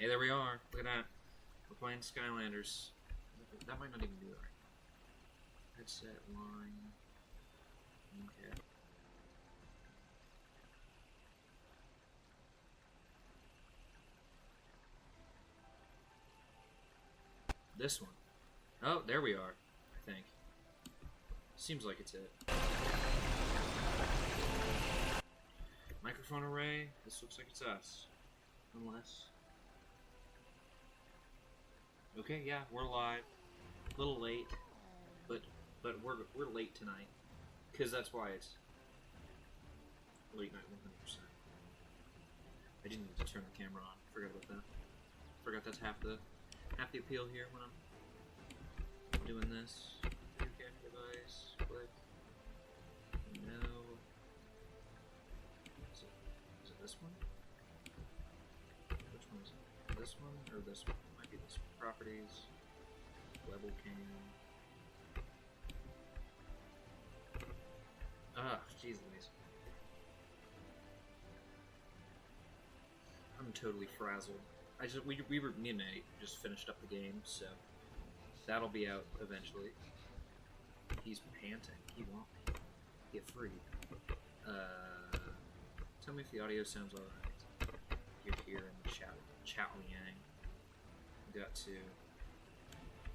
Hey, there we are. Look at that. We're playing Skylanders. That might not even do it right. Headset, line. Okay. This one. Oh, there we are, I think. Seems like it's it. Microphone array. This looks like it's us. Unless... Okay, yeah, we're live. A little late. But we're late tonight. Because that's why it's... late night 100%. I didn't need to turn the camera on. Forgot about that. Forgot that's half the appeal here when I'm doing this. Camera device, click. No. Is it this one? Which one is it? This one or this one? It might be this one. Properties. Level cam. Ah, jeez Louise. I'm totally frazzled. Me and Nate just finished up the game, so that'll be out eventually. He's panting. He won't get free. Tell me if the audio sounds alright. You're here in the chat yang. We got to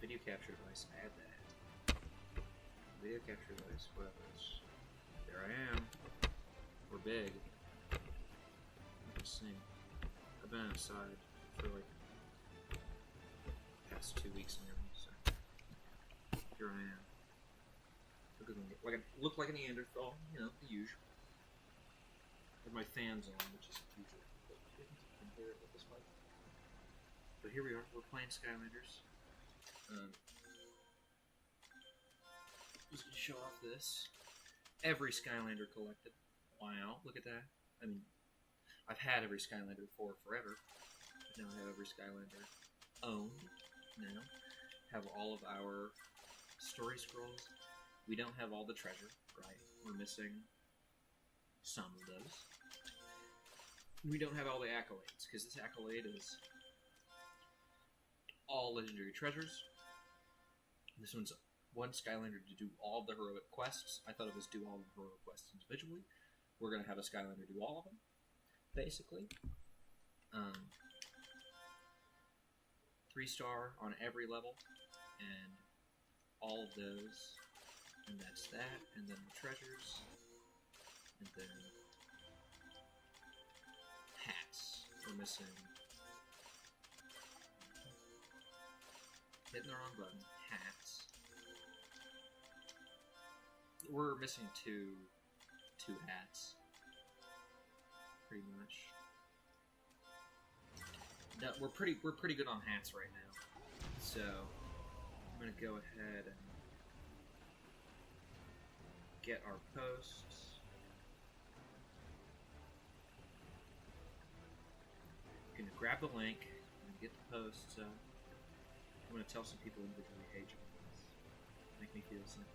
video capture device. Add that. Video capture device. What else? There I am. We're big. Let's see. I've been outside for like the past 2 weeks nearly, so here I am. Look like a Neanderthal, you know, the usual. With my fans on, which is usual. But here we are. We're playing Skylanders. Just gonna show off this. Every Skylander collected. Wow, look at that. I mean, I've had every Skylander before forever. Now I have every Skylander owned. Now have all of our story scrolls. We don't have all the treasure, right? We're missing some of those. We don't have all the accolades, because this accolade is all legendary treasures. This one's one Skylander to do all of the heroic quests. I thought it was do all of the heroic quests individually. We're going to have a Skylander do all of them, basically. 3-star on every level, and all of those, and that's that, and then the treasures, and then hats. We're missing, hitting the wrong button, hats. We're missing two hats, pretty much. No, we're pretty good on hats right now. So I'm gonna go ahead and get our posts. I'm gonna grab the link and get the posts. I'm gonna tell some people individually, hey, join this. Make me feel something.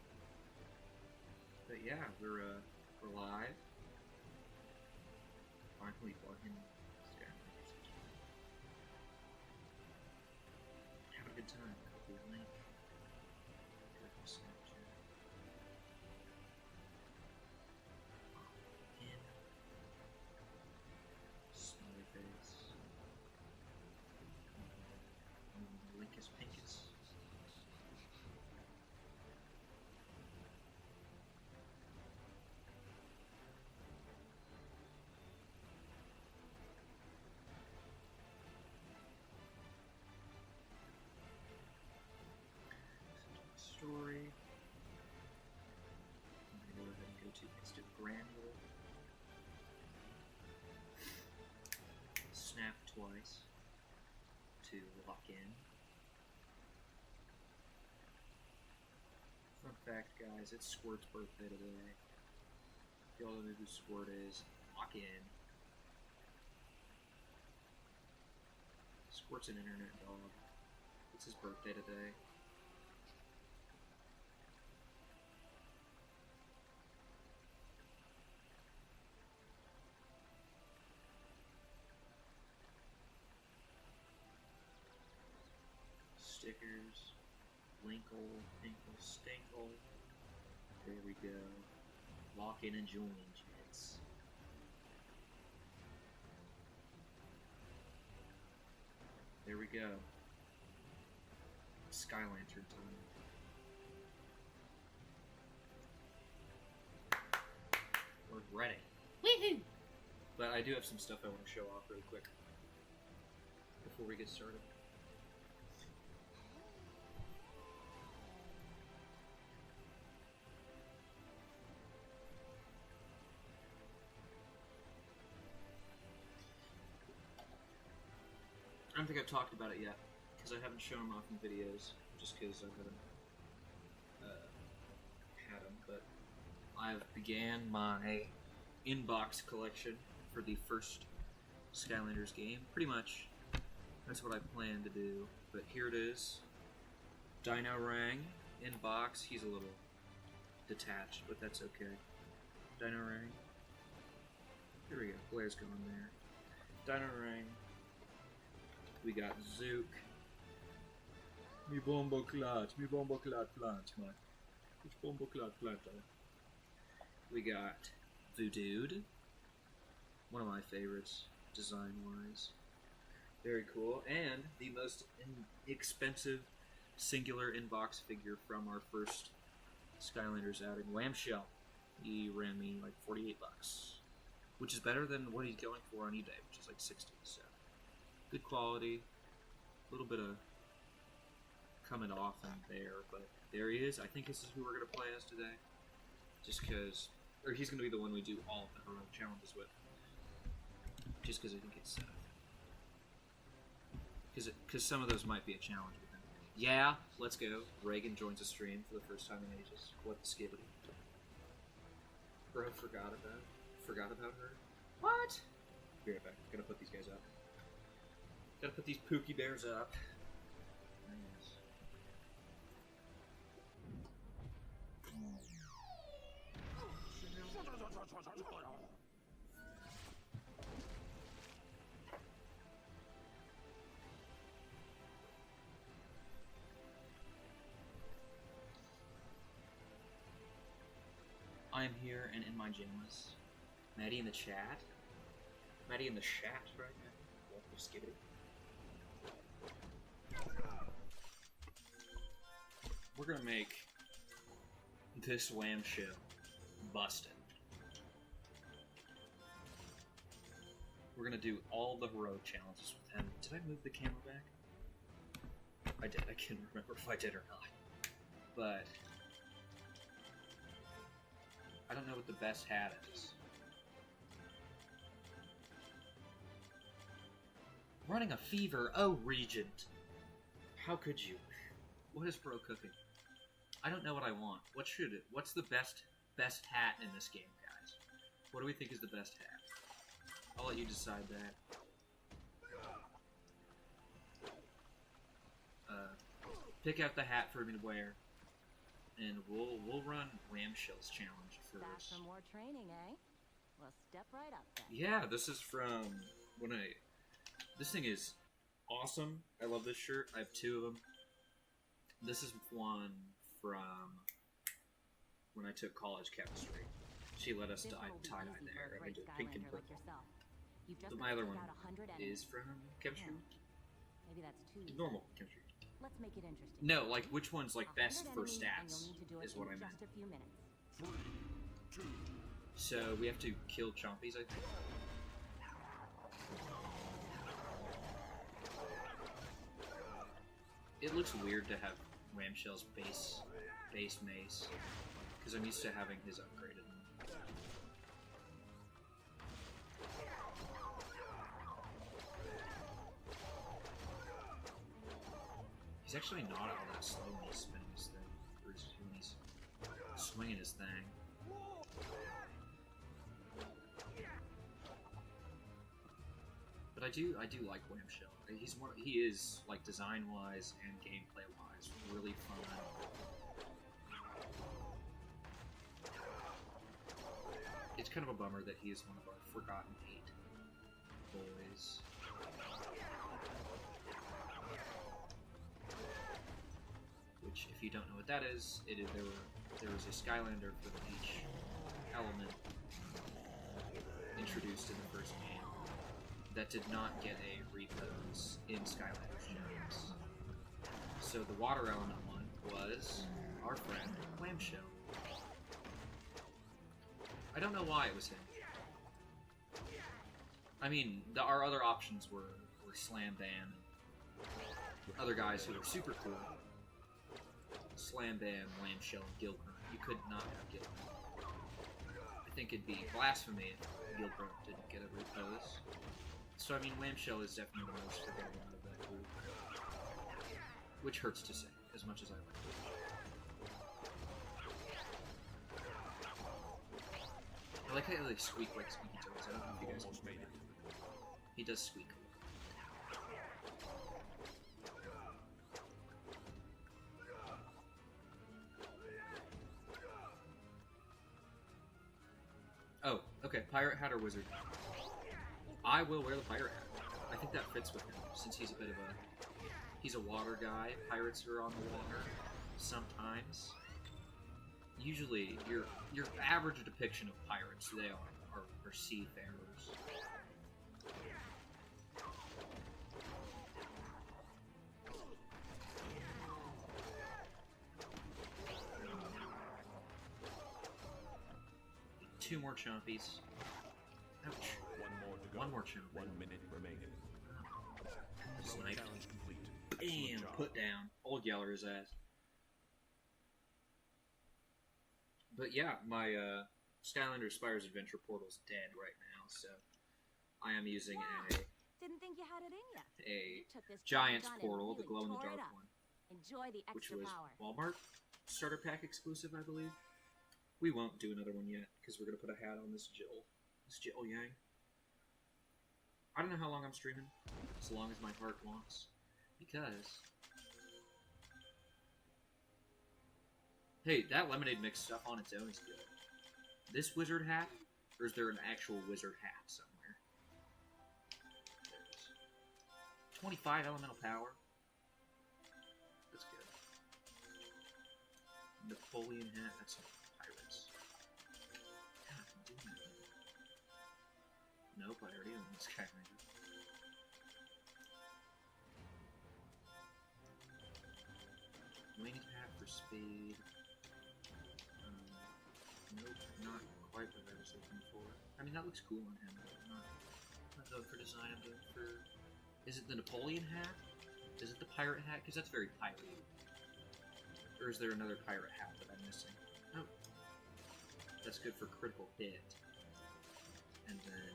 But yeah, we're live. Finally plugging. Have a good time. Copy the link. Go to Snapchat. In. Smiley face. Link is Pinkus. Story. I'm going to go ahead and go to Instant Granule. Snap twice to lock in. Fun fact, guys, it's Squirt's birthday today. If y'all don't know who Squirt is, lock in. Squirt's an internet dog. It's his birthday today. Linkle, Tinkle, Stinkle. There we go. Lock in and join, jets. There we go. Skylantern time. We're ready. Woohoo! But I do have some stuff I want to show off really quick before we get started. I don't think I've talked about it yet, because I haven't shown them off in videos, just because I haven't had them, but I've began my inbox collection for the first Skylanders game. Pretty much, that's what I plan to do, but here it is. Dino Rang, inbox. He's a little detached, but that's okay. Dino Rang. Here we go, Blair's going there. Dino Rang. We got Zook. Mi bombo clat plant, man. Which bombo clat plant? We got Voodooed. One of my favorites, design-wise. Very cool. And the most inexpensive singular inbox figure from our first Skylanders outing, Whamshell. He ran me like 48 bucks. Which is better than what he's going for on eBay, which is like 60, so. Good quality, a little bit of coming off in there, but there he is. I think this is who we're going to play as today, just because, or he's going to be the one we do all of the heroic challenges with, just because I think it's, because some of those might be a challenge with him. Yeah, let's go. Reagan joins the stream for the first time in ages. What the skibbity. Bro, forgot about her. What? Be right back. Gotta put these guys up. Gotta put these Pookie Bears up. Nice. I am here and in my jammas. Maddie in the chat. Maddie in the chat right now. What the skibbity. We're gonna make this Whamshell busted. We're gonna do all the heroic challenges with him. Did I move the camera back? I did. I can't remember if I did or not. But I don't know what the best hat is. Running a fever? Oh, Regent. How could you? What is bro cooking? I don't know what I want. What's the best hat in this game, guys? What do we think is the best hat? I'll let you decide that. Pick out the hat for me to wear, and we'll run Whamshell's challenge first. Back for more training, eh? Well, step right up then. Yeah, this is from when this thing is awesome. I love this shirt. I have two of them. This is one from when I took college chemistry. She let us tie-dye there. I did pink and purple. My other one is from chemistry. Maybe that's too normal chemistry. Let's make it interesting. No, like which one's like best for stats is what I meant. Just a few minutes. 3, 2. So we have to kill chompies, I think. It looks weird to have Whamshell's base mace, because I'm used to having his upgraded. He's actually not all that slow when he's spinning his thing, or when he's swinging his thing. But I do like Whamshell. He is like design-wise and gameplay-wise really fun. It's kind of a bummer that he is one of our forgotten 8 boys. Which which, if you don't know what that is, there was a Skylander for each element introduced in the first game that did not get a repose in Skylanders Gems. So the water element one was our friend Clamshell. I don't know why it was him. I mean, our other options were Slam Bam and other guys who were super cool. Slam Bam, Clamshell, and Gilgrunt. You could not have Gilgrunt. I think it'd be blasphemy if Gilgrunt didn't get a repose. So, I mean, Clamshell is definitely the most forgettable out of that group. Which hurts to say, as much as I like it. I like how they squeak like squeaky toys. I don't know if you guys can make it. He does squeak. Oh, okay. Pirate hat or wizard? I will wear the pirate hat. I think that fits with him, since he's a bit of a... He's a water guy. Pirates are on the water. Sometimes. Usually, your average depiction of pirates, they are seafarers. Two more chompies. Ouch. One more chompy. 1 minute remaining. Sniped. Challenge complete. Bam! Put down. Old Yeller his ass. But yeah, my Skylanders Spyro's Adventure portal's dead right now, so I am using Didn't think you had it in ya. a You took this Giant's gun and portal, the really glow-in-the-dark tore it up. one, Enjoy the which extra was power. Walmart starter pack exclusive, I believe. We won't do another one yet, because we're going to put a hat on this Jill Yang. I don't know how long I'm streaming, as long as my heart wants, because... Hey, that lemonade mix stuff on its own is good. This wizard hat, or is there an actual wizard hat somewhere? There it is. 25 elemental power. That's good. Napoleon hat, that's not pirates. God, I can do that. Nope, I already own this Skylander. Winged hat for speed. Nope, not quite what I was looking for. I mean, that looks cool on him, but I'm not going for design. I'm going for... Is it the Napoleon hat? Is it the pirate hat? Because that's very piratey. Or is there another pirate hat that I'm missing? Oh. That's good for critical hit. And then...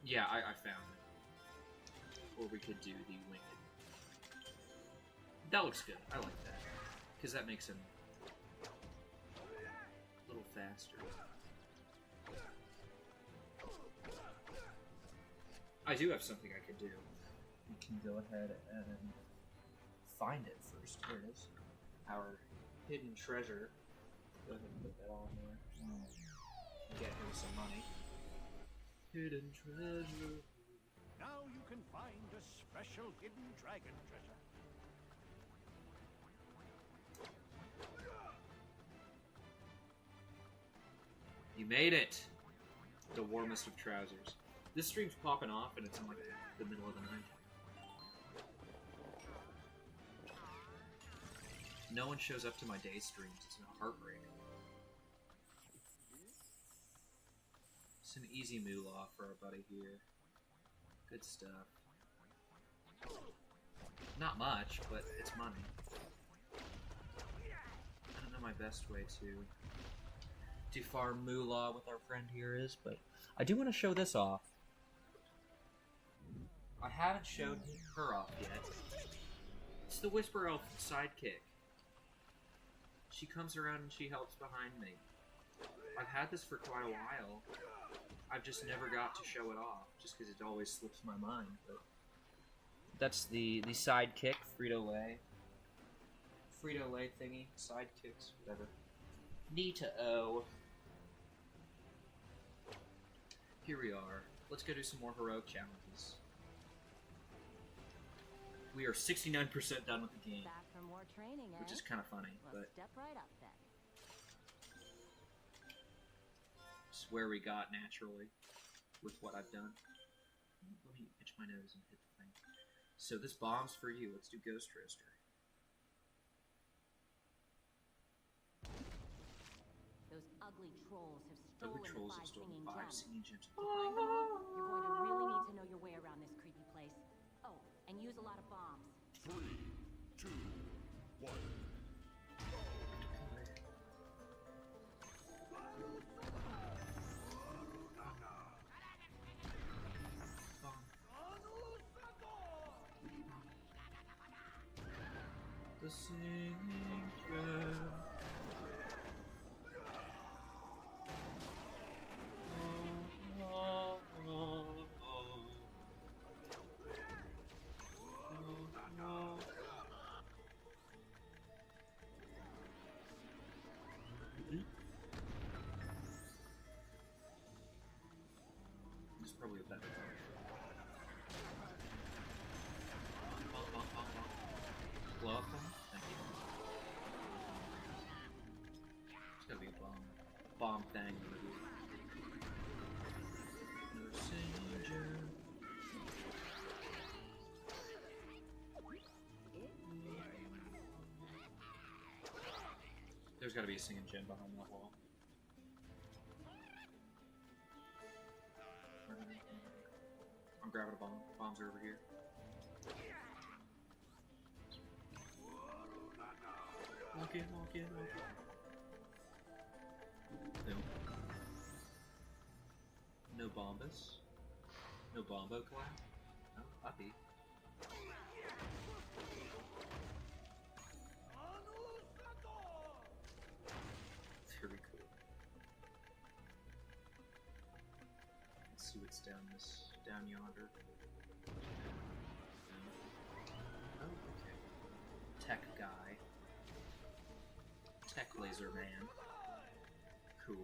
Yeah, I found it. Or we could do the winged. That looks good. I like that. Because that makes him... a little faster. I do have something I could do. We can go ahead and find it first. Here it is. Our hidden treasure. Go ahead and put that on there. Get him some money. Hidden treasure. Now you can find a special hidden dragon treasure. You made it! The warmest of trousers. This stream's popping off and it's in like the middle of the night. No one shows up to my day streams. It's a heartbreak. Some easy moolah for our buddy here. Good stuff. Not much, but it's money. I don't know my best way to farm moolah with our friend here is, but I do want to show this off. I haven't showed her off yet. It's the Whisper Elf sidekick. She comes around and she helps behind me. I've had this for quite a while. I've just never got to show it off, just because it always slips my mind. But that's the sidekick, Frito-Lay. Frito-Lay thingy, sidekicks, whatever. Neato. Here we are. Let's go do some more heroic challenges. We are 69% done with the game, Back for more training, eh? which is kind of funny, Well, but step right up then. it's where we got naturally with what I've done. Let me itch my nose and hit the thing. So this bomb's for you. Let's do Ghost Roaster. Those ugly trolls have Ugly stolen trolls the have stolen five 5 singing singing gems. gems. To find them all, you're going to really need to know your way around this creepy place. Oh, and use a lot of bombs. 3, 2, 1. The singing gem. This is probably a better one. Blow up them? Thank you. It's gotta be a bomb thing. Another singing gem. There's gotta be a singing gem behind that wall. I'm grabbing a bomb. Bombs are over here. Walk in. No bombus. No bombo clap. No puppy. Very cool. Let's see what's down yonder. Oh, okay. Tech guy. Tech laser man. Cool.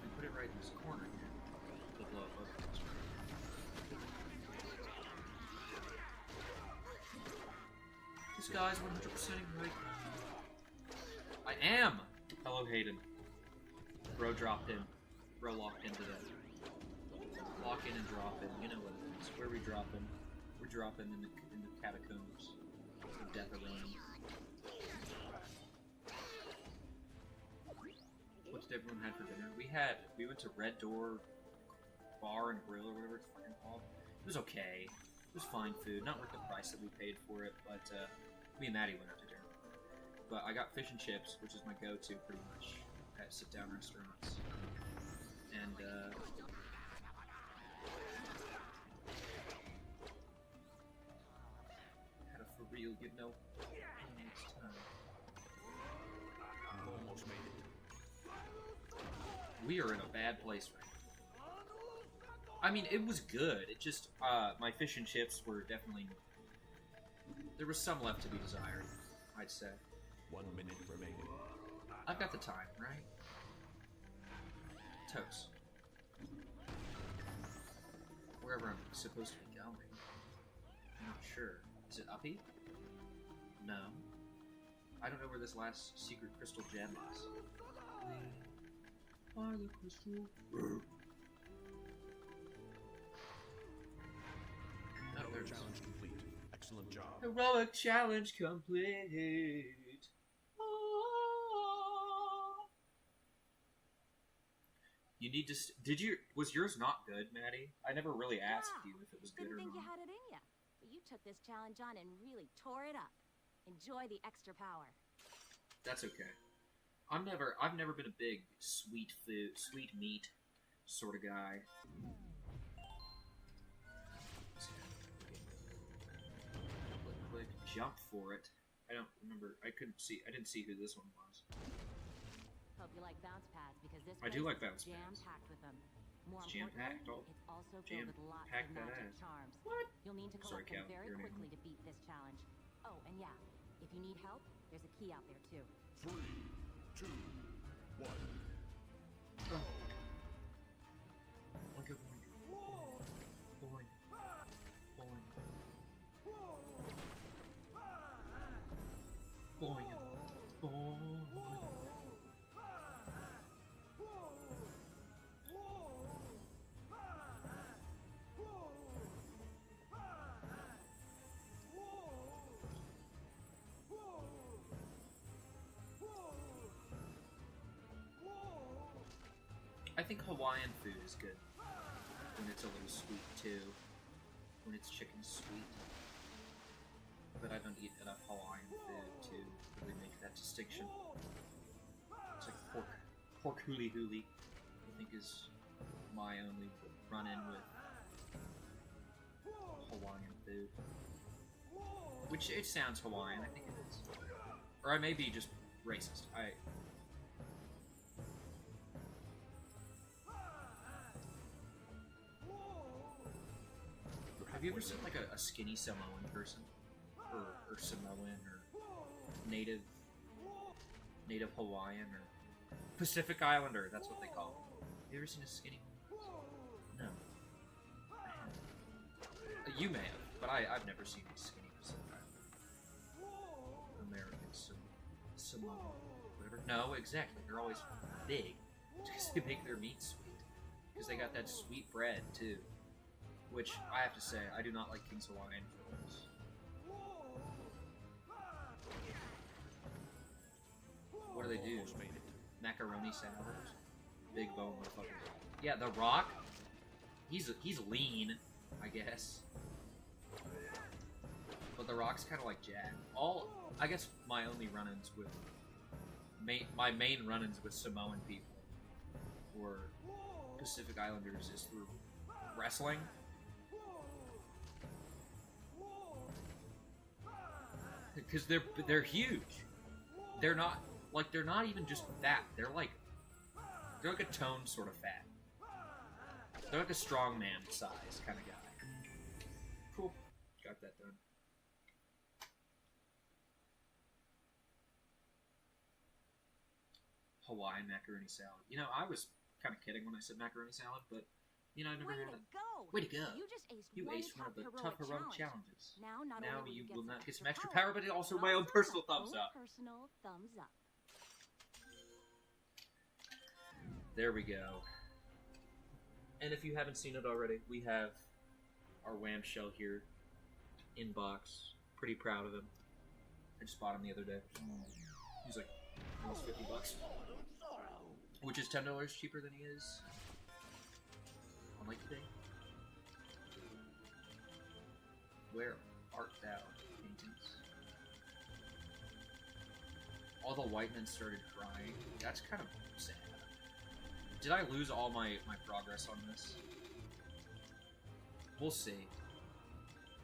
And put it right in this corner here. They'll blow up both of us. This guy's 100%ing right. I am! Hello, Hayden. Bro dropped in. Bro locked into that. Lock in and drop in. You know what it is. Where are we dropping? We're dropping in the catacombs. The death of Rome. What did everyone have for dinner? We went to Red Door Bar and Grill or whatever it's fucking called. It was okay. It was fine food. Not worth the price that we paid for it, but me and Maddie went out to dinner. But I got fish and chips, which is my go-to pretty much at sit-down restaurants. And had a for real, you know, next time. Almost made it. We are in a bad place right now. I mean, it was good. It just, my fish and chips were definitely... There was some left to be desired, I'd say. 1 minute remaining. I've got the time, right? Toast. Wherever I'm supposed to be going. I'm not sure. Is it uppy? No. I don't know where this last secret crystal gem is. Are the crystal? Heroic challenge complete. Excellent job. Heroic challenge complete. You need to. Was yours not good, Maddie? I never really asked you if it was good or Didn't think you not. had it in ya, but you took this challenge on and really tore it up. Enjoy the extra power. That's okay. I've never been a big sweet meat sort of guy. Click, jump for it. I don't remember. I didn't see who this one was. Hope you like bounce pads because this I do place like bounce is pads. jam-packed with them. More It's jam-packed, importantly, it's also filled with lots of Jam-packed that magic ass. charms. What? You'll need to Sorry, collect them Cal, very your name. quickly to beat this challenge. Oh, and yeah, if you need help, there's a key out there too. 3, 2, 1. Boing, boing. Boing. Boing. think Hawaiian food is good. When it's a little sweet, too. When it's chicken sweet. But I don't eat enough Hawaiian food to really make that distinction. It's like pork huli huli, I think is my only run-in with Hawaiian food. Which, it sounds Hawaiian, I think it is. Or I may be just racist. Have you ever seen like a skinny Samoan person? Or Samoan, or native Hawaiian, or Pacific Islander, that's what they call them. Have you ever seen a skinny one? No. You may have, but I've never seen a skinny Pacific Islander. American Samoan, whatever. No, exactly. They're always big because they make their meat sweet. Because they got that sweet bread too. Which I have to say, I do not like King's Hawaiian films. What do they do? Macaroni salad? Big bone motherfucker. Yeah, The Rock. He's lean, I guess. But The Rock's kind of like Jack. I guess my only run-ins with my main run-ins with Samoan people or Pacific Islanders is through wrestling. Because they're huge. They're not even just fat. They're like a tone sort of fat. They're like a strongman size kind of guy. Cool. Got that done. Hawaiian macaroni salad. You know, I was kind of kidding when I said macaroni salad, but you know, I never had it. Way to go! You aced one of the tough heroic challenges. Now you will not get some extra power, but also my own personal thumbs up. There we go. And if you haven't seen it already, we have our Wham Shell here in box. Pretty proud of him. I just bought him the other day. He's like almost $50, which is $10 cheaper than he is on like today. Where art thou, paintings? All the white men started crying. That's kind of sad. Did I lose all my progress on this? We'll see.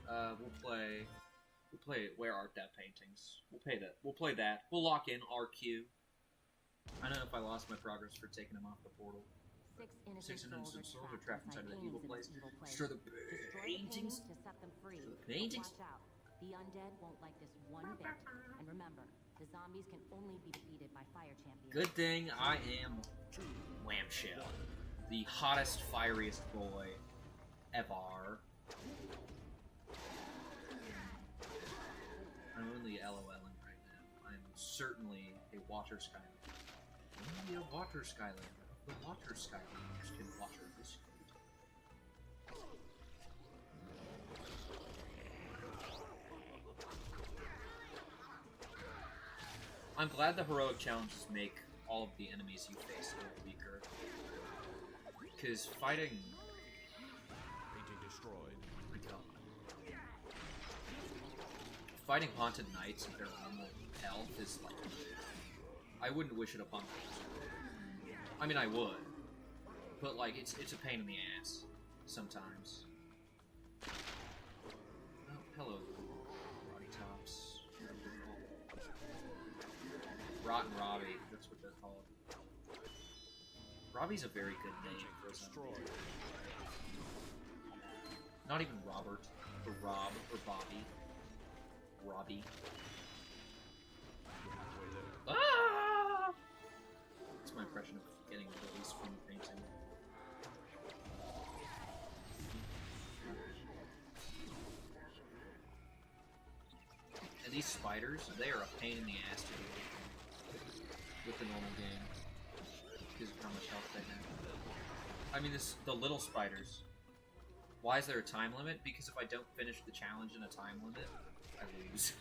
We'll play Where Art Thou Paintings. We'll play that. We'll lock in RQ. I don't know if I lost my progress for taking him off the portal. Six innocent souls are trapped inside of the evil place. Destroy the paintings. The paintings. The undead won't like this one bit. And remember, the zombies can only be defeated by fire champions. Good thing I am Wham Shell, the hottest, fieriest boy ever. I'm only LOLing right now. I'm certainly a water Skylander. Only a water Skylander. The water Skylanders can water this food. I'm glad the heroic challenges make all of the enemies you face a little weaker. Because fighting... Painting destroyed. Oh my god. Fighting Haunted Knights at their normal health is like... I wouldn't wish it upon people. I mean, I would. But, like, it's a pain in the ass. Sometimes. Oh, hello, Roddy Tops. Rotten Robbie, that's what they're called. Robbie's a very good name for a zombie. Not even Robert, or Rob, or Bobby. Robbie. Ah! That's my impression of getting released from the painting. And these spiders, they are a pain in the ass to deal with the normal game. Because of how much health they have. I mean, the little spiders. Why is there a time limit? Because if I don't finish the challenge in a time limit, I lose.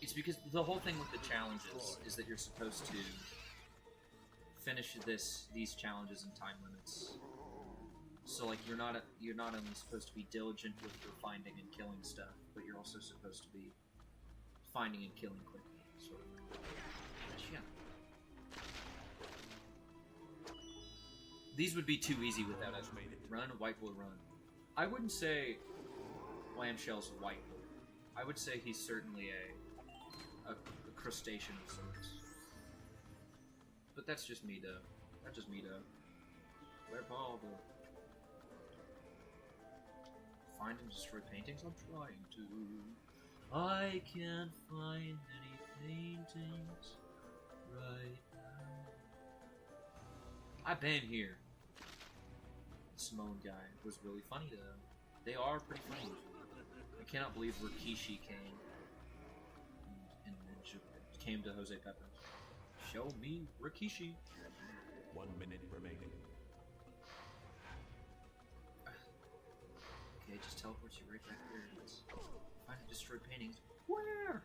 It's because the whole thing with the challenges is that you're supposed to finish these challenges in time limits. So like you're not only supposed to be diligent with your finding and killing stuff, but you're also supposed to be finding and killing quickly, sort of. Which, yeah. These would be too easy without us. Run, white boy, run. I wouldn't say Clamshell's a white boy. I would say he's certainly a crustacean of sorts. But that's just me, though. That's just me, though. Where all the find and destroy paintings? I'm trying to. I can't find any paintings right now. I've been here. Simone guy was really funny, though. They are pretty funny. I cannot believe Rikishi came to Jose Pepe. Show me Rikishi. 1 minute remaining. Okay, just teleports you right back there. Let's find and destroy paintings. Where?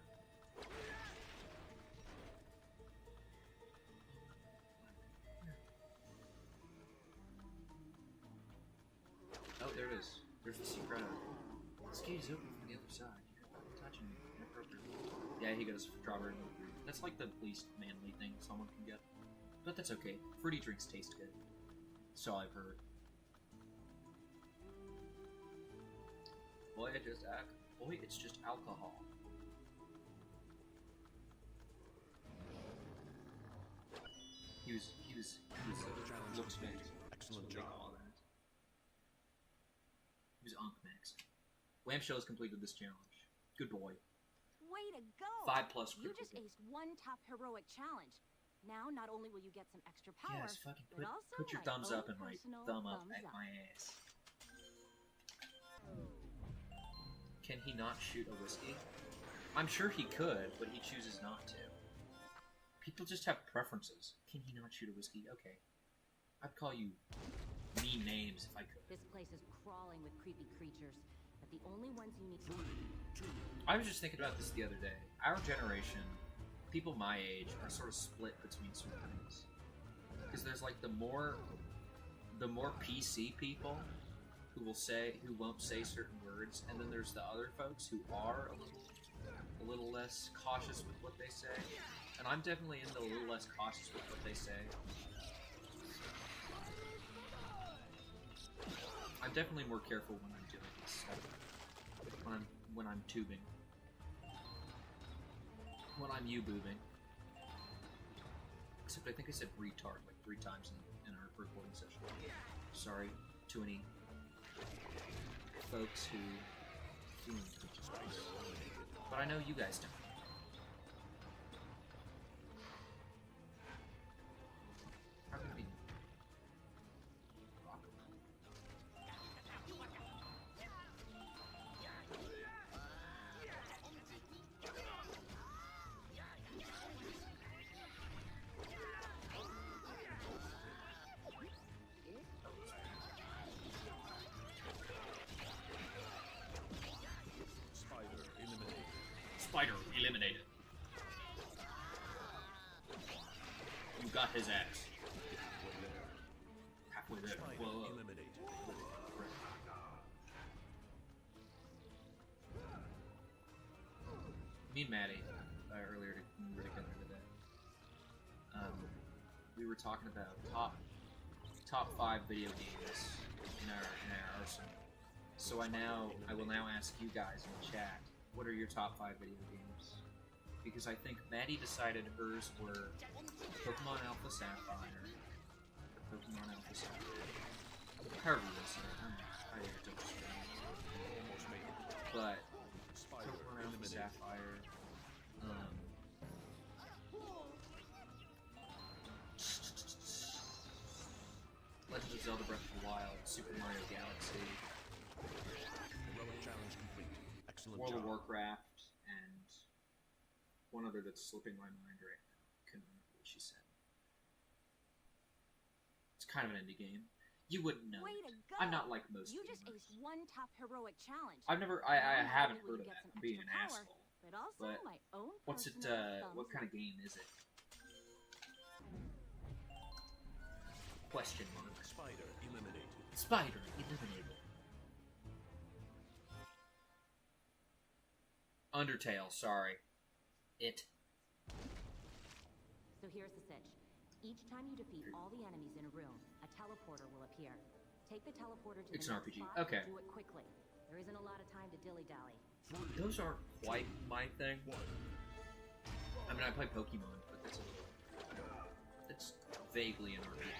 Oh, there it is. There's the secret. This gate is open from the other side. You're touching me inappropriately. Yeah, he goes strawberry milk. That's like the least manly thing someone can get. But that's okay. Fruity drinks taste good. So I've heard. Boy, it's just alcohol. He was looks max. Excellent job. He was Unk Max. Clamshell has completed this challenge. Good boy. Way to go! 5 plus You critical. just aced one tough heroic challenge. Now, not only will you get some extra power, Yes, fucking but also put your my thumbs own up and my personal thumb up thumbs at up. my ass. Can he not shoot a whiskey? I'm sure he could, but he chooses not to. People just have preferences. Can he not shoot a whiskey? Okay. I'd call you mean names if I could. This place is crawling with creepy creatures, but the only ones you need to... I was just thinking about this the other day. Our generation, people my age, are sort of split between two things. Because there's like the more PC people who won't say certain words, and then there's the other folks who are a little less cautious with what they say. And I'm definitely a little less cautious with what they say. I'm definitely more careful when I'm doing this stuff. When I'm tubing. When I'm you-boobing. Except I think I said retard like 3 times in our recording session. Sorry to any folks who do but I know you guys don't. How can it be? Spider eliminated. You got his ass. Halfway there. Whoa. Eliminated. Me and Maddie, earlier when we were together today, we were talking about top 5 video games in our arsenal. So I will now ask you guys in the chat, what are your top 5 video games? Because I think Maddie decided hers were Pokemon Alpha Sapphire, Pokemon Alpha Sapphire, however you say it. I don't Almost made it. But Spyro Pokemon Alpha eliminated. Sapphire, Legend of Zelda Breath of the Wild, Super Mario Galaxy, Heroic challenge complete. Excellent World job. of Warcraft, and one other that's slipping my mind right now. Couldn't remember what she said. It's kind of an indie game. You wouldn't know. Way it. to go! I'm not like most You just gamers. aced one tough heroic challenge. I Now, haven't not only will heard of you that. get some I'm being an extra power, asshole. But also But my own What's it? personal What thumbs kind up. of game is it? Question mark. Spider eliminated. Spider eliminated. Undertale, sorry. It. So here's the sitch. Each time you defeat all the enemies in a room, a teleporter will appear. Take the teleporter to It's the an next RPG. spot Okay. and do it quickly. There isn't a lot of time to dilly-dally. Those aren't quite my thing. I mean, I play Pokemon, but that's it's vaguely an RPG.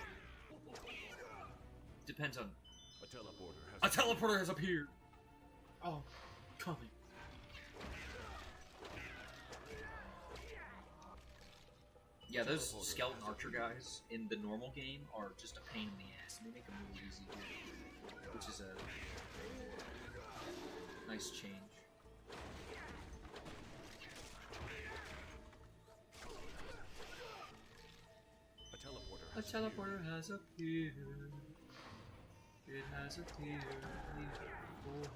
Depends on. A teleporter has A teleporter has appeared. Oh, coming. Yeah, those skeleton archer guys in the normal game are just a pain in the ass. They make them really easy here, which is a nice change. A teleporter has appeared. It has appeared before.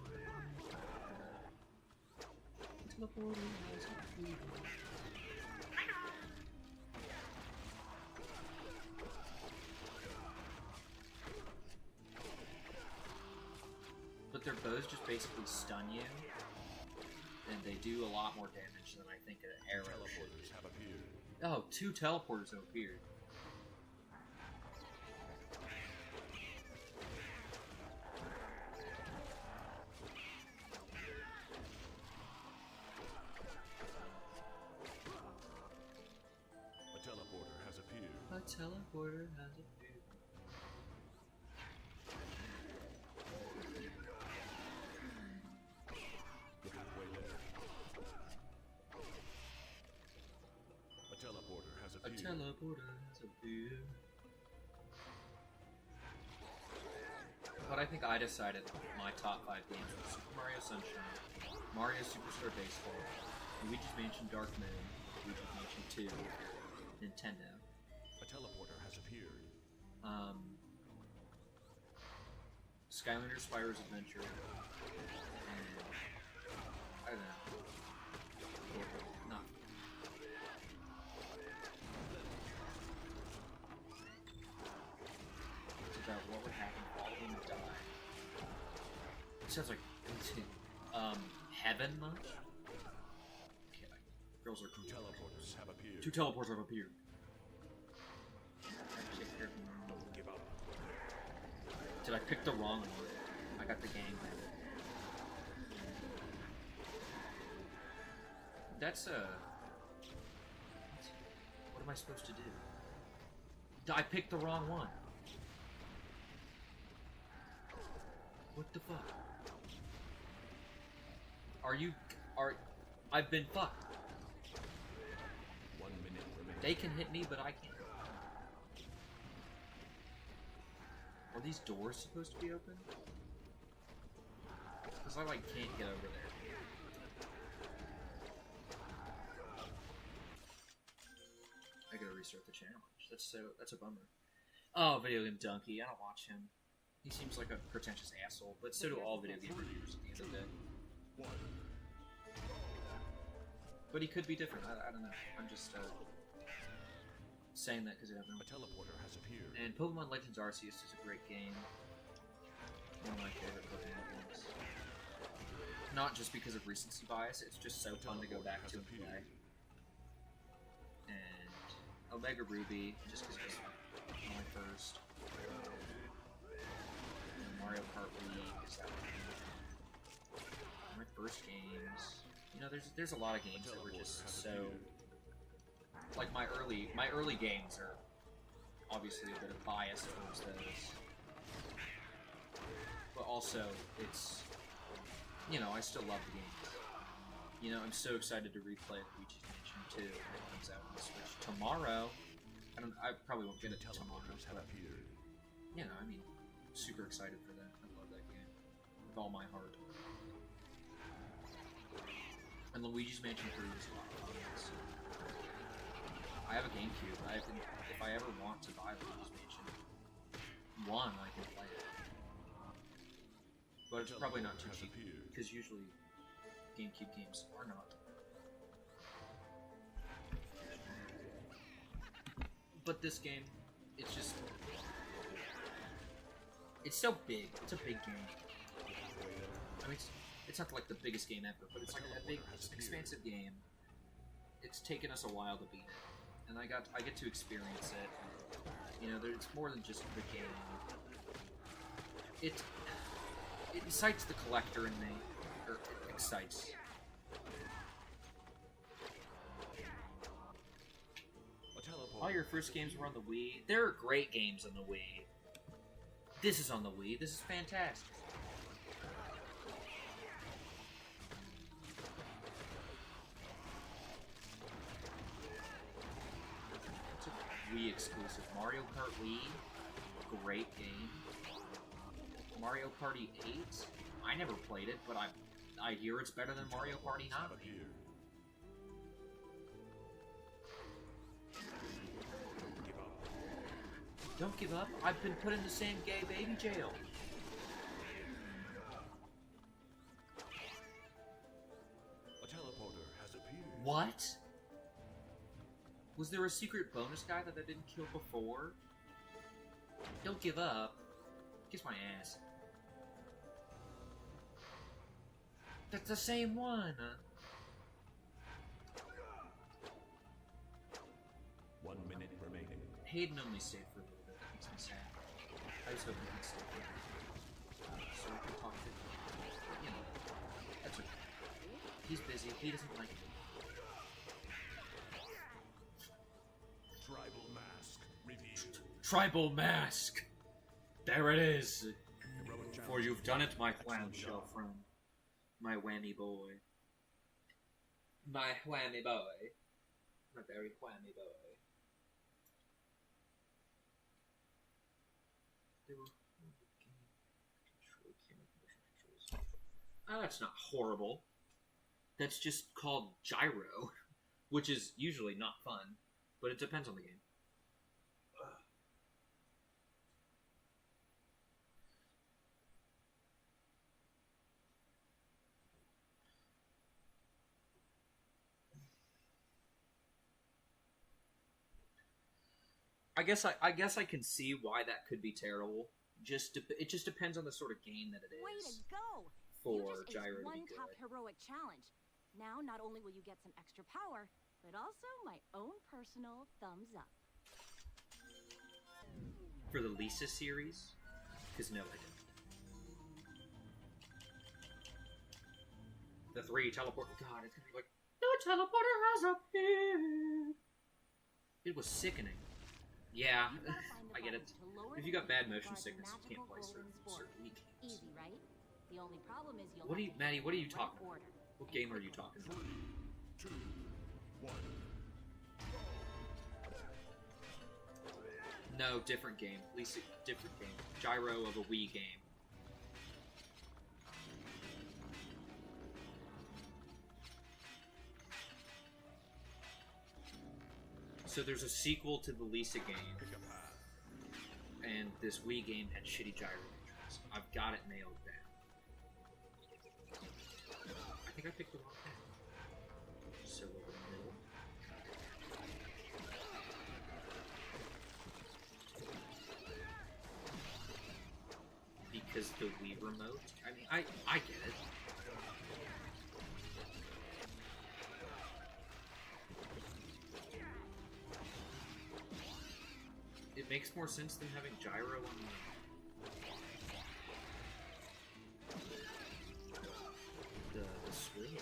A teleporter has appeared. But their bows just basically stun you, and they do a lot more damage than I think an arrow should. teleporters have appeared. Oh, 2 teleporters have appeared. A teleporter has appeared. A teleporter has appeared. The pathway there. A teleporter has A appeared. teleporter has appeared. But I think I decided my top 5 games were Super Mario Sunshine, Mario Superstar Baseball, Luigi's Mansion Dark Moon, Luigi's Mansion 2, Nintendo. A teleporter has appeared. Skylanders, Spyro's Adventure, and I don't know. Not. It's about what would happen if all of them died. It sounds like Heaven much? Okay, girls are cool. Teleporters have appeared. 2 teleporters have appeared. Give up. Did I pick the wrong one? I got the gang member. That's what am I supposed to do? I picked the wrong one. What the fuck? I've been fucked. 1 minute remaining. They can hit me, but I can't. Are these doors supposed to be open? Because I can't get over there. I gotta restart the challenge. That's a bummer. Oh, Video Game Donkey. I don't watch him. He seems like a pretentious asshole, but so do all video game reviewers at the end of the day. But he could be different. I don't know. I'm just saying that because I don't know. A teleporter has appeared. And Pokemon Legends Arceus is a great game. One of my favorite Pokemon games. Not just because of recency bias, it's just so fun to go back to and play. And Omega Ruby, just because it was one of my first. And Mario Kart League, is that my first games. You know, there's a lot of games that were just so. Like my early games are obviously a bit of bias towards those, but also it's, you know, I still love the games. You know, I'm so excited to replay Luigi's Mansion 2 when it comes out on the Switch tomorrow. I probably won't get it till tomorrow, but you know, I mean, super excited for that. I love that game with all my heart. And Luigi's Mansion 3 was a lot of fun. So. I have a GameCube. If I ever want to buy Luigi's Mansion 1, I can play it. But it's probably not too cheap, because usually GameCube games are not. But this game, it's just It's so big. It's a big game. I mean, it's not like the biggest game ever, but it's like a big, expansive game. It's taken us a while to beat it, and I get to experience it. You know, it's more than just the game. It excites the collector in me, or it excites. All your first games were on the Wii. There are great games on the Wii. This is on the Wii. This is fantastic. It's a Wii exclusive. Mario Kart Wii. Great game. Mario Party 8. I never played it, but I hear it's better than Mario Party 9. Don't give up. I've been put in the same gay baby jail. A teleporter has appeared. What? Was there a secret bonus guy that I didn't kill before? Don't give up. Kiss my ass. That's the same one. 1 minute remaining. Hayden only stayed for a little bit. That makes me sad. I was hoping he'd stay for so we could talk to him. But, you know, that's okay. He's busy. He doesn't like me. Tribal mask revealed. Tribal mask! There it is! Heroic For you've done it, my clamshell friend. My whammy boy. My whammy boy. My very whammy boy. Oh, that's not horrible. That's just called gyro, which is usually not fun, but it depends on the game. I guess I can see why that could be terrible. It just depends on the sort of game that it is. Way to go! For you just gyro aced to be one top good. heroic challenge. Now, not only will you get some extra power, but also my own personal thumbs up. For the Lisa series? Because no, I didn't. The 3 teleport. God, it's gonna be like, the teleporter has appeared. It was sickening. Yeah, You gotta find the I get it. buttons to lower If you the got bad movement motion bars sickness, you can't magical play holdings certain forward. Wii games. Easy, right? The only problem is you'll What have are you, to Maddie? What are you hit them in talking the right about? order. What And game are you quickly. talking about? 3, 2, 1. No, different game. Lisa, different game. Gyro of a Wii game. So there's a sequel to the Lisa game, Pick a path. and this Wii game had shitty gyro controls. I've got it nailed down. I think I picked the wrong thing. So over the middle. Because the Wii remote. I mean, I get it. It makes more sense than having gyro on the Switch.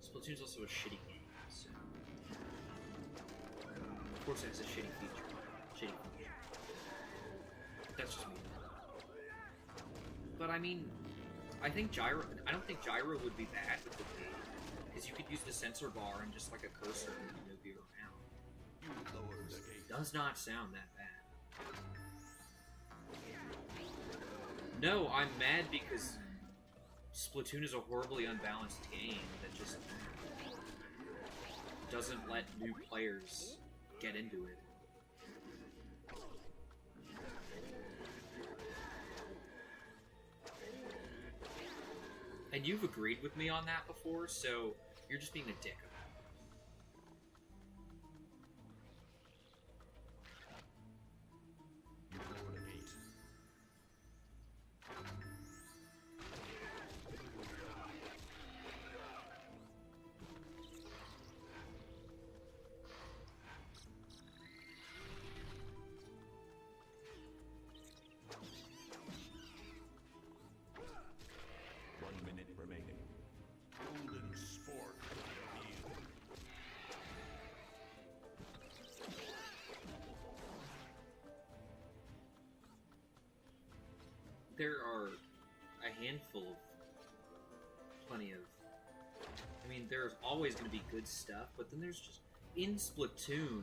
Splatoon's also a shitty game, so of course it has a shitty feature. Shitty feature. That's just me. But I mean, I don't think gyro would be bad with the Wii. Because you could use the sensor bar and just like a cursor and move you around. You lower the gate. Does not sound that bad. No, I'm mad because Splatoon is a horribly unbalanced game that just doesn't let new players get into it. And you've agreed with me on that before, so you're just being a dick about there are a handful of plenty of. I mean, there's always going to be good stuff, but then there's just in Splatoon.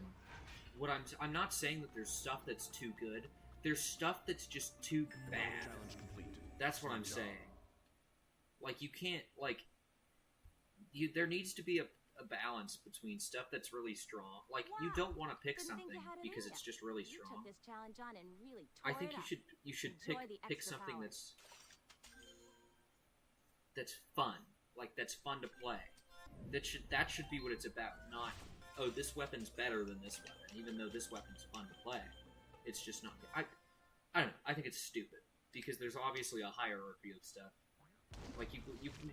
What I'm not saying that there's stuff that's too good. There's stuff that's just too bad. Challenge complete. That's what I'm saying. Like, you can't, like, there needs to be a balance between stuff that's really strong. Like, you don't want to pick something because it's just really strong. This challenge on and really I think you should pick extra something power. that's fun. Like, that's fun to play. That should be what it's about. Not, oh, this weapon's better than this weapon, even though this weapon's fun to play. It's just not. I don't know. I think it's stupid because there's obviously a hierarchy of stuff. Like,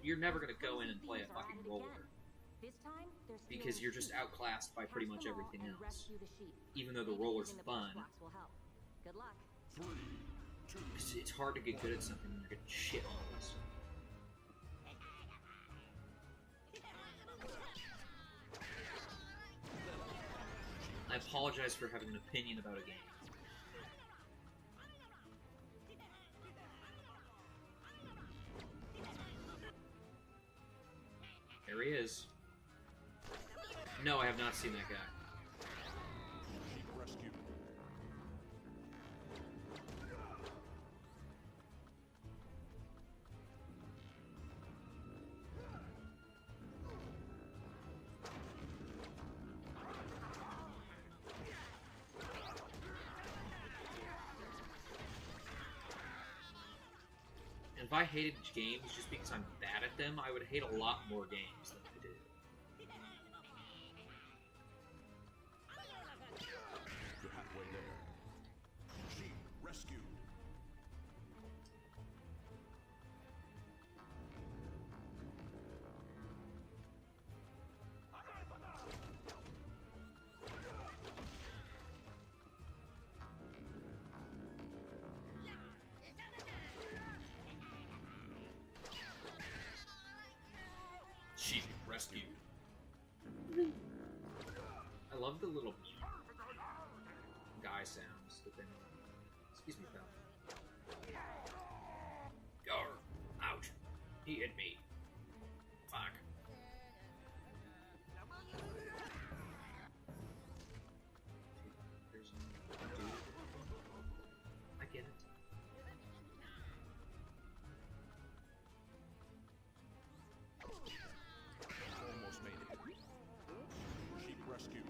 you're never gonna go in and play a fucking roller This time, they're because you're just outclassed by pretty much everything else. Even though the Maybe roller's using the fun, push blocks will help. Good luck. 3, 2, it's hard to get good at something when you're getting shit on us. I apologize for having an opinion about a game. There he is. No, I have not seen that guy. sheep rescued. If I hated games just because I'm bad at them, I would hate a lot more games than I do. You're halfway there. Sheep rescued. Sheep rescued. I love the little guy sounds that they make. Excuse me, pal. Gar. Ouch. He hit me. Fuck. There's a dude. I get it. Almost made it. Sheep rescued.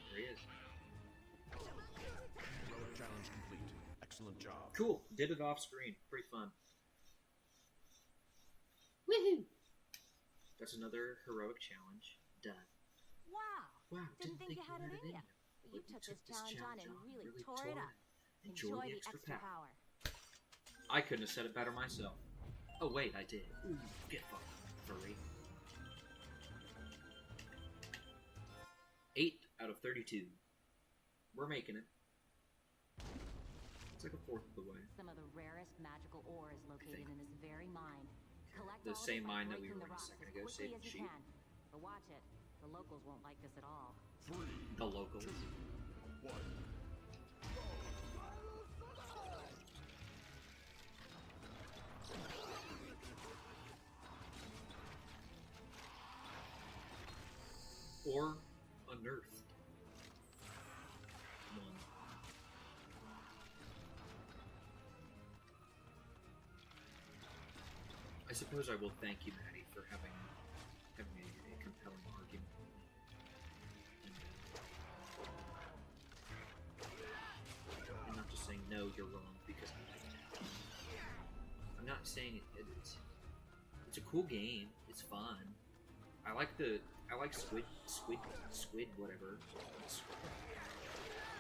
There he is. Relic challenge complete. Excellent job. Cool. Did it off screen. Pretty fun. Woohoo! That's another heroic challenge. Done. Wow. Wow, Didn't think you had it in ya. You took this challenge on and really tore it up. Enjoy the extra power. I couldn't have said it better myself. Oh wait, I did. Ooh, get fucked, furry. 8 out of 32. We're making it. It's like a fourth of the way. Some of the rarest magical ore is located in this very mine. Collect The all of same it by mine that we breaking were the in a rocks second as ago, quickly saving as you sheep. can. But watch it. The locals won't like this at all. 3, The locals. 1. Or unearthed. One. I suppose I will thank you, Maddie, for having a compelling argument. And not just saying, no, you're wrong, because I'm not saying it's a cool game. It's fun. I like squid, whatever.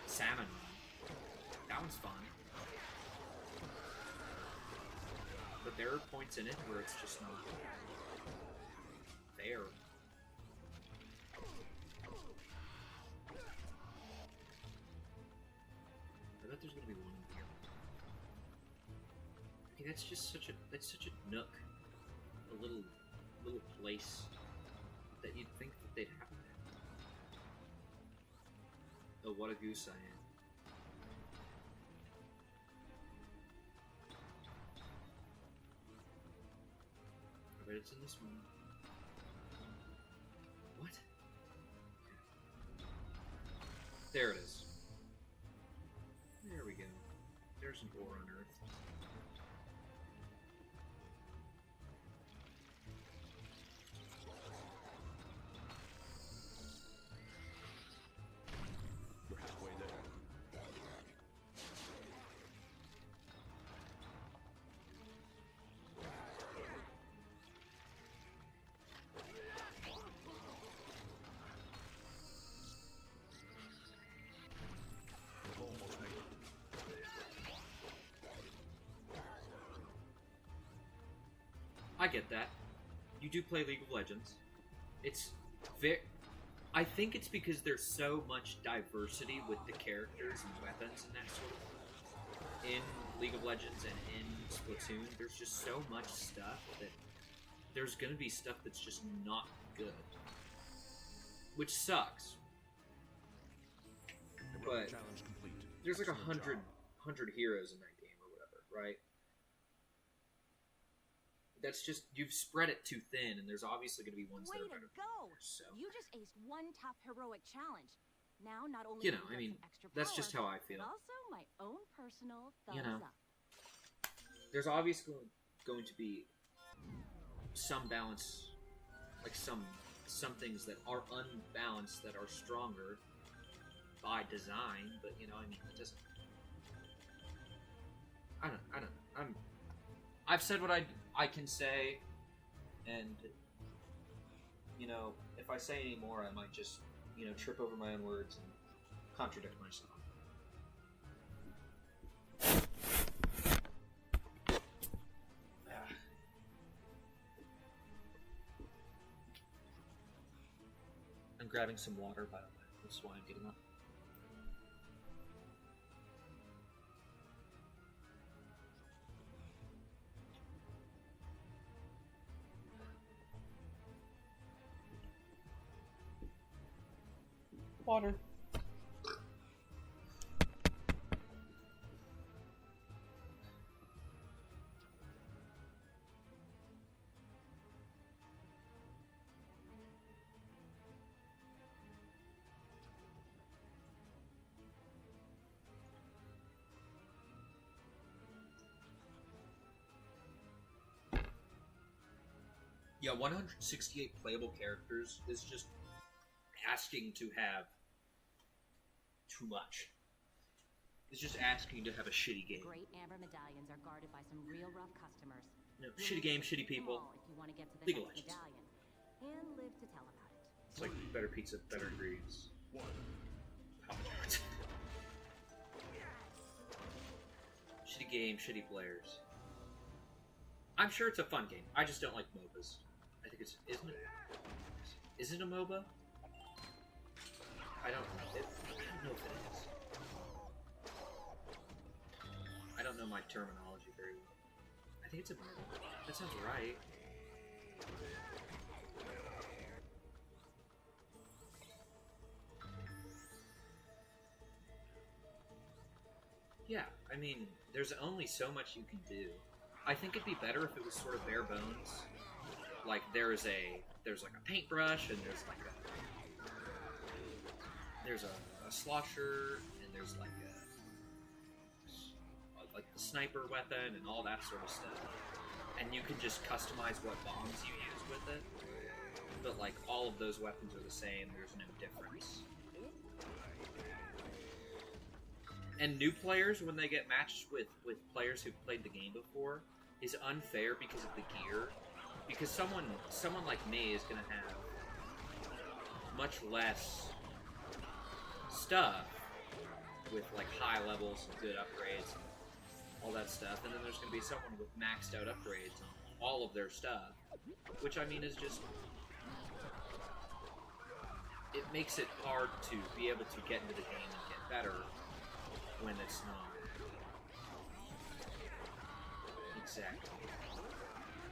Salmon Run. That one's fun. But there are points in it where it's just not fair. I bet there's gonna be one in here. Hey, That's just such a nook, a little place that you'd think that they'd have that. Oh, what a goose I am. I bet it's in this one. What? There it is. There we go. There's an ore unearthed. We're halfway there. We've almost made it. I get that. You do play League of Legends. It's very... I think it's because there's so much diversity with the characters and weapons and that sort of... In League of Legends and in Splatoon, there's just so much stuff that there's gonna be stuff that's just not good. Which sucks. But Challenge complete. there's like Excellent 100 job. heroes in that game or whatever, right? That's just, you've spread it too thin, and there's obviously going to be ones Way that are to better go! than others, so. You just aced one tough heroic challenge. Now, not only You do know, you I get mean, some extra that's power, just how I feel. but also my own personal thumbs You know. up. There's obviously going to be some balance, like some things that are unbalanced that are stronger by design, but you know, I mean, it doesn't. I don't know. I've said what I can say, and you know, if I say any more, I might just, you know, trip over my own words and contradict myself. I'm grabbing some water, by the way. That's why I'm getting up. Water. Yeah, 168 playable characters is just asking to have too much. It's just asking to have a shitty game. Great amber medallions are guarded by some real rough customers. No, shitty game, shitty people. If you want to get to the League of next Legends. medallion and live to tell about it. It's like better pizza, better ingredients. Shitty game, shitty players. I'm sure it's a fun game. I just don't like MOBAs. I think it's... Isn't it? Is it a MOBA? I don't know if it is. I don't know my terminology very well. I think it's a MOBA. That sounds right. Yeah, I mean, there's only so much you can do. I think it'd be better if it was sort of bare bones. Like there's like a paintbrush and there's a slosher and there's like the sniper weapon and all that sort of stuff. And you can just customize what bombs you use with it. But like all of those weapons are the same, there's no difference. And new players, when they get matched with players who've played the game before, is unfair because of the gear. Because someone like me is going to have much less stuff with like high levels and good upgrades and all that stuff. And then there's going to be someone with maxed out upgrades on all of their stuff. Which, I mean, is just... It makes it hard to be able to get into the game and get better when it's not. exactly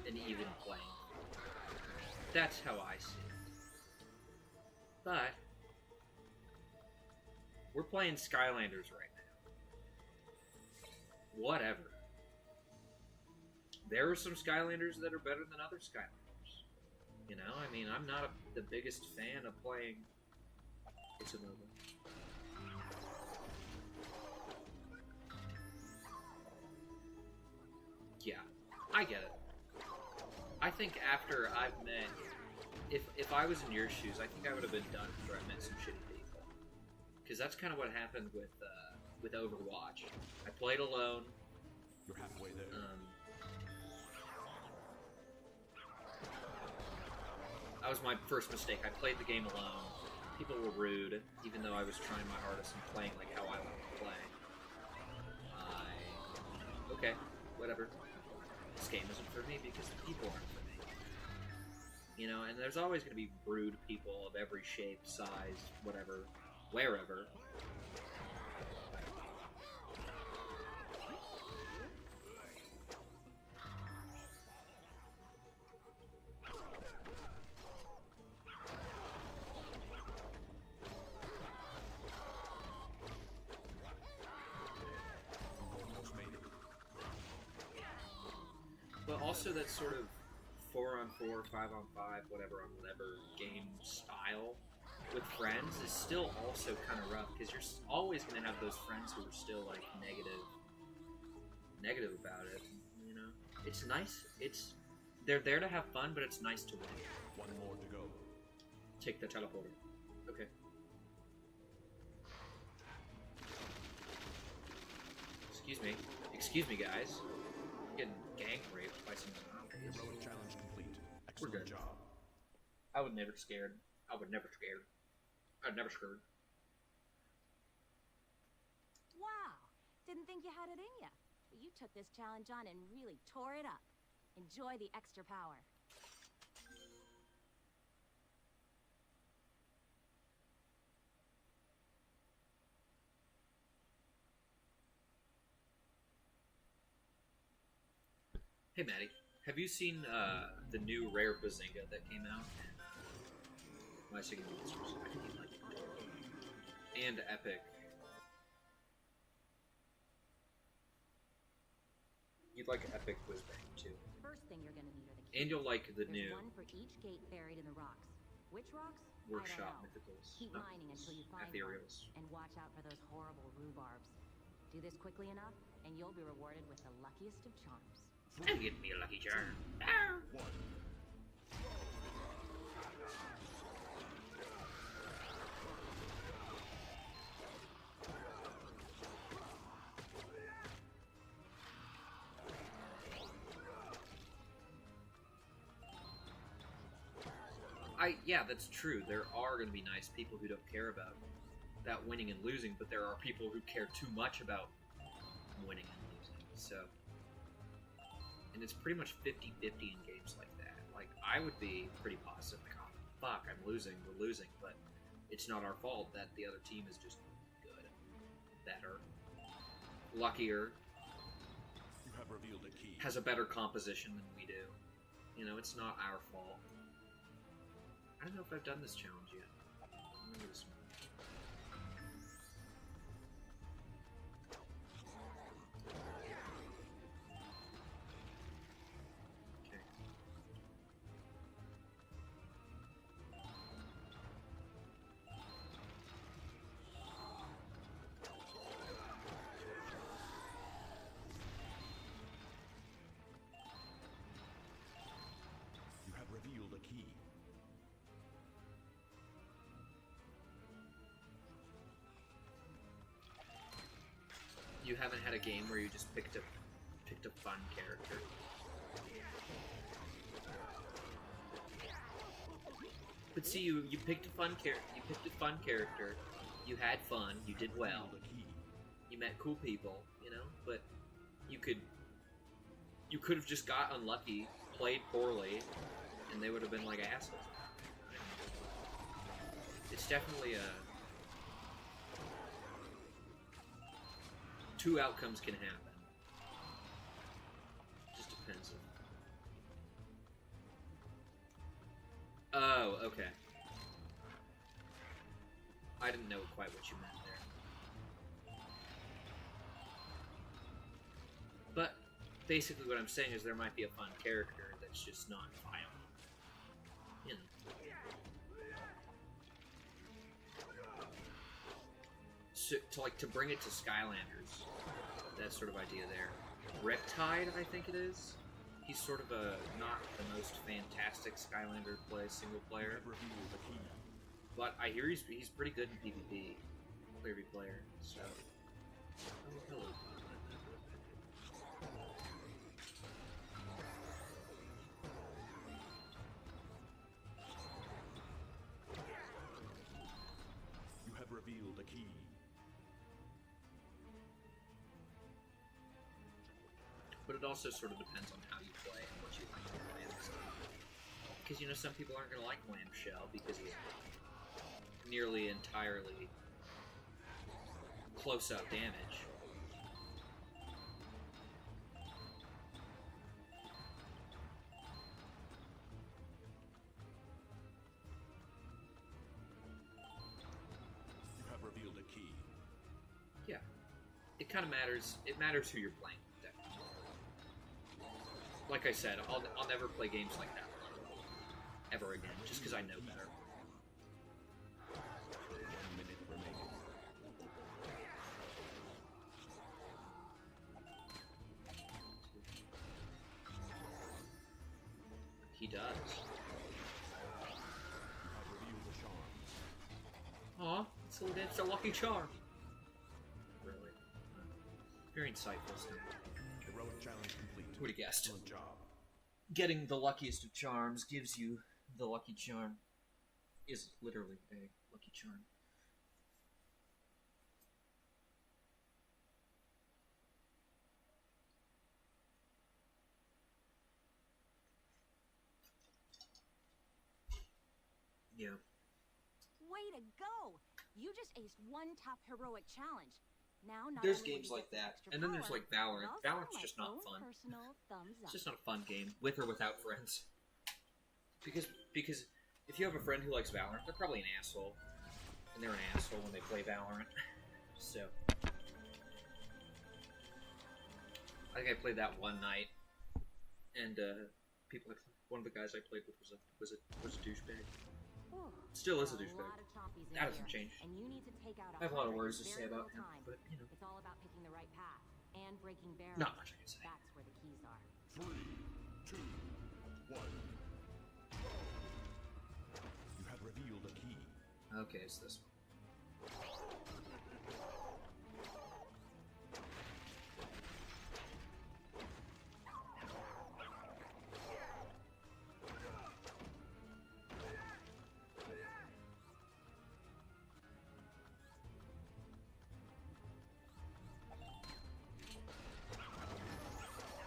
an even playing. That's how I see it. But we're playing Skylanders right now. Whatever. There are some Skylanders that are better than other Skylanders. You know, I mean, I'm not the biggest fan of playing. It's a movie. Yeah, I get it. I think after I've met, if I was in your shoes, I think I would have been done after I met some shitty people. Because that's kind of what happened with Overwatch. I played alone. You're halfway there. That was my first mistake. I played the game alone. People were rude, even though I was trying my hardest and playing like how I wanted to play. Okay, whatever. This game isn't for me because the people aren't for me. You know, and there's always going to be rude people of every shape, size, whatever, wherever. But also that sort of 4-on-4, 5-on-5, whatever on whatever game style with friends is still also kind of rough because you're always going to have those friends who are still like negative about it. You know, it's nice. They're there to have fun, but it's nice to win. One more to go. Take the teleporter. Okay. Excuse me, guys. I'm getting gang raped by some zombies. Heroic challenge complete. We're Excellent good. job. I would never scared. I'd never scared. Wow! Didn't think you had it in ya. But you took this challenge on and really tore it up. Enjoy the extra power. Hey, Maddie. Have you seen the new Rare Bazinga that came out? My singing monsters. I think you'd like it. And Epic. You'd like Epic Whizbang, too. First thing you're gonna need are the keys. And you'll like the There's new one for each gate buried in the rocks. Which rocks? Workshop I don't know. Mythicals. Keep mining until you find Ethereals. one, and watch out for those horrible rhubarbs. Do this quickly enough, and you'll be rewarded with the luckiest of charms. And give me a lucky charm. One. Yeah, that's true. There are going to be nice people who don't care about that winning and losing, but there are people who care too much about winning and losing. So, and it's pretty much 50-50 in games like that. Like, I would be pretty positive, like, oh, fuck, I'm losing, we're losing, but it's not our fault that the other team is just good, better, luckier, You have revealed a key. has a better composition than we do. You know, it's not our fault. I don't know if I've done this challenge yet. I remember this one. Okay. You have revealed a key. You haven't had a game where you just picked a fun character. But see, you picked a fun character. You picked a fun character. You had fun. You did well. Revealed a key. You met cool people. You know, but you could have just got unlucky, played poorly, and they would have been like assholes. It's definitely two outcomes can happen. Just depends. Oh, okay. I didn't know quite what you meant there. But basically what I'm saying is there might be a fun character that's just not violent. You know. So, to bring it to Skylanders, that sort of idea there. Riptide, I think it is. He's sort of not the most fantastic Skylander single player. But I hear he's pretty good in PvP, player v player. So, oh, hello. You have revealed a key. But it also sort of depends on how you play and what you like to play and stuff. Because, you know, some people aren't going to like Clamshell because it's nearly entirely close-up damage. You have revealed a key. Yeah. It kind of matters. It matters who you're playing. Like I said, I'll never play games like that ever again, just because I know better. 1 minute remaining. He does. You have revealed a charm. Aw, it's a lucky charm. Really? Very insightful stuff. Heroic challenge complete. Would have guessed. Excellent job. Getting the luckiest of charms gives you the lucky charm. Is literally a lucky charm. Yeah. Way to go! You just aced one top heroic challenge. Now, not There's only will games you like get some that, extra and then there's power, like Valorant. but also Valorant's my just not own fun. personal thumbs It's up. just not a fun game, with or without friends. Because if you have a friend who likes Valorant, they're probably an asshole. And they're an asshole when they play Valorant. So I think I played that one night, and one of the guys I played with was a douchebag. Whew. Still is a A douchebag. lot of chompies in That hasn't here, changed. and you need to take out I have a lot of 100 words to in say very about little him, time. but you know, It's all about picking the right path and breaking barriers. not much I can say. That's where the keys are. 3, 2, 1. You have revealed a key. Okay, it's this one.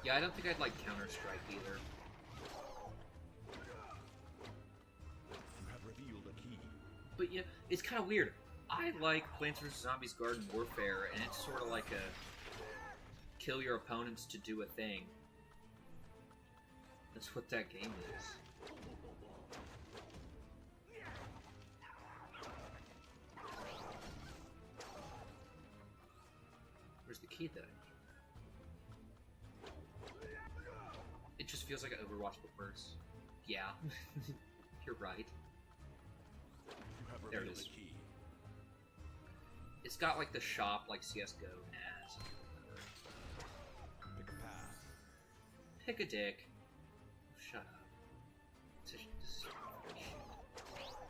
Yeah, I don't think I'd like Counter-Strike either. You have revealed a key. But yeah, it's kind of weird. I like Plants vs. Zombies Garden Warfare, and it's sort of like a kill your opponents to do a thing. That's what that game is. Where's the key that I need? It just feels like an Overwatch but worse. Yeah, you're right. You have There it revealed is. a key. It's got like the shop like CSGO has. Pick a path. Pick a dick. Shut up.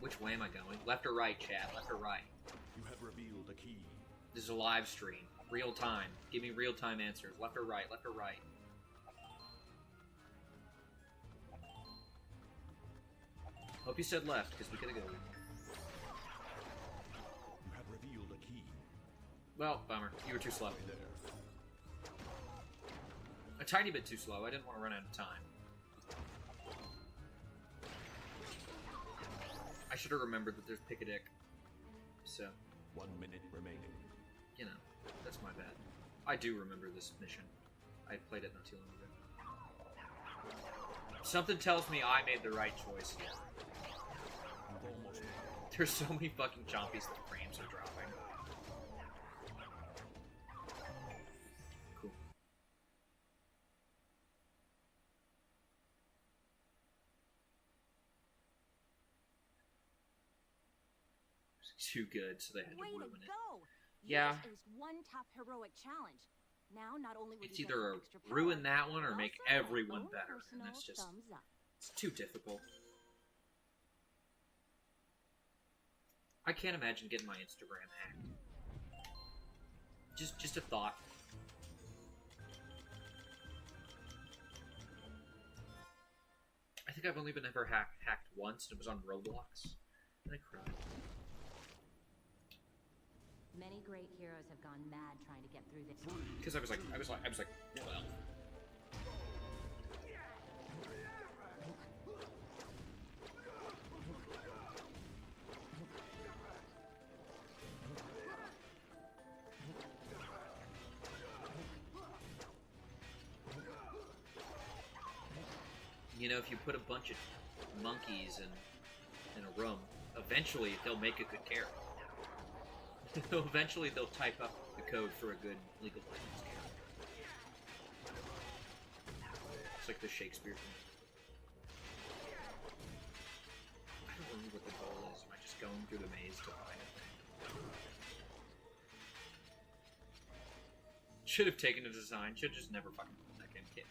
Which way am I going? Left or right, chat? Left or right? You have revealed a key. This is a live stream. Real time. Give me real time answers. Left or right? Left or right? Hope you said left, because we could have gone. You have revealed a key. Well, bummer. You were too slow. There. A tiny bit too slow. I didn't want to run out of time. I should have remembered that there's pick a dick. So, 1 minute remaining. you know, that's my bad. I do remember this mission. I played it not too long ago. Something tells me I made the right choice here. Almost. There's so many fucking chompies that frames are dropping. Cool. Too good, so they had to Way to ruin it. go! Yeah. You just aced one tough heroic challenge. Now, not only would It's you get either some extra power, ruin that one or but make also my everyone own better, and personal that's just thumbs up. it's too difficult. I can't imagine getting my Instagram hacked. Just a thought. I think I've only been ever hacked once, and it was on Roblox, and I cried. Many great heroes have gone mad trying to get through this. Because I was like 12. You know, if you put a bunch of monkeys in a room, eventually they'll make a good character. Eventually they'll type up the code for a good League of Legends character. It's like the Shakespeare thing. I don't remember what the goal is. Am I just going through the maze to find it? Should have taken a design. Should have just never fucking put that game kit.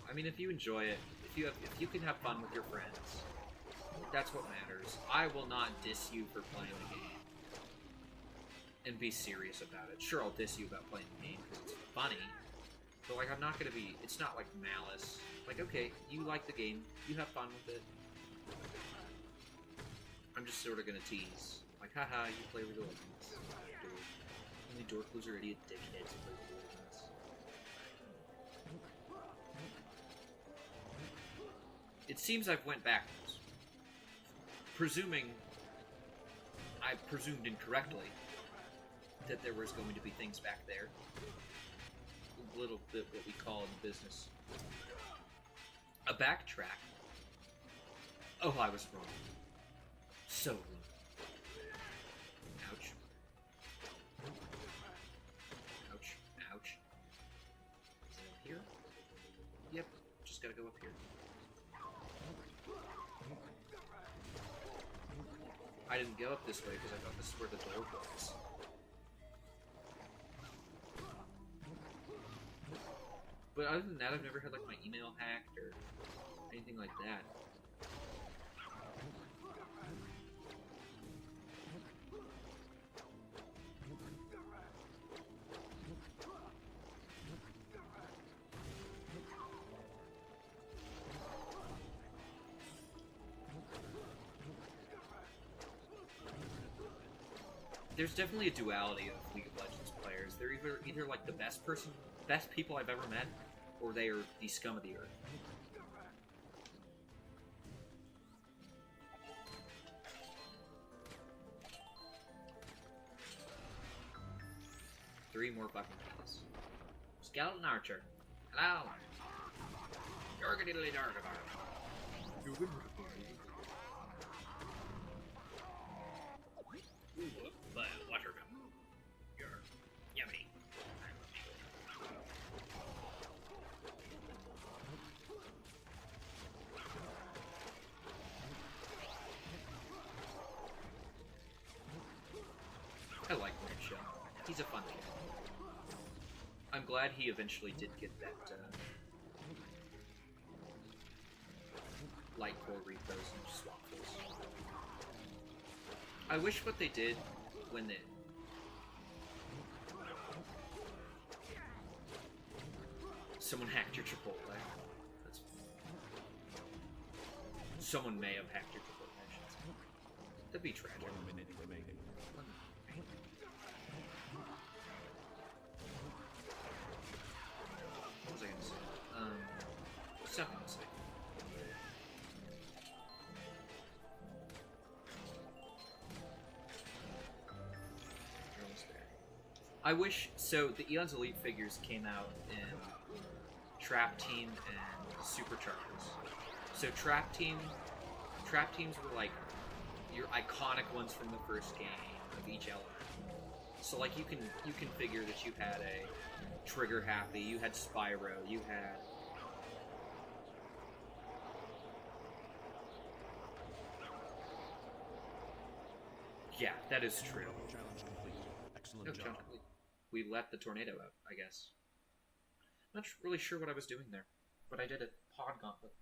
I mean, if you enjoy it, if you can have fun with your friends, that's what matters. I will not diss you for playing the game. And be serious about it. Sure, I'll diss you about playing the game because it's funny, but like I'm not gonna be. It's not like malice. Like, okay, you like the game, you have fun with it. I'm just sort of gonna tease, like, haha, you play League of Legends. Only dork loser idiot dickheads who play League of Legends. It seems I've went backwards, presuming I presumed incorrectly that there was going to be things back there. A little bit what we call in business a backtrack. Oh, I was wrong. So wrong. Ouch. Ouch. Ouch. Is it up here? Yep. Just gotta go up here. I didn't go up this way because I thought this is where the door was. But other than that, I've never had like my email hacked or anything like that. There's definitely a duality of League of Legends players. They're either like the best people I've ever met, or they are the scum of the earth. Three more fucking keys. Skeleton Archer. Hello. Yorgadiddly dargabar. Watermelon. You're yummy. I like Red Shell. He's a fun guy. I'm glad he eventually did get that light core repos and swapples. I wish what they did when they someone hacked your Chipotle. That's... Someone may have hacked your Chipotle. I should say. That'd be tragic. 1 minute remaining. What was I gonna say? Something to say. I wish, so the Eon's Elite figures came out in Trap Team and superchargers. So trap teams were like your iconic ones from the first game of each element. So like you can figure that you had a Trigger Happy, you had Spyro, you had yeah, that is true. Challenge complete. Excellent No, job. challenge complete. We let the tornado out, I guess. Not really sure what I was doing there, but I did a pod gauntlet.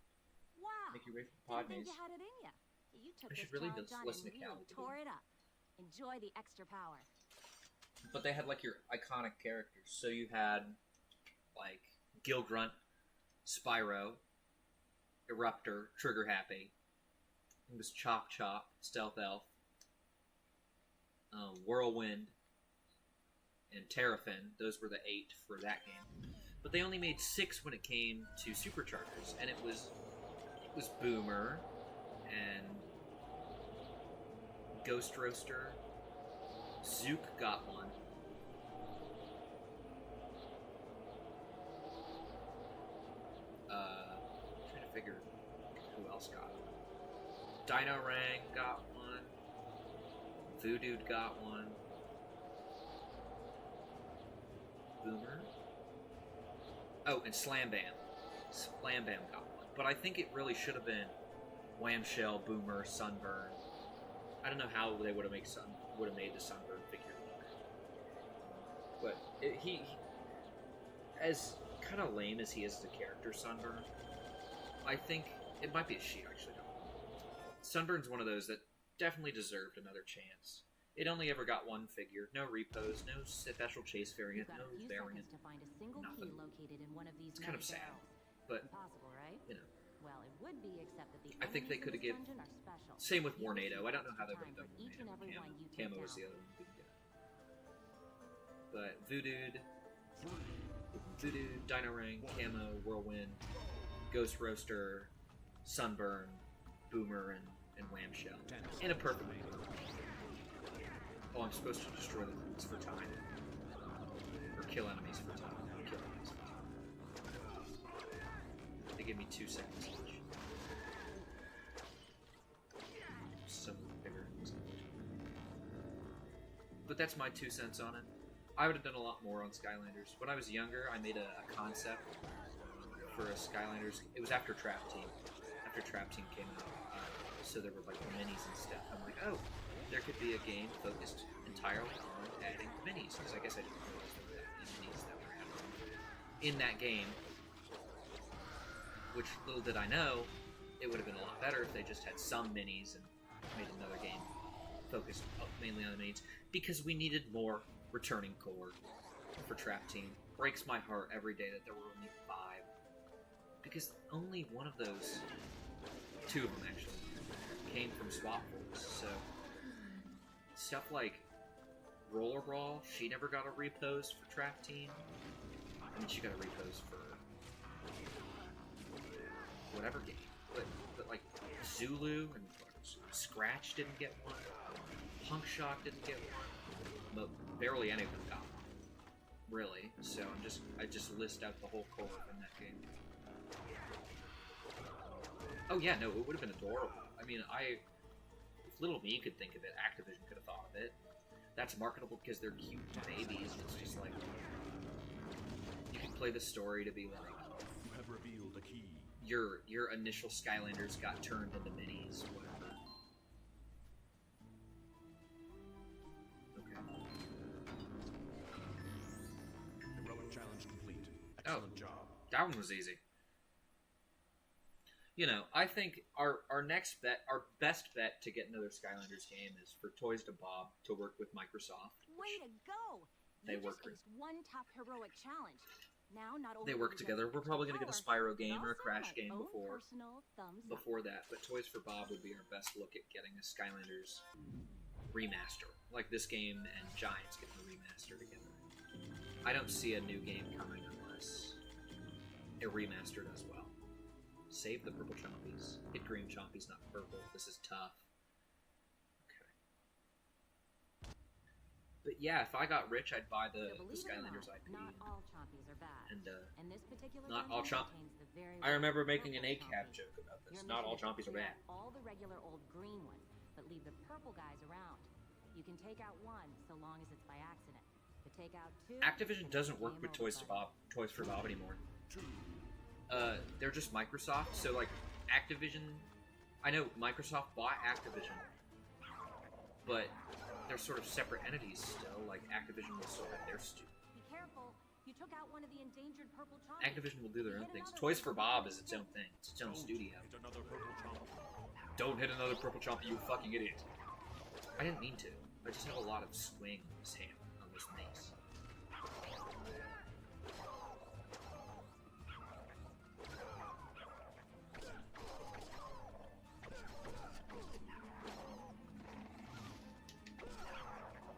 Wow. Make you wait for the pod Didn't maze. think you had it in ya. You took I this should really challenge on listen and to Cal. really tore it up. Enjoy the extra power. But they had like your iconic characters. So you had like Gil Grunt, Spyro, Eruptor, Trigger Happy. It was Chop Chop, Stealth Elf, Whirlwind, and Terrafin. Those were the 8 for that game. But they only made 6 when it came to superchargers, and it was Boomer and Ghost Roaster. Zook got one. Trying to figure who else got it. Dino Rang got one. Voodoo got one. Boomer. Oh, and Slam Bam. Slam Bam got one. But I think it really should have been Whamshell, Boomer, Sunburn. I don't know how they would have made the Sunburn figure look. But he as kind of lame as he is as a character, Sunburn, I think it might be a she actually. Sunburn's one of those that definitely deserved another chance. It only ever got one figure, no repos, no special chase variant, You've got no a few variant. seconds to find a single key Nothing. located in one of these It's kind of many sad, barrels. but Impossible, right? you know. Well, it would be, except that the I think they enemies in could have this given. dungeon are special. Same with You Warnado. I don't know how they time would have done for each and Warnado. every one you take Camo was the down. other one we didn't get. But Voodoo, Dino Rang, Camo, Whirlwind, Ghost Roaster, Sunburn, Boomer, and Whamshell. In a perfect way. Oh, I'm supposed to destroy them for time. Or kill enemies for time. Kill enemies for time. They give me 2 seconds each. Some bigger. But that's my 2 cents on it. I would have done a lot more on Skylanders. When I was younger, I made a concept for a Skylanders. It was after Trap Team. After Trap Team came out. So there were like the minis and stuff. I'm like, oh, there could be a game focused entirely on adding minis. Because I guess I didn't realize there were that many minis that were added in that game. Which, little did I know, it would have been a lot better if they just had some minis and made another game focused mainly on the minis. Because we needed more returning core for Trap Team. Breaks my heart every day that there were only 5. Because only one of those, 2 of them actually, came from swap pools. So stuff like Roller Brawl, she never got a repose for Trap Team. I mean, she got a repose for whatever game, but like Zulu and Scratch didn't get one. Punk Shock didn't get one. But barely any of them got one, really. So I just list out the whole core in that game. Oh yeah, no, it would have been adorable. I mean, if little me could think of it, Activision could have thought of it. That's marketable because they're cute babies. It's just like you can play the story to be like, You have revealed the key. your initial Skylanders got turned into minis, whatever. Okay. Heroic challenge complete. Excellent job. That one was easy. You know, I think our next bet, our best bet to get another Skylanders game is for Toys to Bob to work with Microsoft. Way to go! They You work just aced one top heroic challenge. Now, not only They do work we together. get We're probably going to get a power, Spyro game or a but Crash also game my own personal thumbs up. before that. But Toys for Bob would be our best look at getting a Skylanders remaster, like this game and Giants getting a remaster together. I don't see a new game coming unless a remaster does well. Save the purple chompies. Hit green chompies, not purple. This is tough. Okay. But yeah, if I got rich, I'd buy the So believe it or Skylanders not, IP. not all chompies are bad. And this particular not all dungeon chomp. contains the very I remember rare making an purple ACAB chompy. joke about this. Your Not all mission is to chompies are clear bad. out all the regular old green ones, but leave the purple guys around. You can take out one so long as it's by accident. But take out two. Activision doesn't work game with over, Toys for Bob anymore. They're just Microsoft. So like Activision, I know Microsoft bought Activision, but they're sort of separate entities still. Like Activision will still have their studio. Be careful. You took out one of the endangered purple chompies. Activision will do their If you own hit things. another Toys one, for Bob is its own thing. It's its own studio. Hit another purple chomp. Don't hit another purple chompy, you fucking idiot. I didn't mean to. I just have a lot of swing on this hand, on this mace.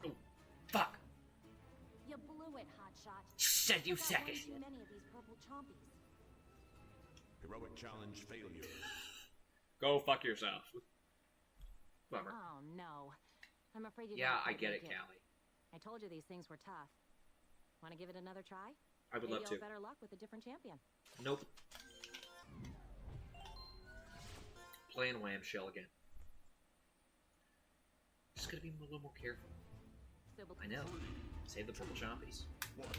Oh, fuck! You blew it, hotshot. Said you Took out second. one too many of these purple chompies. Heroic challenge failure. Go fuck yourself. Bummer. Oh no. I'm afraid you Yeah, didn't I quite get it, make Callie. I told you these things were tough. Want to give it another try? I would Maybe love to. you'll have better luck with a different champion. Nope. Playing Whamshell again. Just gotta be a little more careful. So I know. Save the purple chompies. One.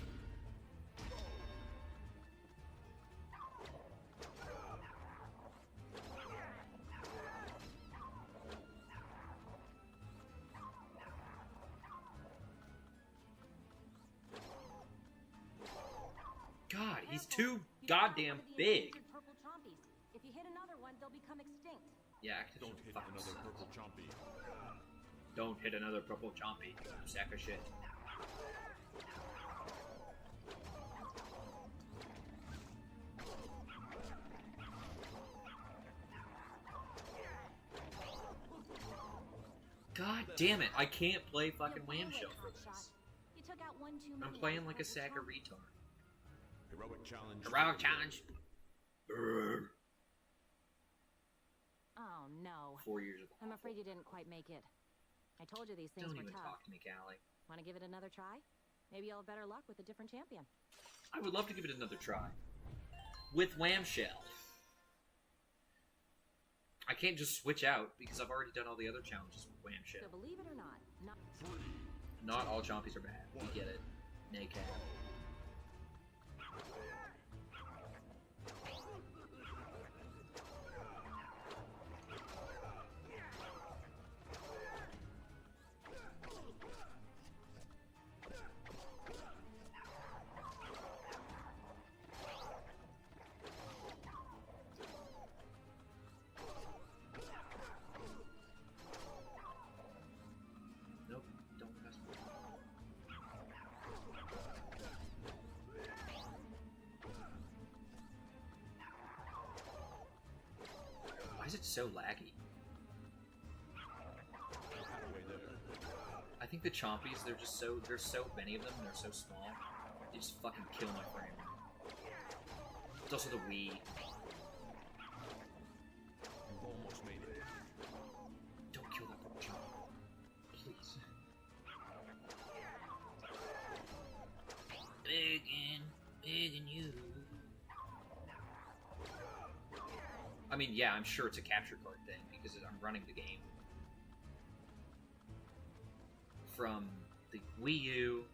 God, he's Careful. too You took out goddamn one of the big. endangered purple chompies. If you hit another one, they'll become extinct. Yeah, Activision Don't hit fucking another sucks. purple chompy. Don't hit another purple chompy. You sack of shit. God damn it, I can't play fucking You blew it, Whamshell for hotshot. this. You took out one too I'm many of playing these like a purple sack of chompies. retard. Heroic challenge. Heroic failure. challenge. Brrr. Oh no. 4 years of I'm afraid you didn't quite make it. I told you these things Don't were even tough. talk to me, Callie. Want to give it another try? Maybe you'll have better luck with a different champion. I would love to give it another try. With Whamshell. I can't just switch out because I've already done all the other challenges with So Whamshell. believe it or not, not Not all chompies are bad. We get it. Naked. Nope, don't mess with me. Why is it so laggy? Halfway there. I think the chompies, there's so many of them, and they're so small. They just fucking kill my frame rate. It's also the Wii. You've almost made it. Don't kill that purple chomp. Please. Begging you. I mean, yeah, I'm sure it's a capture card thing because I'm running the game from the Wii U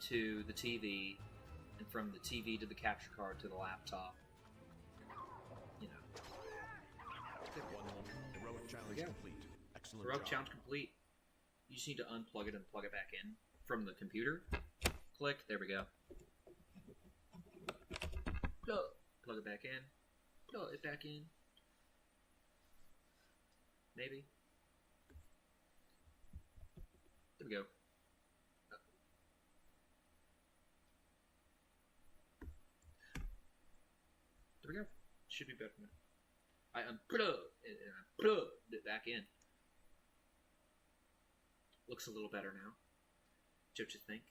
to the TV, and from the TV to the capture card to the laptop. You know, One moment. Heroic challenge go. complete. Excellent heroic job. challenge complete. You just need to unplug it and plug it back in from the computer. Click. There we go. Plug it back in. Plug it back in. Maybe. There we go. There we go. Should be better now. I unplugged it and I plugged it back in. Looks a little better now. Don't you think?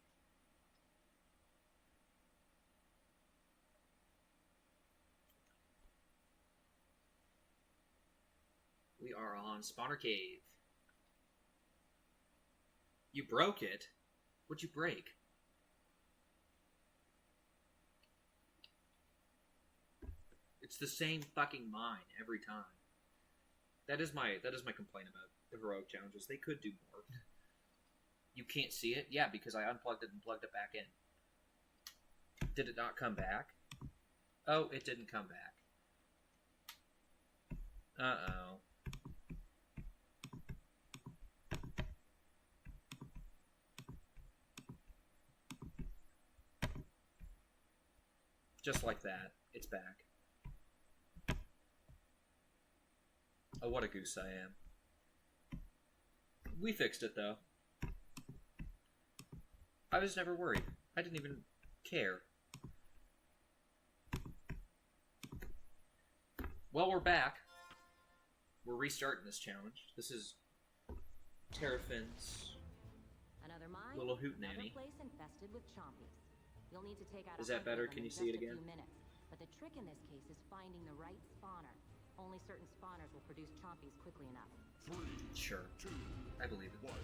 We are on Spawner Cave. You broke it? What'd you break? It's the same fucking mine every time. That is my complaint about the heroic challenges. They could do more. You can't see it? Yeah, because I unplugged it and plugged it back in. Did it not come back? Oh, it didn't come back. Uh-oh. Just like that. It's back. Oh, what a goose I am. We fixed it, though. I was never worried. I didn't even care. Well, we're back. We're restarting this challenge. This is Terrafin's Another mine, little hootenanny. another place infested with chompies. You'll need to take out Is that better? Can you see it again? A few minutes. But the trick in this case is finding the right spawner. Only certain spawners will produce chompies quickly enough. 3, Sure. 2, I believe it. 1.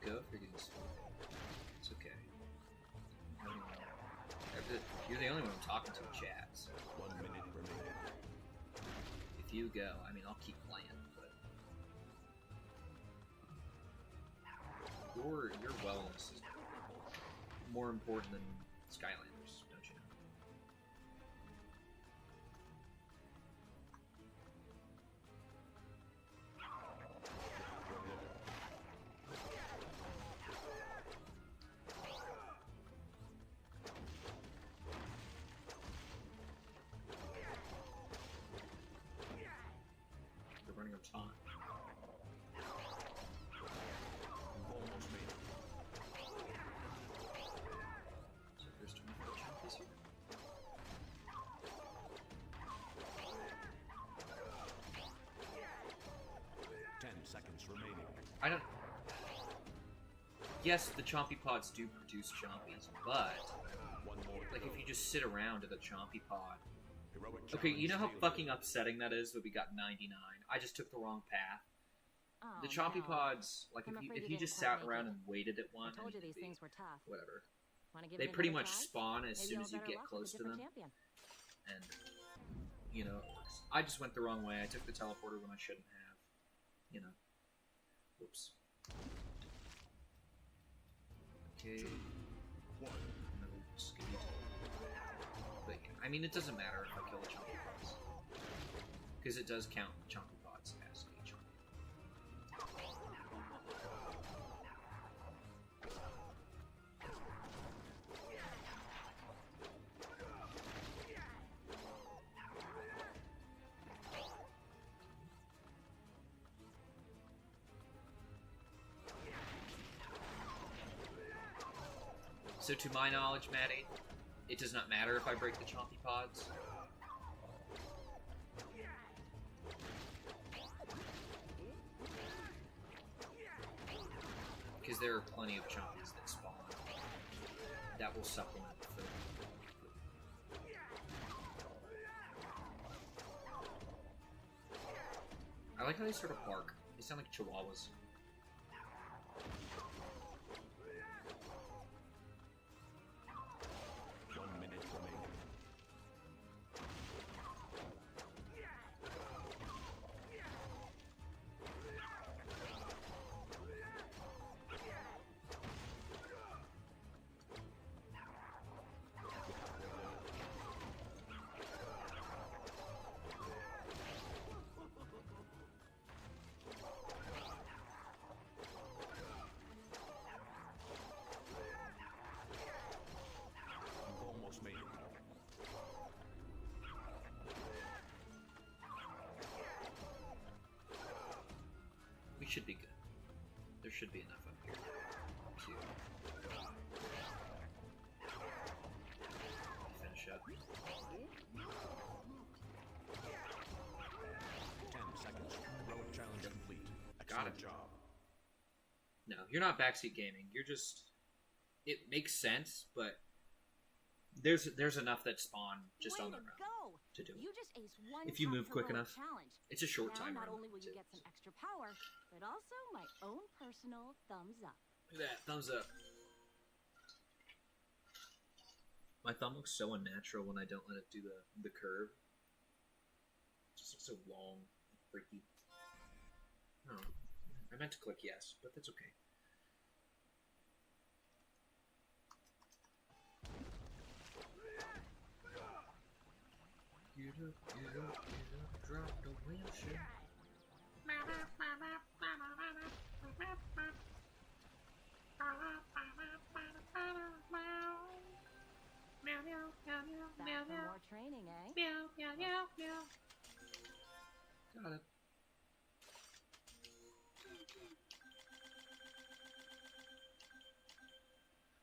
Go figures. It's okay. You're the only one I'm talking to in chat, so 1 minute remaining. if you go, I mean, I'll keep playing, but your wellness is more important than Skylanders, don't you know? They're running out of time. You've almost made it. So there's 24 chompies here. 10 seconds remaining. I don't... Yes, the chompy pods do produce chompies, but 1 more. to like go. if you just sit around at a chompy pod. Heroic Okay, you know how challenge fucking failure. upsetting that is that we got 99? I just took the wrong path. Oh, The chompy no. pods, like I'm if afraid you you just didn't quite sat make around it. and waited at I one, told and you it'd these be things were tough. whatever. Want to give They it pretty another much try? spawn as Maybe soon you'll as you better get luck with close a to them, different champion. and you know, it works. I just went the wrong way. I took the teleporter when I shouldn't have. You know. Whoops. Okay. 1. Another skate. But I mean, it doesn't matter if I kill the chompy pods, because it does count the chompy pods as a chompy. So to my knowledge, Maddie, it does not matter if I break the chompy pods. Because there are plenty of chompies that spawn that will supplement the food. I like how they sort of bark. They sound like chihuahuas. One minute remaining. should be good. There should be enough up here. To finish up. 10 seconds. Heroic challenge complete. Got Excellent it. job. No, you're not backseat gaming. You're just... It makes sense, but there's enough that spawn just Way on their to own go! to do it. You just aced one If you top move quick heroic enough. challenge. It's a short Now, time. not run, only will you too. get some extra power, but also my own personal thumbs up. Look at that. Thumbs up. My thumb looks so unnatural when I don't let it do the curve. It just looks so long and freaky. Oh, I meant to click yes, but that's okay. Get up, drop the lampshade. Back for more training, eh? Got it.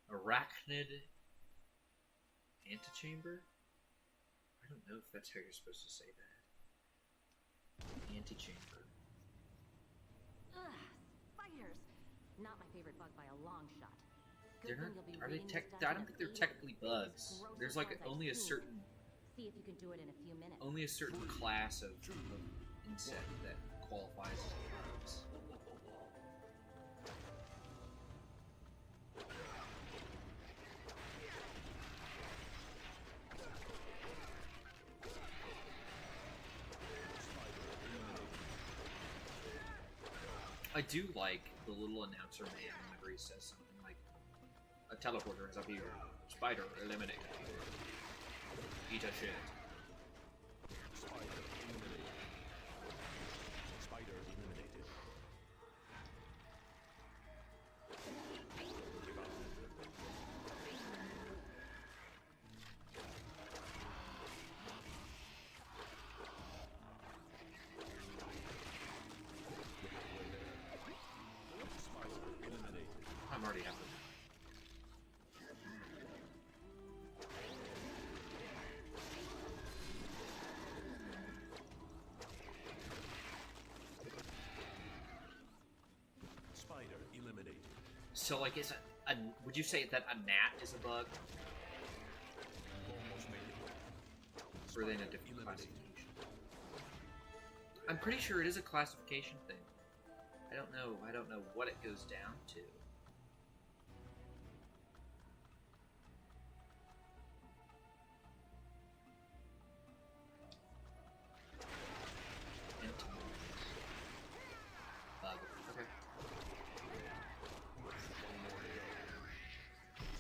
Arachnid antechamber? I don't know if that's how you're supposed to say that. Antechamber. Ugh, spiders. Not my favorite bug by a long shot. Good They're thing not. you'll be Are they reading tech? this I dungeon don't at think they're 8 technically It's as bugs. gross There's as like bugs I've only a seen. certain See if you can do it in a few minutes. class of insect that qualifies as bugs. I do like the little announcer man whenever he says something like, "A teleporter has appeared. Spider eliminated. Eat a shit." Spider eliminated. I'm already happy. Spider eliminated. So, like, is a would you say that a gnat is a bug? Almost made it. Or are they in a different classification? I'm pretty sure it is a classification thing. I don't know what it goes down to. Bug. Okay.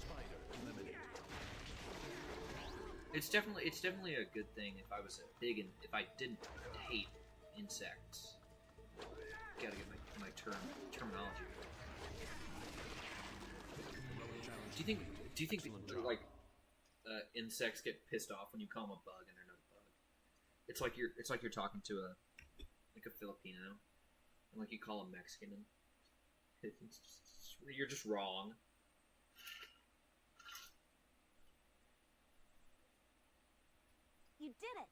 Spider eliminated. It's definitely a good thing if I was if I didn't hate insects. Gotta get my terminology right. Do you think that, like insects get pissed off when you call them a bug and they're not a bug? It's like you're talking to a Filipino and like you call them Mexican and you're just wrong. You did it!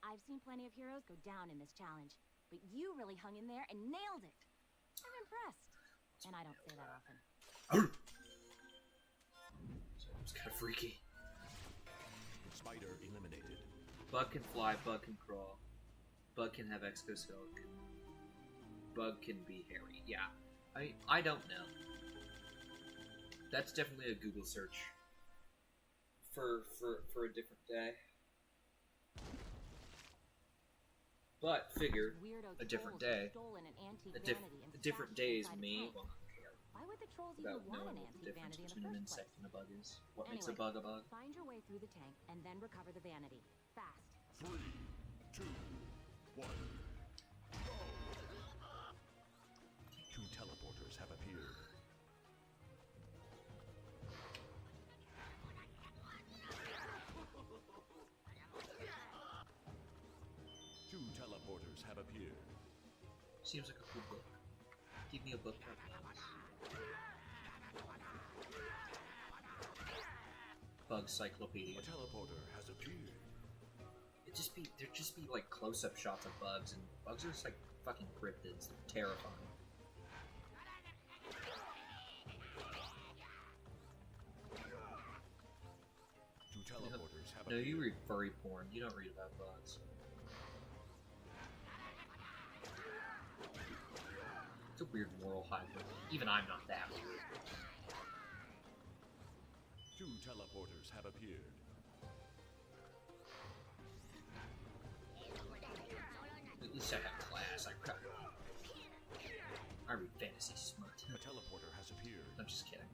I've seen plenty of heroes go down in this challenge, but you really hung in there and nailed it. I'm impressed. And I don't say that often. It's kind of freaky. Spider eliminated. Bug can fly, bug can crawl, bug can have exoskeleton, bug can be hairy. Yeah, I don't know. That's definitely a Google search for a different day. But figure Weirdo a different trolls have day, stolen an antique a vanity and different stashed it day is inside a me. tank. Well, not care Why would the trolls even about want knowing an what the antique difference vanity in the between an first insect place? and a bug is. What makes a Anyway, bug a bug? Find your way through the tank and then recover the vanity. Fast. 3, 2, 1. Two teleporters have appeared. Two teleporters have appeared. Seems like a cool book. Give me a book. Bug Cyclopedia. A teleporter has appeared. There'd just be like close-up shots of bugs, and bugs are just like fucking cryptids. They're terrifying. Two teleporters have No, appeared. you read furry porn. You don't read about bugs. It's a weird moral high point. Even I'm not that weird. Two teleporters have appeared. At least I have class. I read fantasy smut. A teleporter has appeared. I'm just kidding.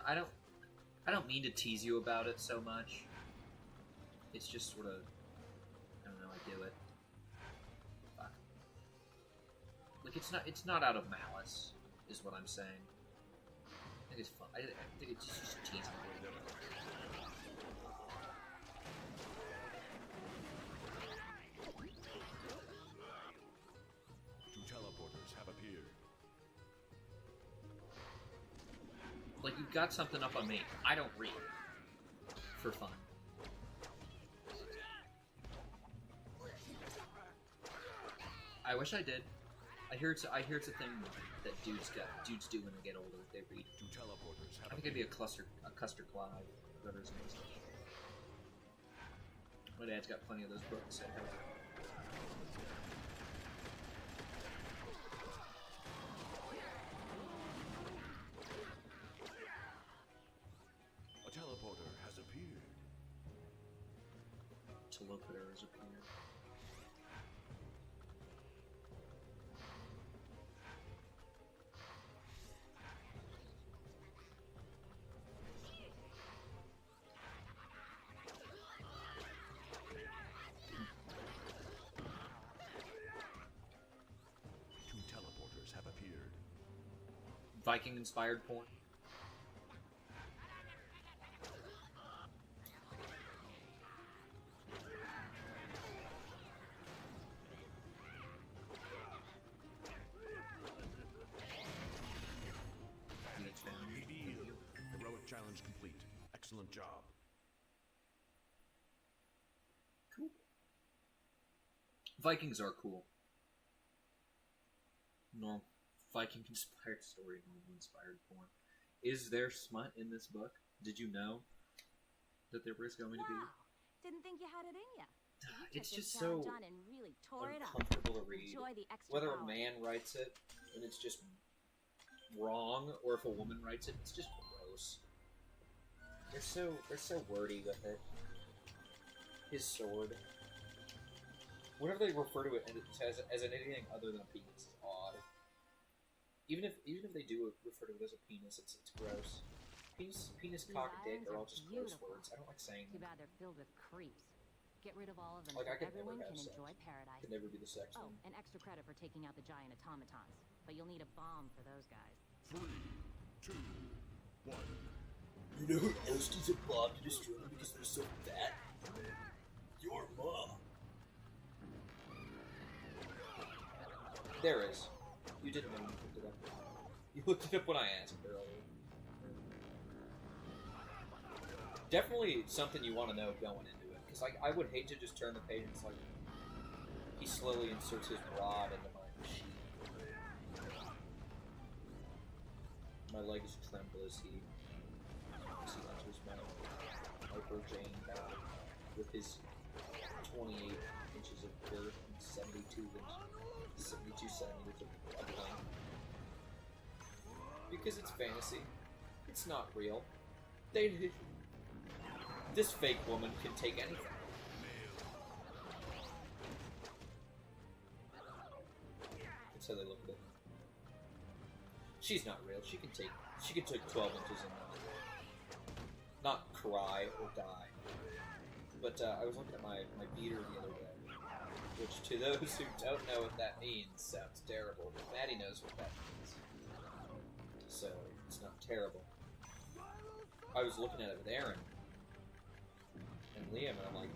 I don't mean to tease you about it so much. It's just sort of, I don't know, I do it. Fuck. Like it's not out of malice, is what I'm saying. I think it's fun. I think it's just teasing a little bit. Two teleporters have appeared. Like, you've got something up on me. I don't read. For fun. I wish I did. I hear it's a thing that dudes do when they get older. They read. Two teleporters have I think I'd be a Custard Clive, whatever his name is. My dad's got plenty of those books at home. A teleporter has appeared. Teleporter has appeared. Two teleporters have appeared. Viking-inspired porn. Reveal. Heroic challenge complete. Excellent job. Cool. Vikings are cool. No, Viking-inspired story, normal-inspired porn. Is there smut in this book? Did you know that there was going to be? Wow. Didn't think you had it in ya. You It's took this just so challenge on and really tore it up. uncomfortable to read. Enjoy the extra Whether a power. man writes it and it's just wrong, or if a woman writes it, it's just gross. They're so wordy with it. His sword. Whenever they refer to it as anything other than a penis, it's odd. Even if they do refer to it as a penis, it's gross. Penis, These cock, and dick islands are are all just gross beautiful. words. I don't like saying Too them. bad they're filled with creeps. Get rid of all of them Like, I so could never everyone have can sex. enjoy paradise. Could never be the sex Oh, one. and extra credit for taking out the giant automatons. But you'll need a bomb for those guys. 3, 2, 1. You know who else needs a bomb to destroy them because they're so fat? Your mom. There is. You didn't know when you looked it up. You looked it up when I asked earlier. Definitely something you want to know going into it. Because I would hate to just turn the page and it's like, he slowly inserts his rod into my machine. My legs tremble as he enters my Hyper Jane body with his 28 inches of girth and 72 centimeters of length. Because it's fantasy. It's not real. This fake woman can take anything. That's how they look at it. She's not real. She can take 12 inches and not cry or die. But I was looking at my beater the other day, which to those who don't know what that means sounds terrible. But Maddie knows what that means, so it's not terrible. I was looking at it with Aaron and Liam, and I'm like,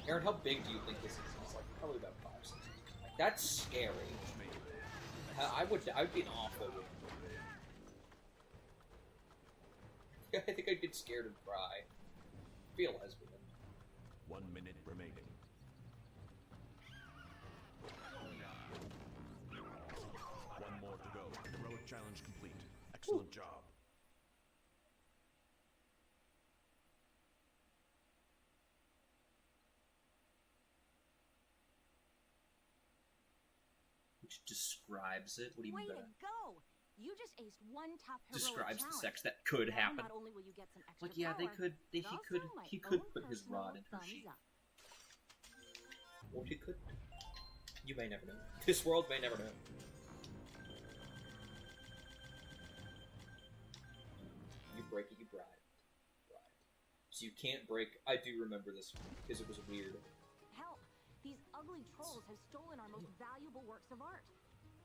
Aaron, how big do you think this is? He's like, probably about 5 centimeters. Like, that's scary. I'd be an awful one. I think I'd get scared and cry. Be a lesbian. 1 minute remaining. One more to go. Heroic challenge complete. Excellent job. Which describes it? What do you mean Way by to that? go! You just aced one tough heroic Describes the challenge. sex that could Now, happen. Not only will you get some extra Like, yeah, they power, could. but also my He could own put his personal rod in her thumbs sheath. up. Or he could. You may never know. This world may never know. You break it, you bride. So you can't break. I do remember this because it was weird. Help! These ugly trolls have stolen our most valuable works of art.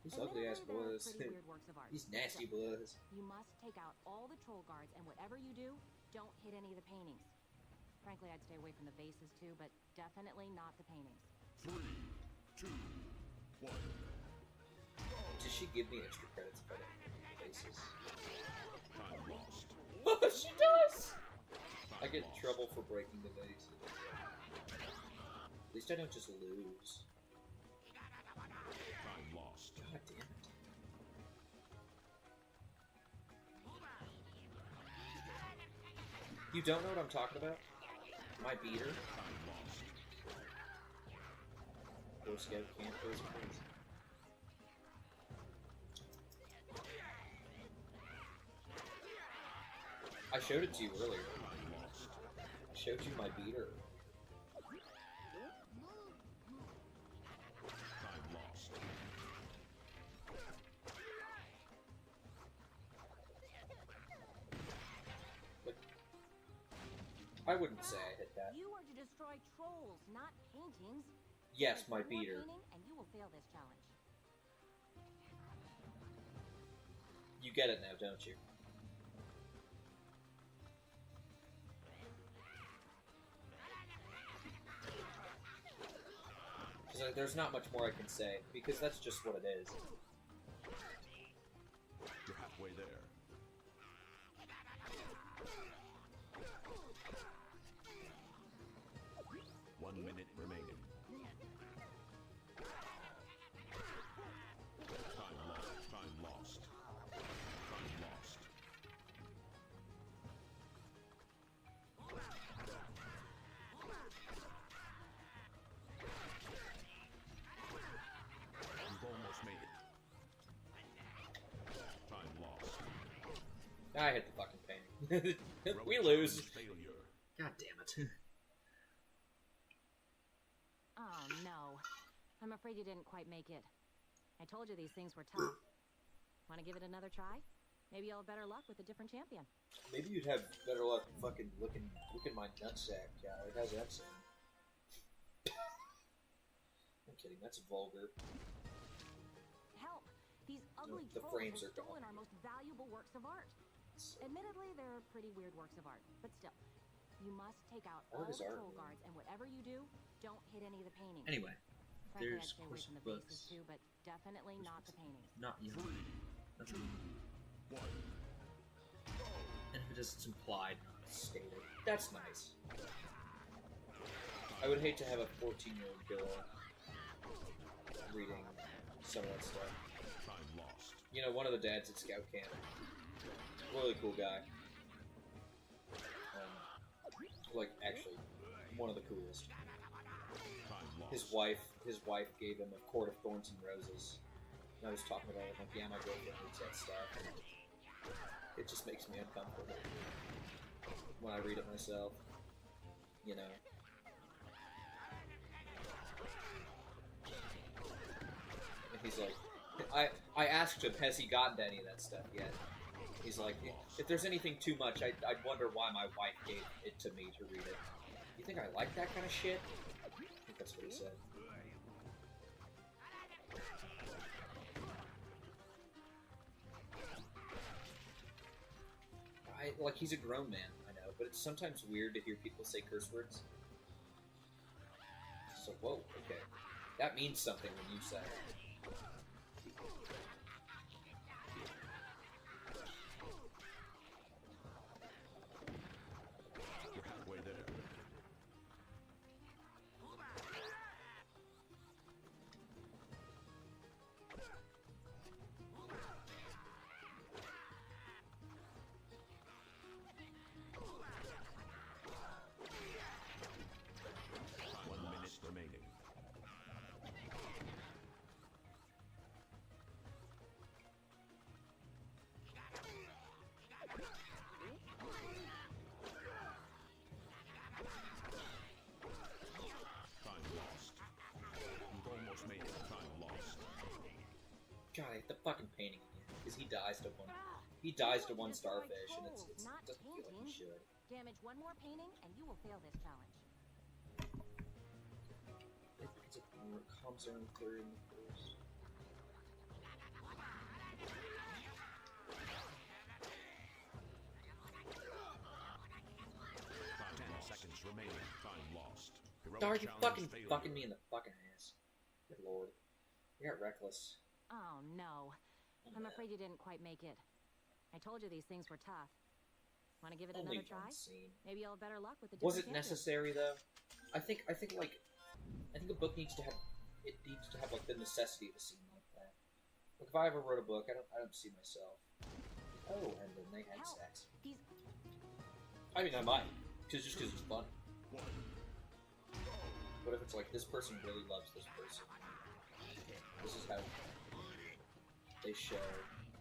These ugly ass Admittedly, they're boys. pretty weird works of art. These nasty So, boys. you must take out all the troll guards, and whatever you do, don't hit any of the paintings. Frankly, I'd stay away from the vases too, but definitely not the paintings. 3, 2, 1. Does she give me extra credits for the faces? Time lost. She does! I get in trouble for breaking the vases. At least I don't just lose. Time lost. God damn it. You don't know what I'm talking about? My beater? Time lost. Boy Scout camp goes crazy. I showed it to you earlier. Time lost. I showed you my beater. Time lost. But I wouldn't say I hit that. You are to destroy trolls, not paintings. Yes, my One more beater. painting, and you will fail this challenge. You get it now, don't you? There's not much more I can say, because that's just what it is. You're halfway there. One minute remaining. Time lost. Time lost. Time lost. You've almost made it. Time lost. I hit the fucking painting. Heroic We lose. challenge failure. God damn it. Oh no. I'm afraid you didn't quite make it. I told you these things were tough. Want to give it another try? Maybe you'll have better luck with a different champion. Maybe you'd have better luck fucking looking my nutsack, guy. How's that sound? I'm kidding, that's vulgar. Help! These ugly The trolls frames have are gone. stolen our most valuable works of art. Admittedly, they're pretty weird works of art, but still. You must take out all Art the is art, troll man. guards, and whatever you do, don't hit any of the paintings. Anyway, Frankly, I'd there's stay away from the books. vases too, but definitely not the paintings. Not you. 3, Nothing. 2, 1. And if it is, it's implied, not stated. That's nice. I would hate to have a 14-year-old girl reading some of that stuff. Time lost. You know, one of the dads at Scout Camp. Really cool guy. Like, actually, one of the coolest. Time lost. His wife gave him a quart of thorns and roses. And I was talking about it, like, yeah, my girlfriend reads that stuff. And it just makes me uncomfortable when I read it myself. You know. And he's like, I asked him, has he gotten to any of that stuff yet? He's like, if there's anything too much, I'd wonder why my wife gave it to me to read it. You think I like that kind of shit? I think that's what he said. Like, he's a grown man, I know, but it's sometimes weird to hear people say curse words. So, whoa, okay. That means something when you say it. dies to one. He You dies to want one to destroy starfish, and it trolls, not doesn't feel like he painting. should. Damage one more painting, and you will fail this challenge. It's a comes around third and first. 10 seconds remaining. Time lost. Heroic Darn, you challenge fucking failure. me in the fucking ass. Good lord. You got reckless. Oh no. I'm afraid you didn't quite make it. I told you these things were tough. Want to give it Only another try? one scene. Maybe you'll have better luck with the Was different it champions. necessary though? I think a book needs to have like the necessity of a scene like that. Like if I ever wrote a book, I don't see myself. Oh, and then they had Help. sex. These I mean, I might, just because it's funny. What if it's like this person really loves this person? This is how they show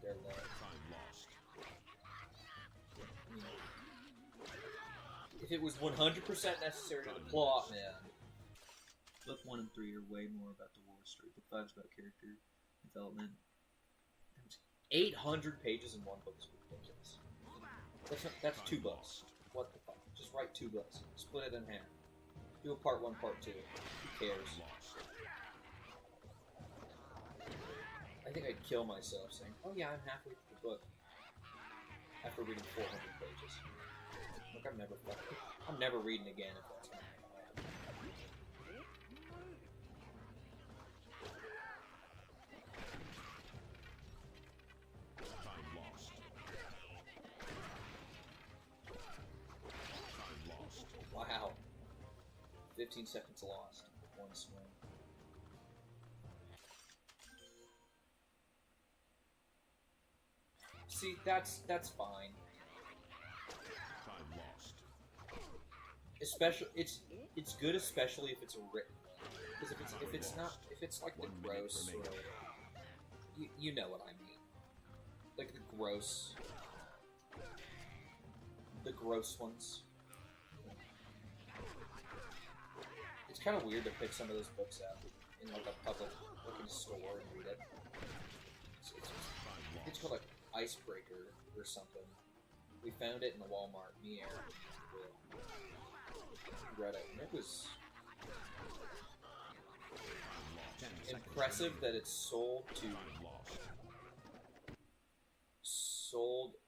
their love. Time lost. You know, if it was 100% necessary to the plot, man. Book 1 and 3 are way more about the war story. Book 5 is about character development. 800 pages in one book is ridiculous. That's 2 books. What the fuck? Just write 2 books. Split it in half. Do a part 1, part 2. Who cares? I think I'd kill myself saying, "Oh yeah, I'm halfway through the book." After reading 400 pages. Look, I'm never reading again if that's gonna happen. Time lost. Time lost. Wow. 15 seconds lost. 1 swing. See, that's fine. Time lost. Especially, it's good, especially if it's written. Because if it's like the 1 minute gross, remaining. sort of, you know what I mean. Like the gross ones. It's kind of weird to pick some of those books out in like a public looking store and read it. It's called like Icebreaker or something. We found it in the Walmart. Me and Aaron read it, and it was 10 seconds impressive remaining. that it's sold Time lost.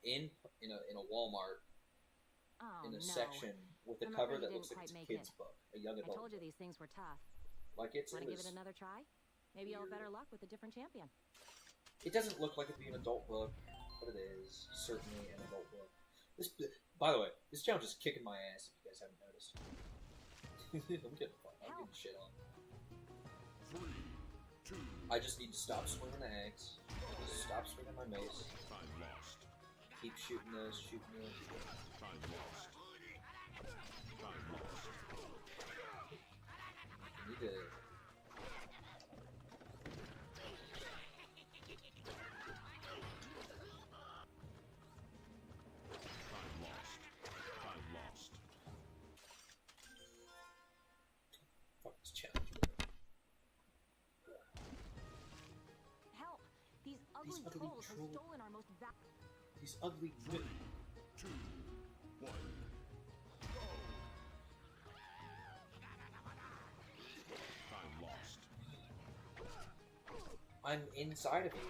in a Walmart Oh in a no. section with a I'm cover afraid that you looks like didn't it's a quite make kid's it. book, a young I adult told you book. these things were tough. Like it Want to give was. it another try? Maybe you'll have better luck with a different champion. It doesn't look like it'd be an adult book, but it is certainly an adult book. By the way, this challenge is kicking my ass. If you guys haven't noticed, I'm getting shit on. 3, 2, I just need to stop swinging the axe, stop swinging my mace, time lost. keep shooting those. Time lost. Time lost. I need to. Time lost. Time lost. Fuck this challenge. Help! These ugly ugly trolls have trolls. stolen our most These ugly. 3, 2, 1. Time lost. I'm inside of you.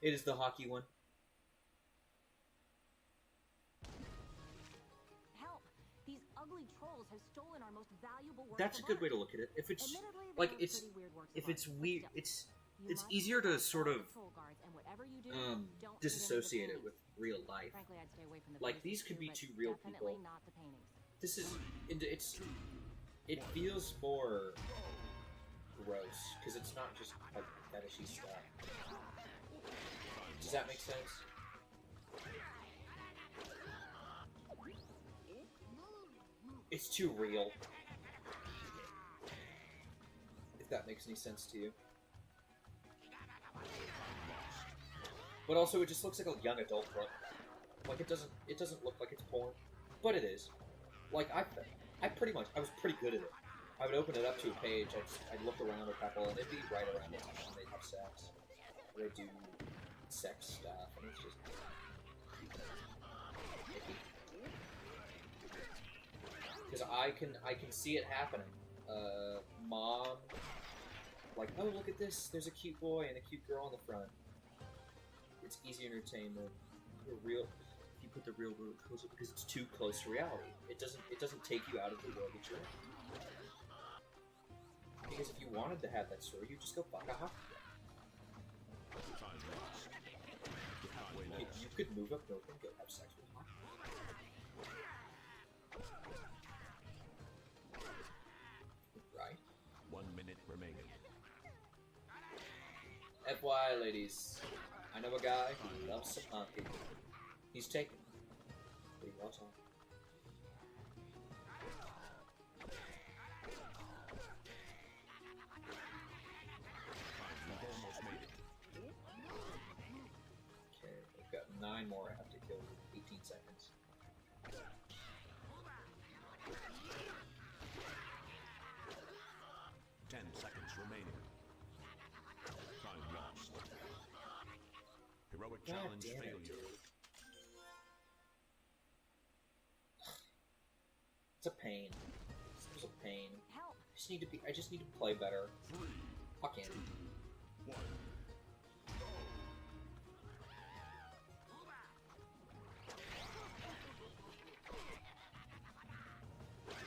It is the hockey one. Help! These ugly trolls have stolen our most valuable works That's a of good art. way to look at it. If it's Admittedly, like they're it's pretty weird works if of it's art, but weird, still, you it's must easier to protect sort all of the troll guards, and whatever you do, don't hit any of the disassociate it paintings. with real life. Frankly, I'd stay away from the Like, faces these could too, be but two real definitely people. not the paintings. This is it feels more gross because it's not just like fetishy stuff. Does that make sense? It's too real. If that makes any sense to you. But also, it just looks like a young adult book. Like it doesn't look like it's porn, but it is. Like I was pretty good at it. I would open it up to a page, I'd look around a couple, and it'd be right around the time they have sex. They do sex stuff, and it's just icky. Because I can see it happening. Mom, like, oh, look at this, there's a cute boy and a cute girl on the front. It's easy entertainment. The real, if you put the real world closer, because it's too close to reality. It doesn't take you out of the world that you're in. Because if you wanted to have that story, you just go fuck a hockey game. You could move up north and go have sex with hockey. Right? 1 minute remaining. FYI, ladies, I know a guy who loves some hockey. He's taken, but he loves hockey. You've almost made it. Okay, I've got 9 more I have to kill in 18 seconds. Ten seconds remaining. Time lost. Heroic God challenge damn it, failure. dude. It's a pain. It's a pain. Help! I just need to play better. 3, Fucking. 2, 1.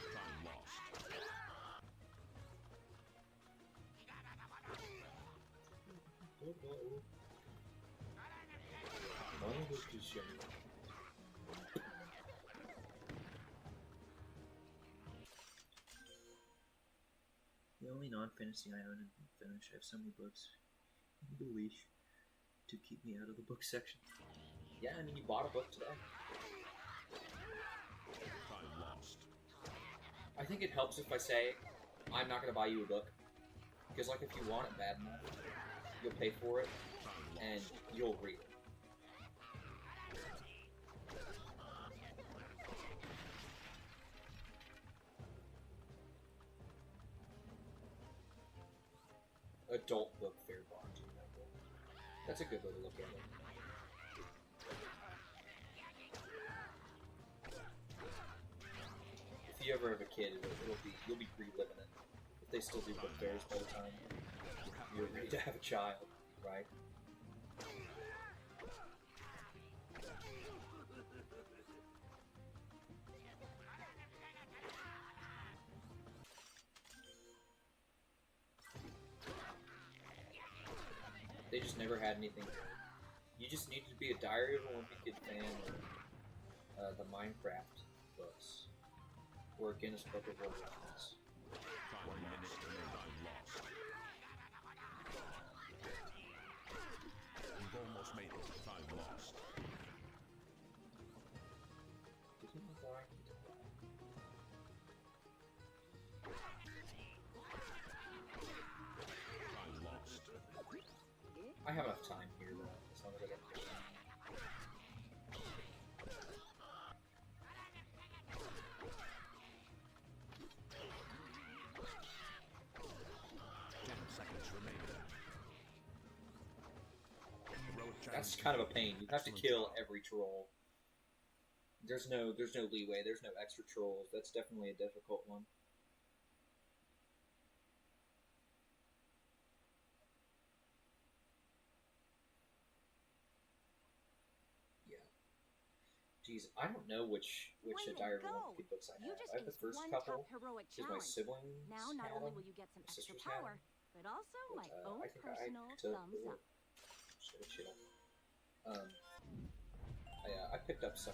Time lost. The only non-fantasy I own and finish. I have so many books. I need a leash to keep me out of the book section. Yeah, I mean, you bought a book today. Time lost. I think it helps if I say, I'm not going to buy you a book. Because, like, if you want it bad enough, you'll pay for it, and you'll read it. Adult book fair bond. That's a good way to look at it. If you ever have a kid, you'll be reliving it. If they still do book fairs by the time you're ready to have a child, right? They just never had anything. You just needed to be a Diary of a Wimpy Kid fan, or the Minecraft books, or a Guinness Book of World Records. 1 minute remaining. Time lost. You've almost made it. Time lost. Did he not die? He did die. Time lost. I have enough time here, though, as long as I get to 10 seconds remaining. Heroic That's challenge kind of a failure. pain. You have to Excellent kill job. every troll. There's no leeway. There's no extra trolls. That's definitely a difficult one. Yeah. Jeez, I don't know which Way to Diary of a go. Wimpy Kid books I You have. just I have the aced first one couple. tough heroic Because my challenge. siblings Now, not had only them, will you get some my extra sisters had power, them, but also but, my own I think personal I took thumbs up. Shit. I picked up some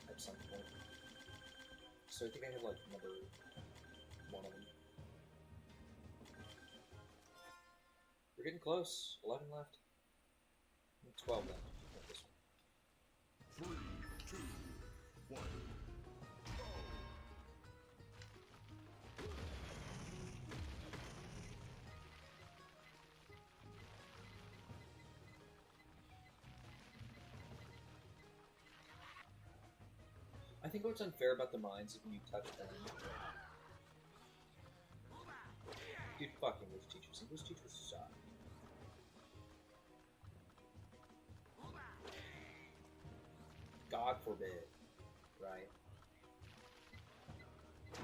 at some point. So I think I have like another one of them. We're getting close. 11 left. 12 left. Not this one. 3, 2, 1. I think what's unfair about the mines is when you touch them, Fuck English teachers. English teachers suck. God forbid, right?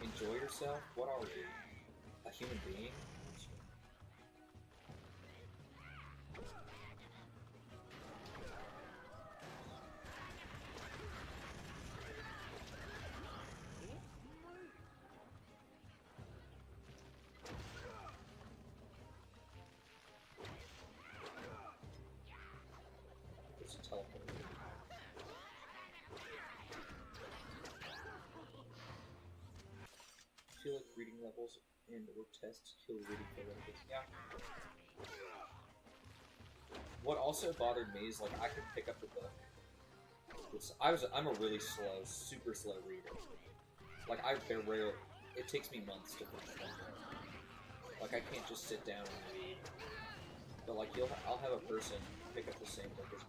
Enjoy yourself? What are you? A human being? It's a teleport. I feel like reading levels and or tests kill reading for levels. Yeah. What also bothered me is like I could pick up the book. I'm a really slow, super slow reader. Like it takes me months to finish one book. Like I can't just sit down and read. But like I'll have a person pick up the same book as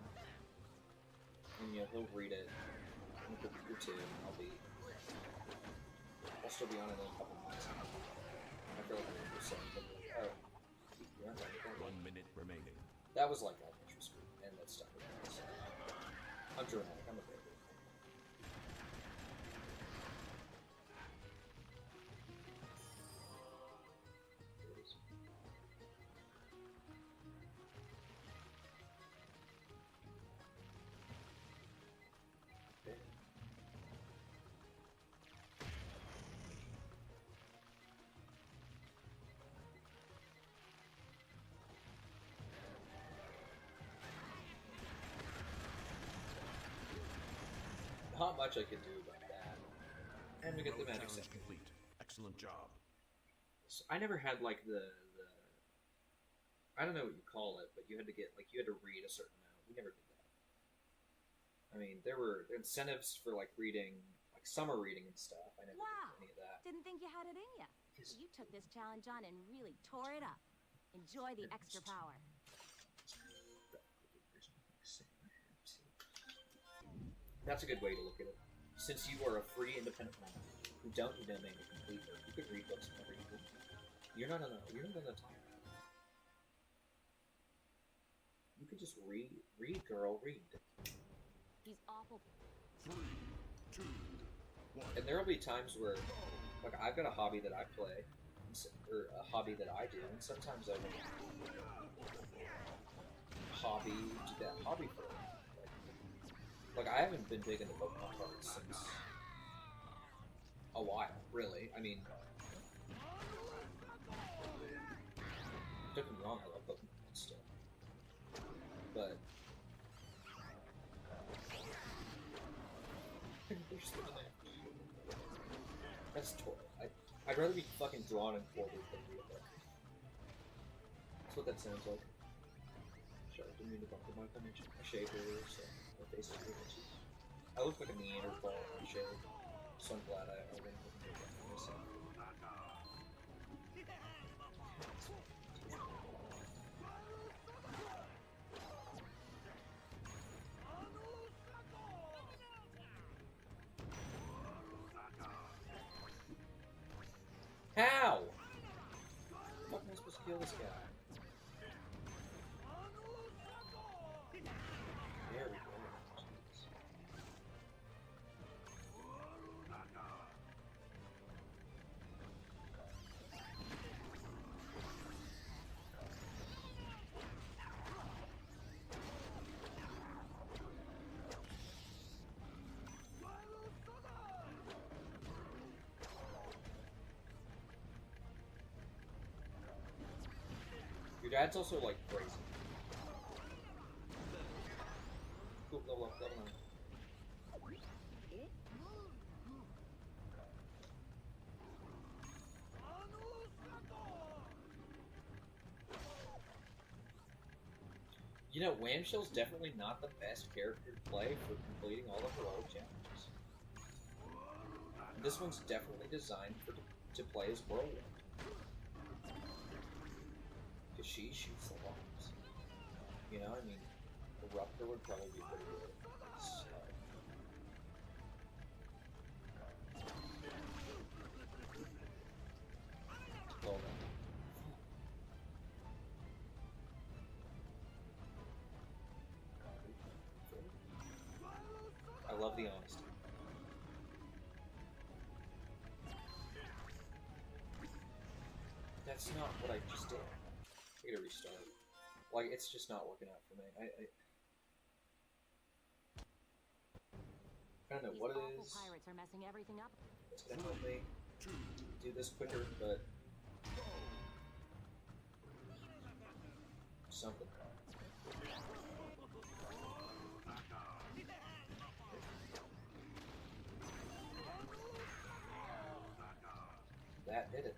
me, and he'll read it in a week or two, and I'll still be on it in a couple months. I feel like I'm just saying, like, oh, you're not done with that. 1 minute remaining. That was like elementary school, and that stuff with me. So. I'm dramatic. I'm a baby. Not much I can do about that. And we get the magic set. Complete. Excellent job. So I never had like the I don't know what you call it, but you had to read a certain amount. We never did that. I mean, there were incentives for like reading, like summer reading and stuff. I never did any of that. Didn't think you had it in you. You took this challenge on and really tore it up. Enjoy the extra power. That's a good way to look at it. Since you are a free, independent man who don't need a man to complete work, you could read books whenever you want. You're not on a time. You could just read, girl, read. He's awful. 3, 2, 1. And there will be times where, like, I've got a hobby that I play, or a hobby that I do, and sometimes I will do that hobby for it. Like, I haven't been big into Pokemon cards since a while, really. I mean, don't get me wrong, I love Pokemon and stuff. But that's toy. I'd rather be fucking drawn and quartered than read a book. That's what that sounds like. Sorry, I didn't mean to bump the mic. I shaved earlier, so my face is really itchy. I look like a Neanderthal when I shave, so I'm glad I went with myself. How? How am I supposed to kill this guy? There we go. Jeez. Your dad's also like crazy. Cool, level up, level 9. You know, Whamshell's definitely not the best character to play for completing all the heroic challenges. This one's definitely designed to play as Whirlwind. Because she shoots the bombs. You know, I mean, the Ruptor would probably be pretty good. So. Well then. I love the honesty. That's not what I just did. I gotta restart. Like, it's just not working out for me. I don't know what it is. Pirates are messing everything up. It's gonna help me do this quicker, but something. That did it.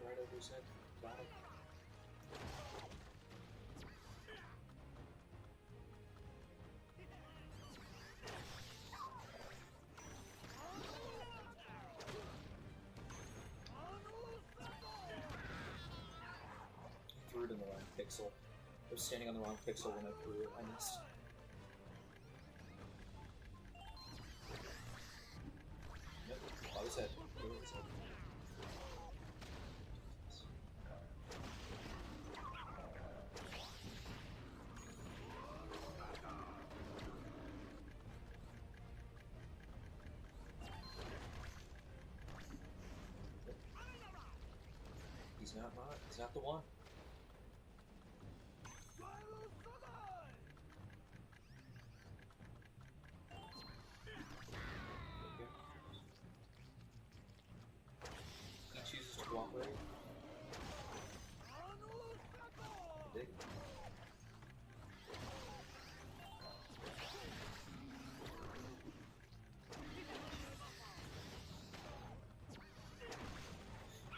Right over his head. Got it. Threw it in the wrong pixel. I was standing on the wrong pixel when I threw it. I missed. Nope. Above his head. Above his head. He's not the one. He chooses to cooperate. I dig it.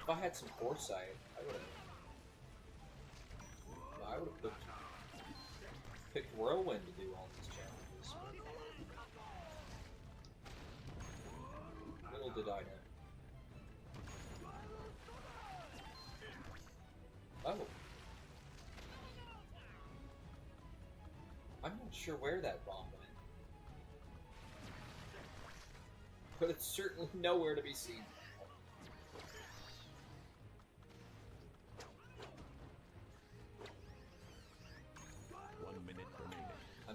If I had some foresight, I would have picked Whirlwind to do all these challenges. Little did I know. Oh. I'm not sure where that bomb went. But it's certainly nowhere to be seen.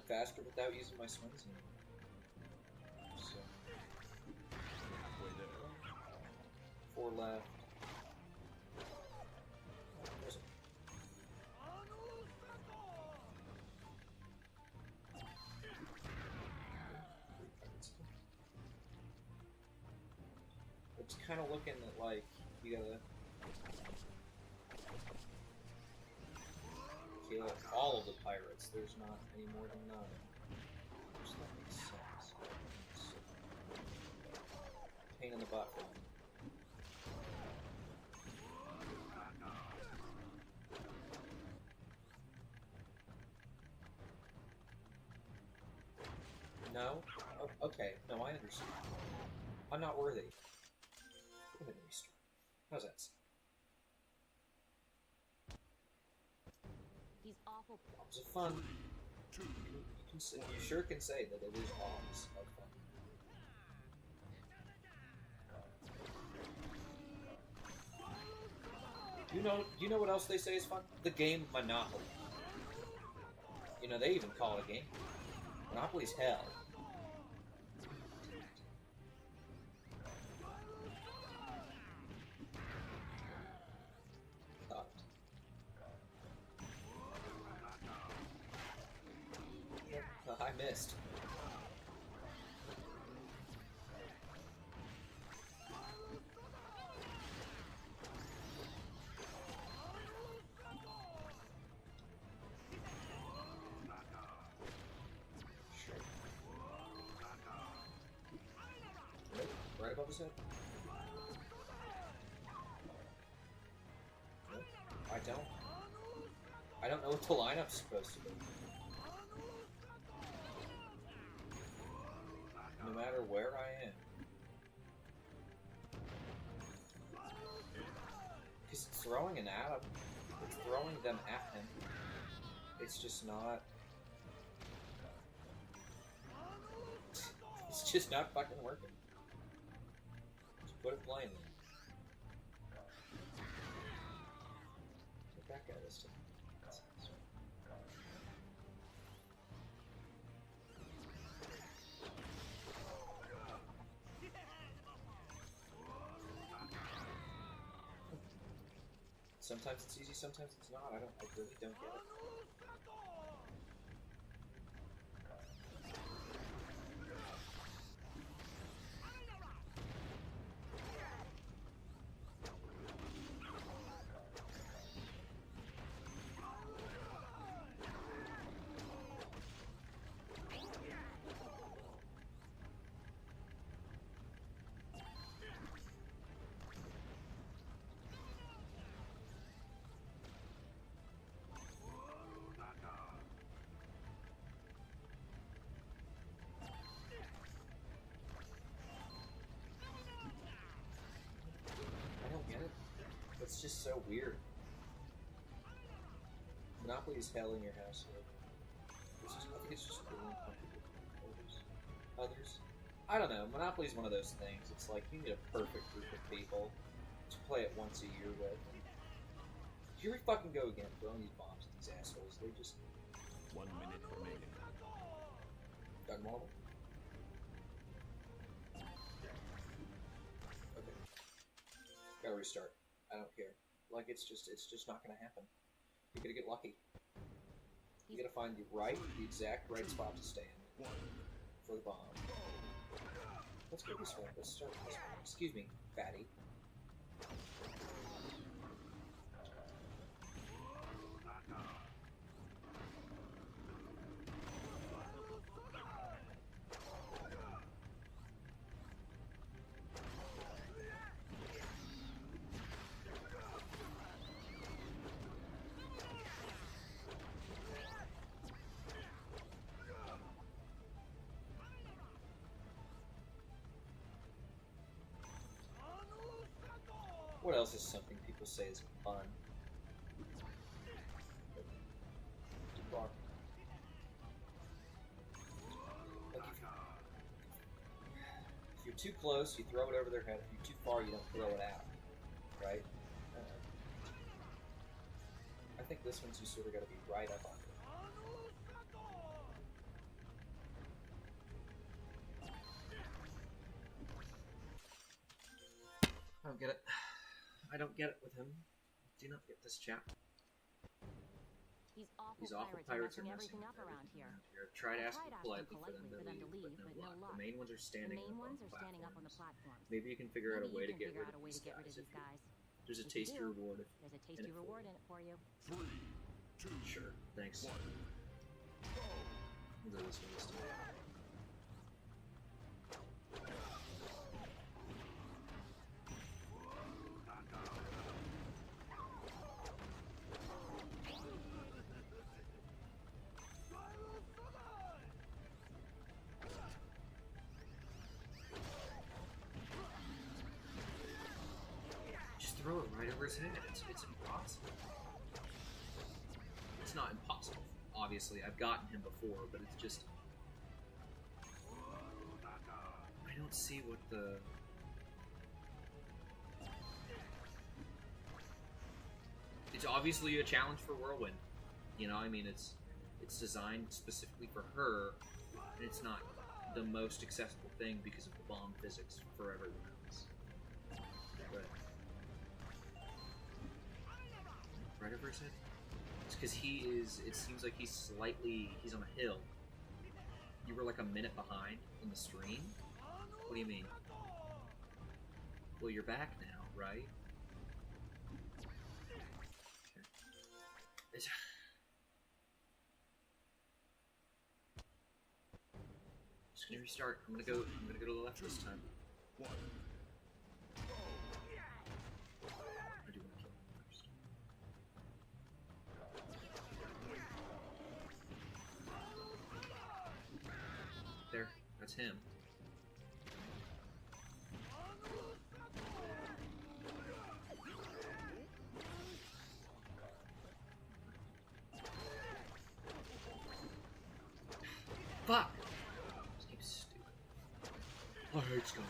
Faster without using my swings anymore. So, halfway there. 4 left. There's it's kind of looking at like you gotta kill all of the pirates. There's not any more than 9. Which that makes sense. Pain in the butt for me. No? Oh, okay. No, I understand. I'm not worthy. Go ahead and restart. How's that sound? These awful Bombs of fun. You sure can say that it is bombs of fun. You know what else they say is fun? The game Monopoly. You know, they even call it a game. Monopoly's hell. I missed. Right above his head. Nope. I I don't know what the lineup's supposed to be. No matter where I am. Because it's throwing an at him. It's throwing them at him. It's just not... It's just not fucking working. Just put it plainly. Get that guy this time. Sometimes it's easy, sometimes it's not. I really don't get it. It's just so weird. Monopoly is hell in your house. I think it's just really others. I don't know. Monopoly is one of those things. It's like you need a perfect group of people to play it once a year with. Here we fucking go again, throwing these bombs at these assholes. They just... 1 minute remaining. Gun model. Okay. Gotta restart. I don't care. Like, it's just not gonna happen. You gotta get lucky. You gotta find the exact right spot to stand for the bomb. Let's go this way. Let's start this way. Excuse me, fatty. What else is something people say is fun? Too far. Like if you're too close, you throw it over their head. If you're too far, you don't throw it out. Right? I think this one's you sort of got to be right up on it. I don't get it. I don't get it with him. Do not get this chap. These awful pirates are messing everything up around here. I've tried asking politely for them to leave, but no luck. The main ones are standing up on the platforms. Maybe you can figure out a way to get rid of these guys. There's a tasty reward. There's a tasty reward in it for you. 3, 2, Sure, thanks. 1. We'll do this one this time. Throw it right over his head. It's impossible. It's not impossible. Obviously, I've gotten him before, but it's just... I don't see what the... It's obviously a challenge for Whirlwind. You know, I mean, it's designed specifically for her, and it's not the most accessible thing because of the bomb physics for everyone else. But... right over his head? It's because it seems like he's on a hill. You were like a minute behind in the stream? What do you mean? Well, you're back now, right? Okay. Just gonna restart. I'm gonna go to the left this time. 1. I do want to kill him first. It's him. Fuck! This game's stupid. I hate Skylanders.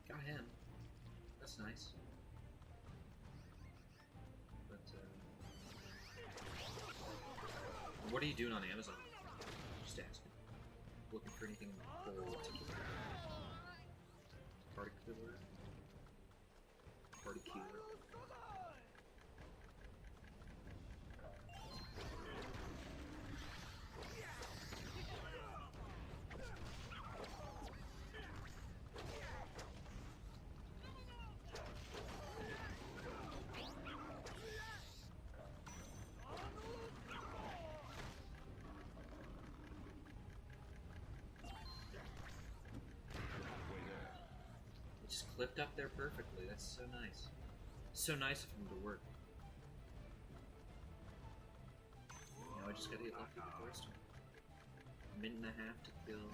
Got him. That's nice. But, what are you doing on Amazon? Just asking. Looking for anything in particular? Party killer? Party killer? Just clipped up there perfectly. That's so nice. So nice of him to work. Now I just gotta get lucky with the rest of them. Minute and a half to kill.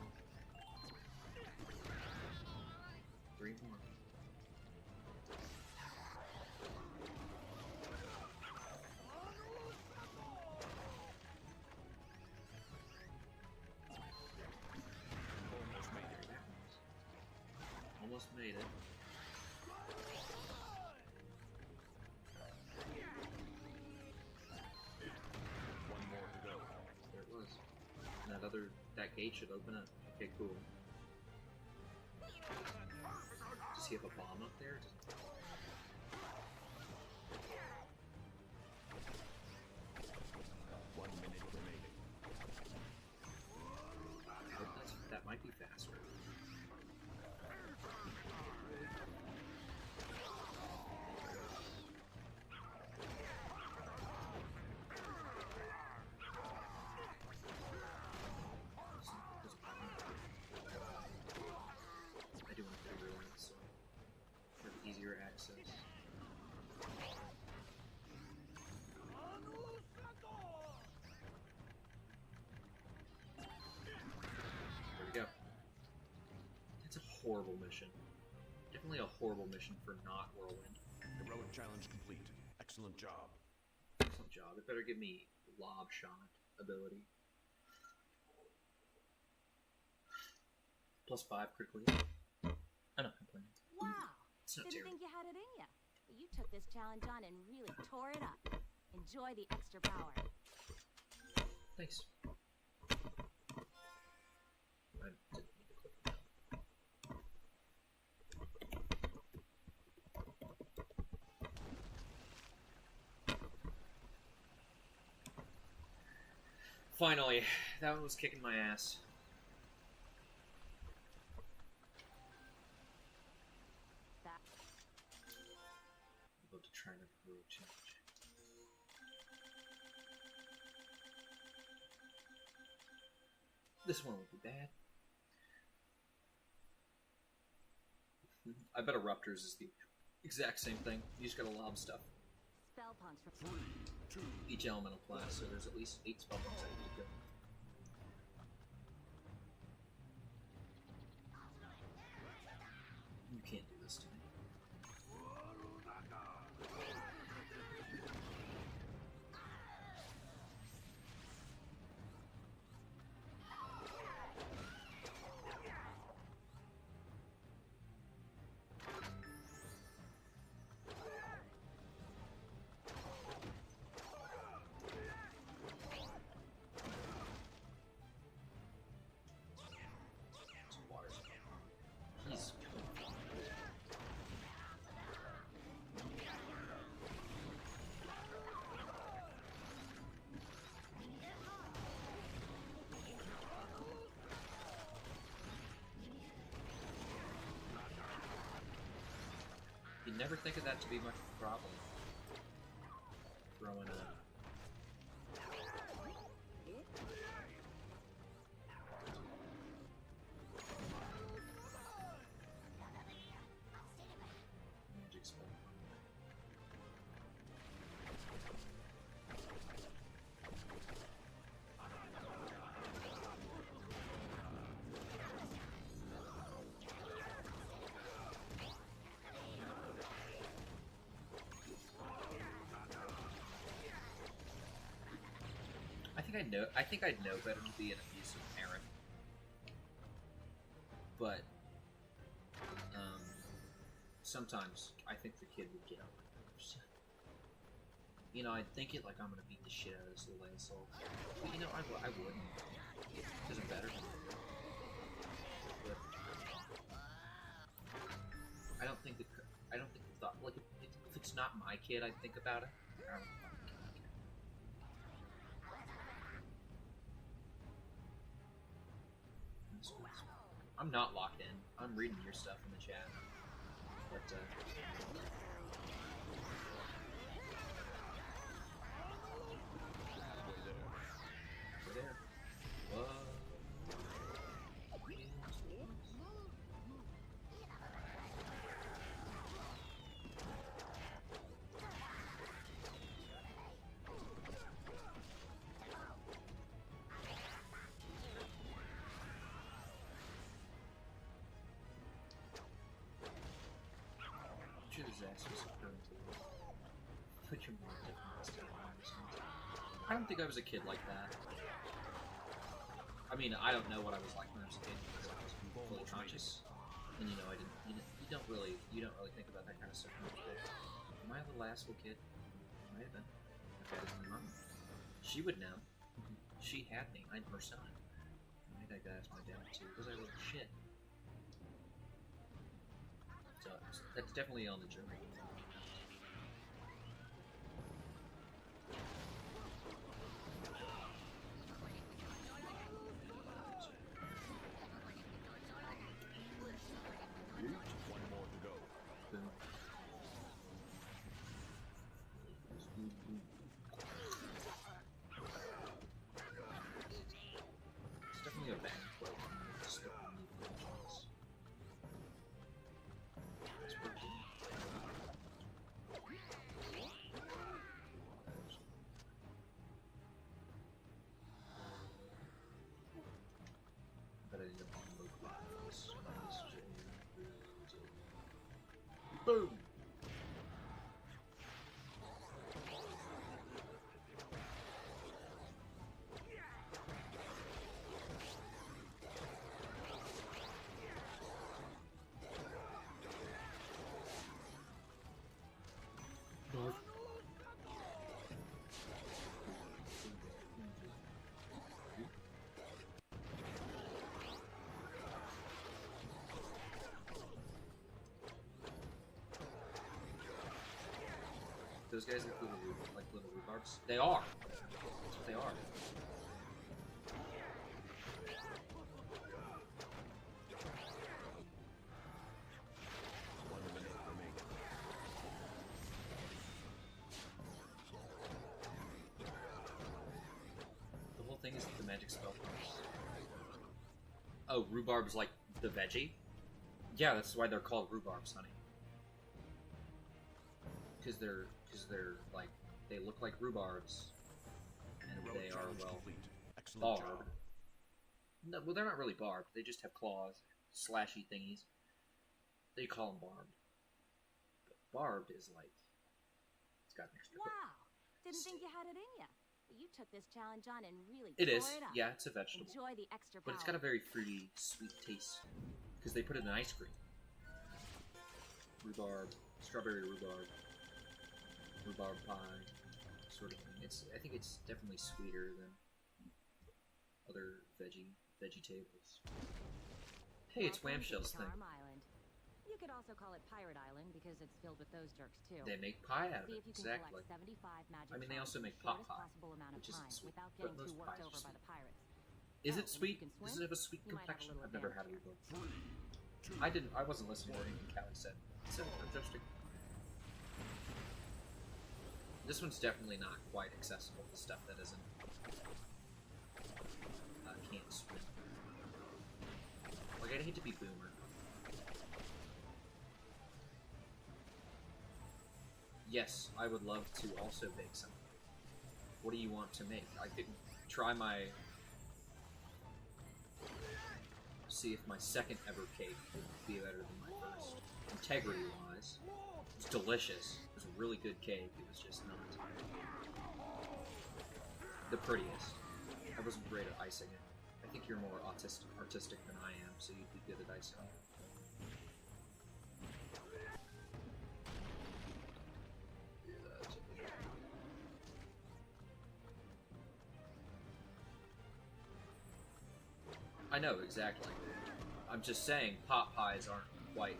3 more. Almost made it. One more to go. There it was. And that gate should open up. Okay, cool. Does he have a bomb up there? Doesn't... 1 minute remaining. That might be faster. I do want to figure it out, so have easier access. There we go. It's a horrible mission. Definitely a horrible mission for not Whirlwind. Heroic challenge complete. Excellent job. Excellent job. It better give me lob shot ability. +5 critically. I don't complain. Wow! It's not Didn't terrible. think you had it in ya. But you took this challenge on and really tore it up. Enjoy the extra power. Thanks. I didn't need to click that. Finally, that one was kicking my ass. That I'm about to try another hero change. This one would be bad. I bet Eruptors is the exact same thing. You just gotta lob stuff. spell punks from 3, 2, Each elemental class, so there's at least 8 spell punks I need to go. You can't do this to me. never think of that to be much of a problem. Throwing a... magic spell. I think I'd know better to be an abusive parent, but sometimes I think the kid would get on my nerves. You know, I'd think it like I'm gonna beat the shit out of this little asshole, but you know, I wouldn't. Because I'm better than him. But I don't think the thought, like if it's not my kid, I'd think about it. I don't know. I'm not locked in. I'm reading your stuff in the chat. But, we're there. Put your more different. I don't think I was a kid like that. I mean, I don't know what I was like when I was a kid because I was fully conscious, and you know, I didn't. You don't really think about that kind of stuff. Am I a little asshole kid? I might have been. My dad is my mom. She would know. She had me. I'm her son. I think I could ask my dad too because I was shit. So that's definitely on the journey. Boom! Those guys look like little rhubarbs. They are. That's what they are. The whole thing is the magic spell course. Oh, rhubarb's like the veggie? Yeah, that's why they're called rhubarbs, honey. Because they're like, they look like rhubarbs, and they are, well, barbed. No, well, they're not really barbed. They just have claws, slashy thingies. They call them barbed. But barbed is like, it's got an extra hook. Wow! Didn't think you had it in ya. But you took this challenge on and really It is. tore it up. Yeah, it's a vegetable. Enjoy the extra power. But it's got a very fruity, sweet taste. Because they put it in ice cream. Rhubarb, strawberry rhubarb. Rhubarb pie, sort of thing. I think it's definitely sweeter than other vegetables. Hey, it's Whamshell's thing. Island. You could also call it Pirate Island because it's filled with those jerks too. They make pie out of See it, if you can exactly. collect 75 magic I mean, they also make shortest pot pie, possible amount of which isn't time sweet, without but getting most too worked pies are over by sweet. the pirates. Is Oh, it and if sweet? you can Does swim, it have a sweet you might have a complexion? little I've never had a advantage rhubarb. I wasn't listening to anything Callie said. So interesting. This one's definitely not quite accessible to stuff that isn't can't swim. Like, I'd hate to be Boomer. Yes, I would love to also bake something. What do you want to make? I could try my... see if my second ever cake would be better than my first. Integrity-wise, it's delicious. It was a really good cake. It was just not the prettiest. I wasn't great at icing it. I think you're more artistic than I am, so you'd be good at icing it. I know, exactly. I'm just saying pot pies aren't quite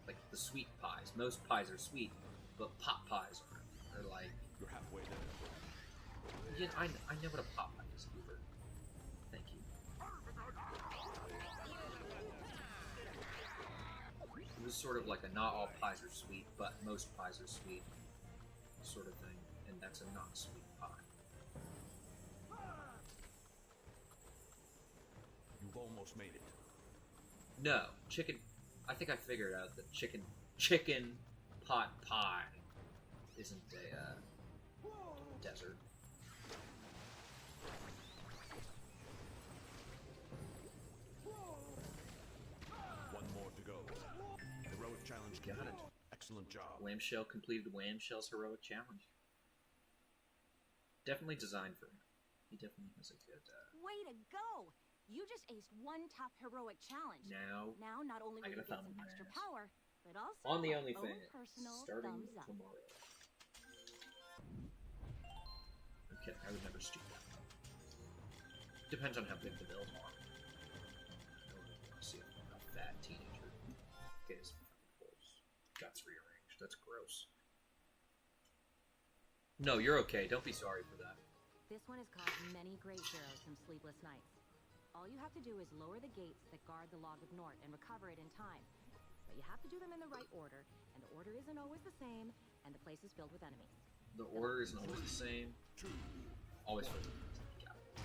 like the sweet pies. Most pies are sweet, but pot pies aren't. They're like... You're halfway there. Yeah, I know what a pot pie is, Hoover. Thank you. It was sort of like a not all pies are sweet, but most pies are sweet sort of thing, and that's a not-sweet pie. You've almost made it. No, chicken... I think I figured out that chicken pot pie isn't a desert. One more to go. Heroic challenge Got complete. it. Excellent job. Whamshell completed Whamshell's heroic challenge. Definitely designed for him. He definitely has a good... Way to go! You just aced one top heroic challenge. Now, Not only I will you got a get thumb some in my extra ass. power, but also on the my own OnlyFans, personal starting thumbs up. tomorrow. Okay, I would never stoop that. Depends on how big the builds are. Let's see, a fat teenager. Okay, his holes. That's rearranged. That's gross. No, you're okay. Don't be sorry for that. This one has caused many great heroes some sleepless nights. All you have to do is lower the gates that guard the Log of Nort and recover it in time. But you have to do them in the right order, and the order isn't always the same, and the place is filled with enemies. The order isn't always the same. Always filled. Got it.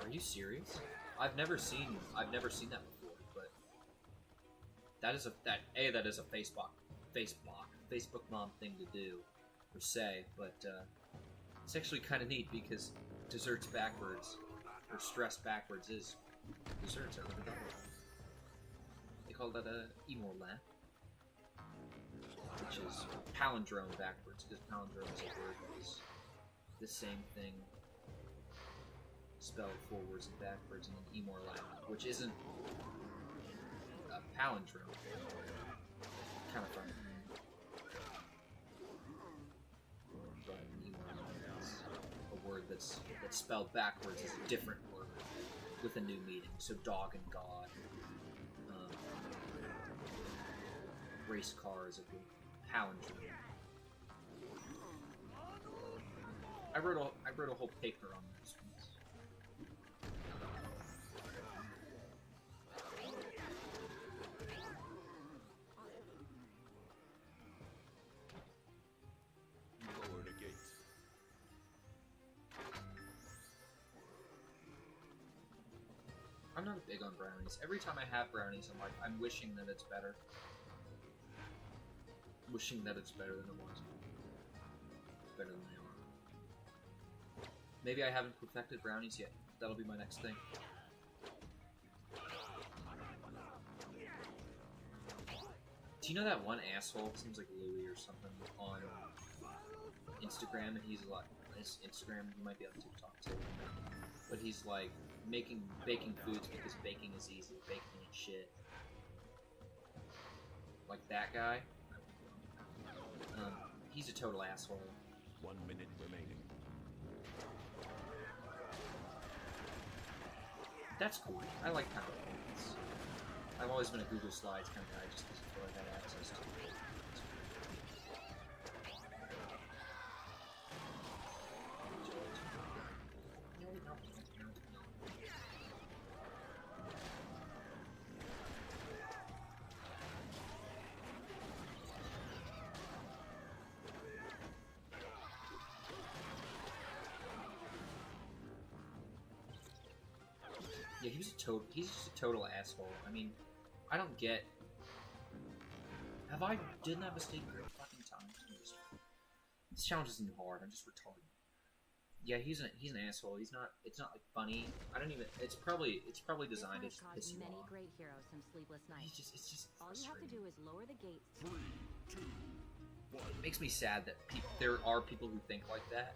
Are you serious? I've never seen that before, but that is a Facebook mom thing to do or say, but it's actually kind of neat because desserts backwards or stress backwards is desserts. I never thought of that. They call that a emorlan, which is palindrome backwards because palindrome is a word that is the same thing spelled forwards and backwards in an emorlan, which isn't a palindrome. Kind of funny. But an emorlan is a word that's spelled backwards is a different word with a new meaning. So dog and god. Race car is a good palindrome. I wrote a whole paper on this once. Lower the gates. I'm not big on brownies. Every time I have brownies, I'm wishing that it's better. Wishing that it's better than it was. Better than they are. Maybe I haven't perfected brownies yet. That'll be my next thing. Do you know that one asshole? It seems like Louis or something on Instagram, and he's like, his Instagram, he might be on TikTok too. But he's like baking foods because baking is easy. Baking ain't shit. Like that guy. He's a total asshole. 1 minute remaining. That's cool. I like PowerPoints. I've always been a Google Slides kind of guy just because it's what I've had access to. Yeah, he was a total. He's just a total asshole. I mean, I don't get. Didn't I mistake 3 fucking times? This challenge isn't hard. I'm just retarded. Yeah, he's an asshole. He's not. It's not like funny. I don't even. It's probably designed to piss you many off. great heroes some sleepless nights. It's just. All you have to do is lower the gates. 3, 2, 1. It makes me sad that there are people who think like that.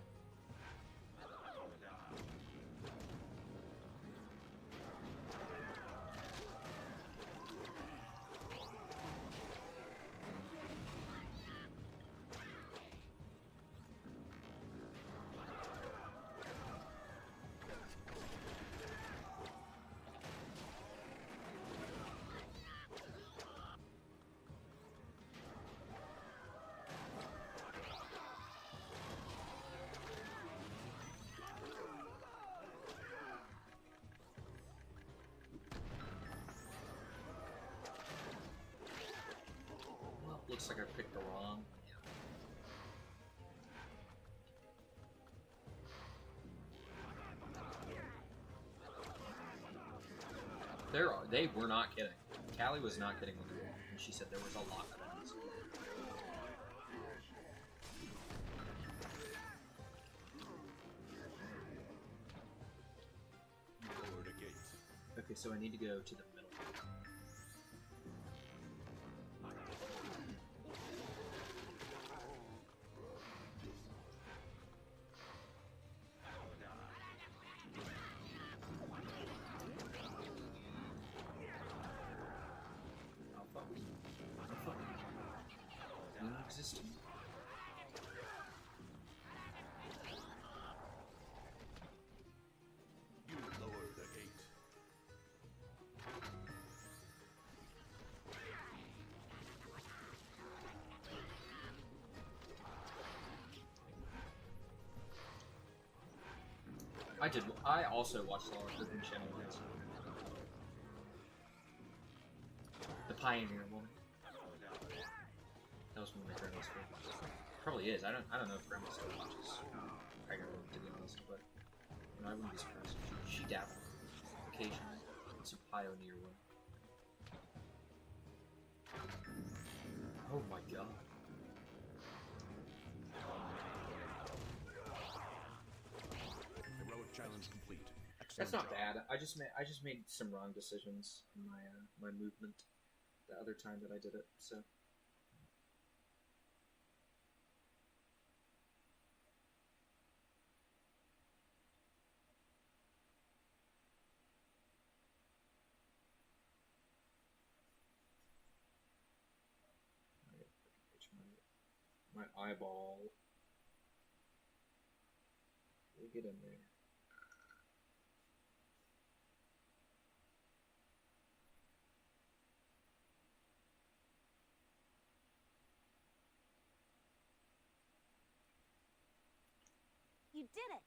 Looks like I picked the wrong. They were not kidding. Callie was not kidding when she said there was a lot of enemies. Lower the gate. Okay, so I need to go to the middle. You lower the gate. I also watched all of the Cooking Channel videos. The Pioneer woman. That was one of my grandma's favorites. Probably is. I don't know if grandma still watches Pioneer woman, to be honest, but you know, I wouldn't be surprised. She dabbled occasionally. It's a Pioneer woman. Oh my god. Heroic challenge complete. That's not Excellent bad. job. I just made some wrong decisions in my movement the other time that I did it. So my eyeball. We'll get in there. You did it!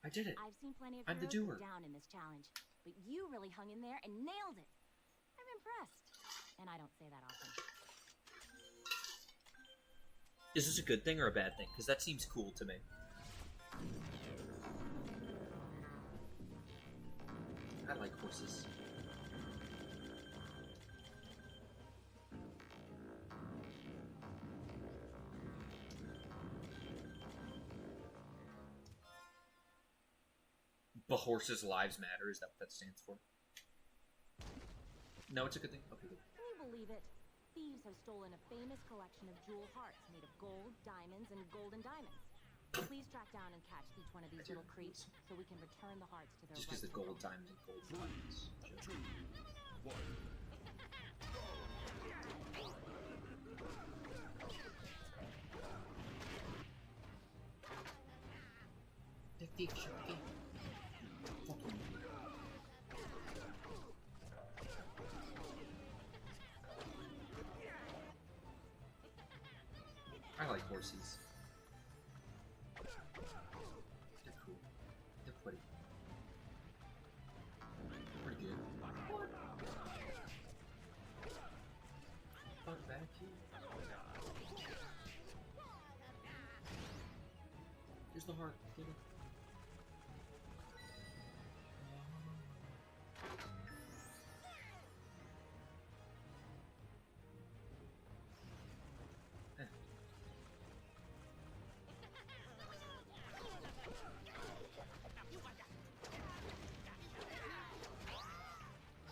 I did it. I've seen plenty of I'm the heroes go doer. down in this challenge, but you really hung in there and nailed it. I'm impressed, and I don't say that often. Is this a good thing or a bad thing? Because that seems cool to me. I like horses. But horses' lives matter. Is that what that stands for? No, it's a good thing. Okay, good. Can you believe it? Thieves have stolen a famous collection of jewel hearts made of gold, diamonds, and golden diamonds. Please track down and catch each one of these little creeps so we can return the hearts to their Just because the rightful gold, owner. diamonds, and gold diamonds. 2, 1. The thief should be. Fucking. I like horses. They're cool. They're pretty. Pretty good. Fuck back here. Here's the heart. Get it.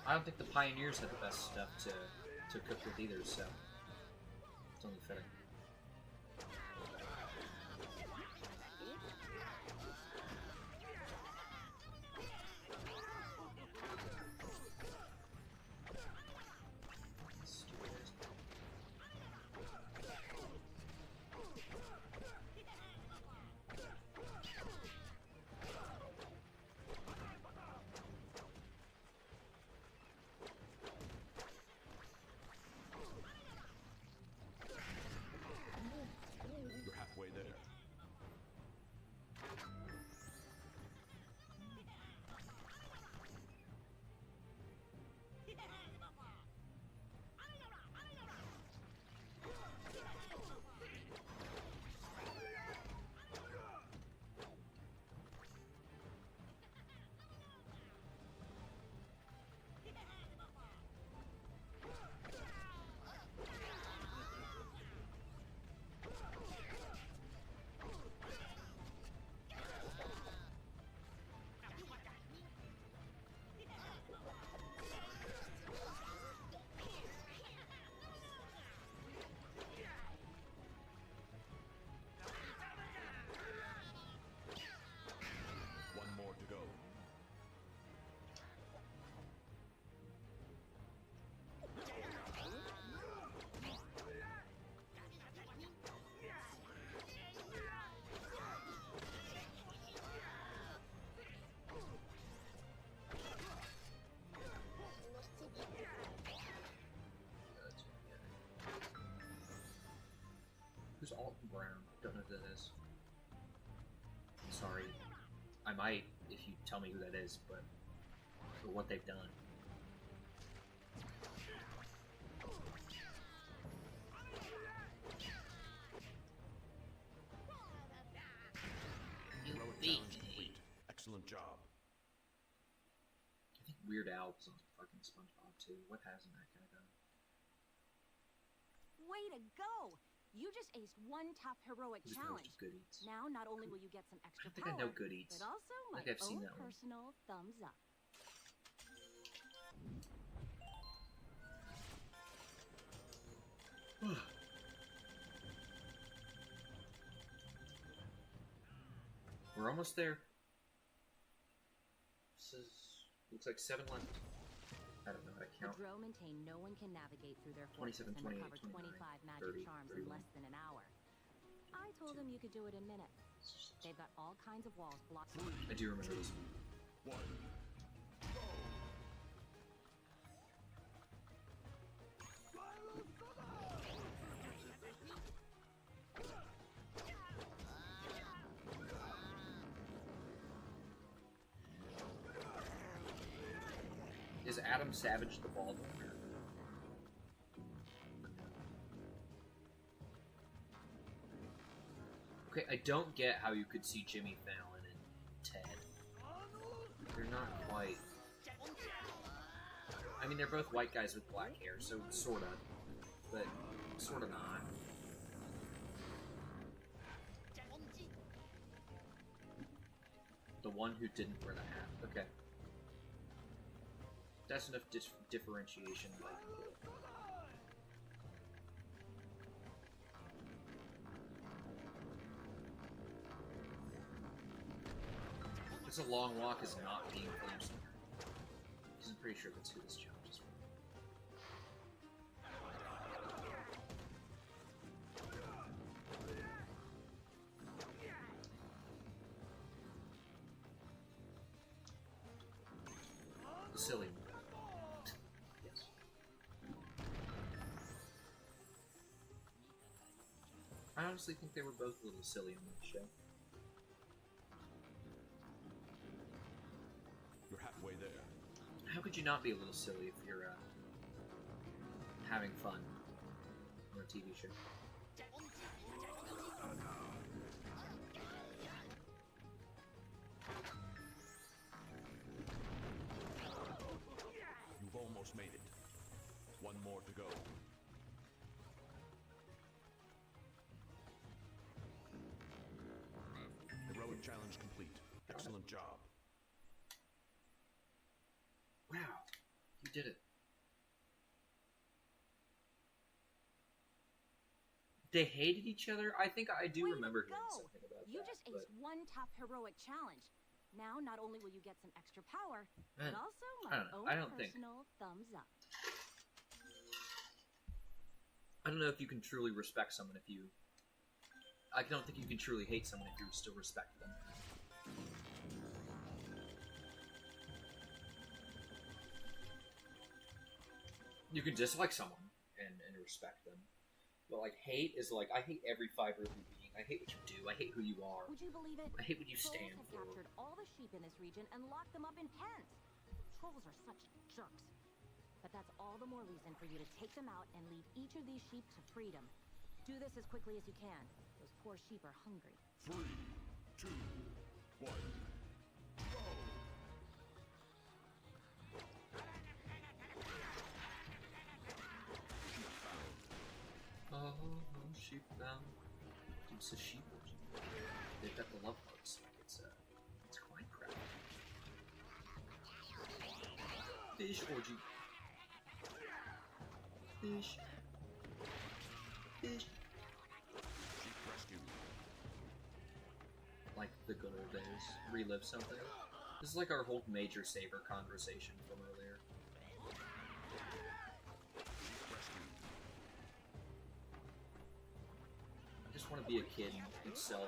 I don't think the Pioneers had the best stuff to cook with either, so it's only fitting. You're halfway there. One more to go. Who's Alton Brown? Don't know who that is. Sorry. I might if you tell me who that is, but for what they've done. Heroic challenge complete. Excellent job. I think Weird Al was on fucking SpongeBob too. What hasn't that guy done? Way to go! You just aced one tough heroic Who's challenge. most Good Eats? Now, not only will you get some I extra think I power, know Good Eats. but also my I've seen own that one. personal thumbs up. We're almost there. This is, looks like 7 left. I don't know how to The count. Drow maintain no one can navigate through their 27, fortress and 28, recover 29, 25 magic 30, charms 31. in less than an hour. I told them you could do it in minutes. They've got all kinds of walls blocked. I do remember this one. One. Is Adam Savage the bald one? Okay, I don't get how you could see Jimmy Fallon and Ted. They're not quite. I mean, they're both white guys with black hair, so sorta, but sorta not. The one who didn't wear the hat. Okay. That's enough differentiation. That I can get. It's a long walk is not being close. Because I'm pretty sure that's who this challenge is for. The silly one. Yes. I honestly think they were both a little silly on that show. You're halfway there. How could you not be a little silly if you're having fun on a TV show? You've almost made it. One more to go. Heroic challenge complete. Excellent job. Wow, you did it. They hated each other? I think I do remember hearing something about You that. just aced one tough heroic challenge. Now, not only will you get some extra power, but also my own personal thumbs up. I don't know if you can truly respect someone if you... I don't think you can truly hate someone if you still respect them. You can dislike someone and respect them. But, like, hate is like, I hate every fiber of your being. I hate what you do. I hate who you are. Would you believe it? I hate what you Trolls stand have for. captured all the sheep in this region and locked them up in pens. Trolls are such jerks. But that's all the more reason for you to take them out and lead each of these sheep to freedom. Do this as quickly as you can. Those poor sheep are hungry. 3, 2, 1. Go! Oh, sheep bound. It's a sheep orgy. They've got the love hearts like it's Minecraft. Fish orgy. Fish. Fish. Sheep rescue. Like the good old days. Relive something. This is like our whole Major Saber conversation from earlier. Sheep rescue. I just want to be a kid and sell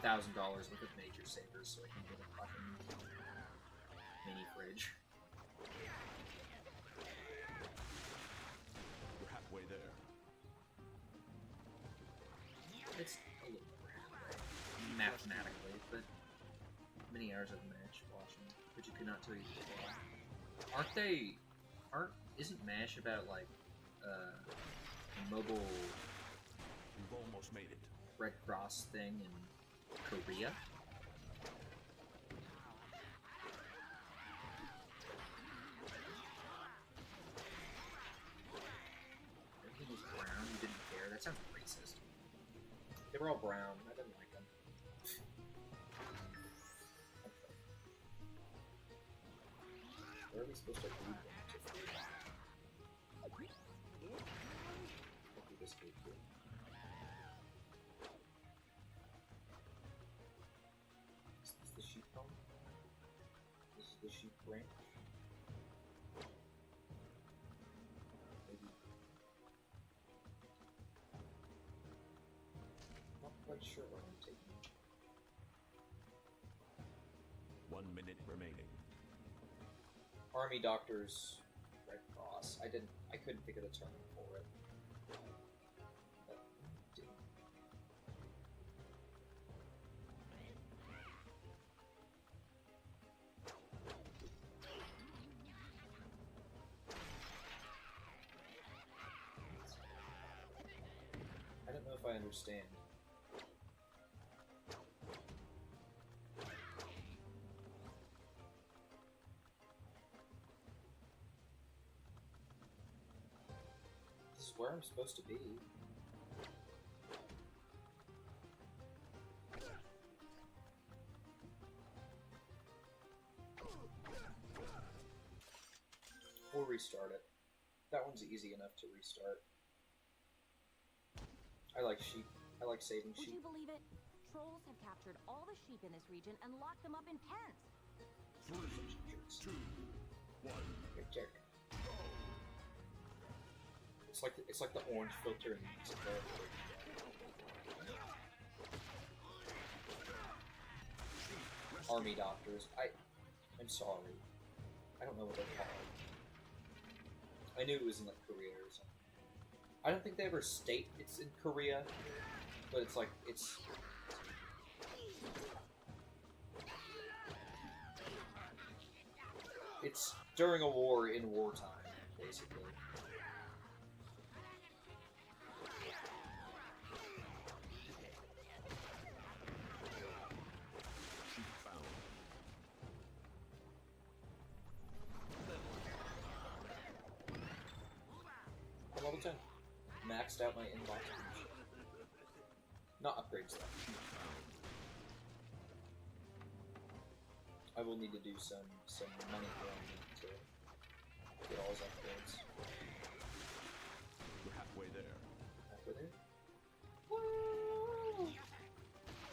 $1,000 worth of Major Sabers so I can get a fucking mini fridge. You're halfway there. It's a little over halfway, mathematically, but many hours of match watching, but you could not tell you isn't MASH about, like, mobile You've almost made it. Red Cross thing in Korea? Everything was brown, you didn't care? That sounds racist. They were all brown, I didn't like them. Where are we supposed to lead them to? I'll do this way too. Is this the sheep home? This is the sheep branch? Maybe. Not quite sure where I'm taking it. 1 minute remaining. Army Doctors Red Cross. I couldn't think of the term for it. But, dude. I don't know if I understand. This is where I'm supposed to be. We'll restart it. That one's easy enough to restart. I like sheep. I like saving Would sheep. you believe it? Trolls have captured all the sheep in this region and locked them up in pens. 3, 2, 1. You're a jerk. It's like the orange filter in music. Army Doctors. I'm sorry. I don't know what they're called. I knew it was in like Korea or something. I don't think they ever state it's in Korea, but it's like it's during a war in wartime, basically. Sheep found. I'm level 10. Maxed out my inbox. Not upgrades though. Sheep found. I will need to do some money grinding to Get all his upgrades. We're halfway there. Halfway there?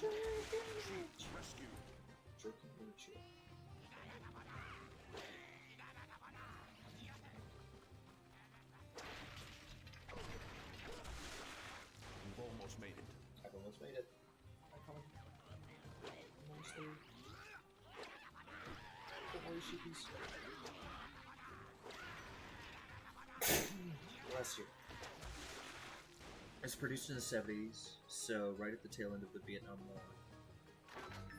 Sheets rescued. Jerking and chip. We've almost made it. I've almost made it. I'm coming. Almost there. Don't worry, sheepies. Bless you. It's produced in the 70s, so right at the tail end of the Vietnam War.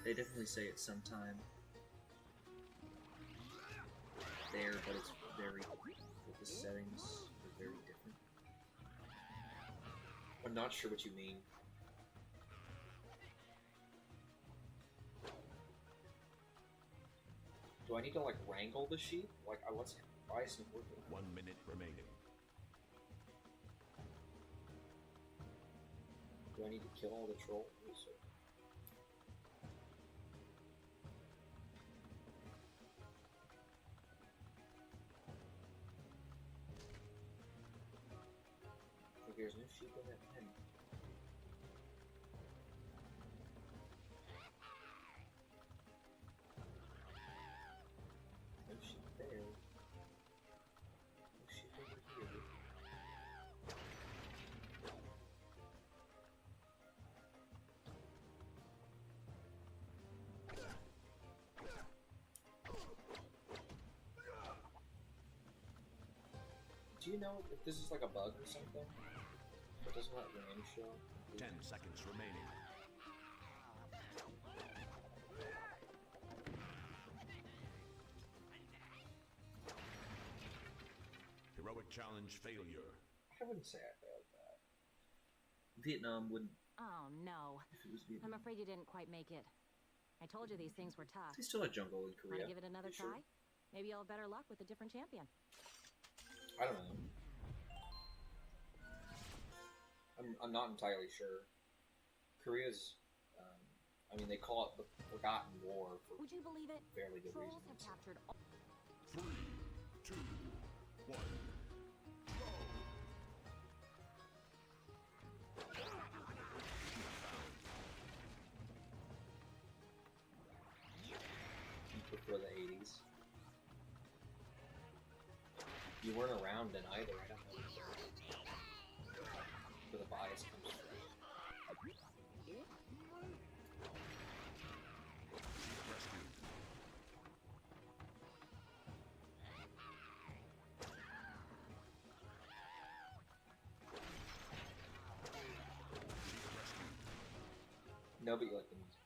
They definitely say it's sometime there, but it's very, the settings are very different. I'm not sure what you mean. Do I need to like wrangle the sheep? Like, let's buy some wood. 1 minute remaining. Do I need to kill all the trolls? Or... Like, there's no sheep in that pen. No sheep there. No sheep over here. Do you know if this is like a bug or something? It doesn't let rain show. 10 seconds remaining. Heroic challenge failure. I wouldn't say I failed that. Vietnam wouldn't. Oh no. If it was Vietnam. I'm afraid you didn't quite make it. I told you these things were tough. They still had jungle in Korea. Want to give it another You sure? try? Maybe you'll have better luck with a different champion. I don't know. I'm not entirely sure. Korea's, I mean, they call it the Forgotten War for Would you believe it? fairly good Trolls have reasons. captured all 3, 2, 1. Go! Before the 80s. You weren't around then either, I don't know. Where the bias comes from. Rescued. No, but you like the music.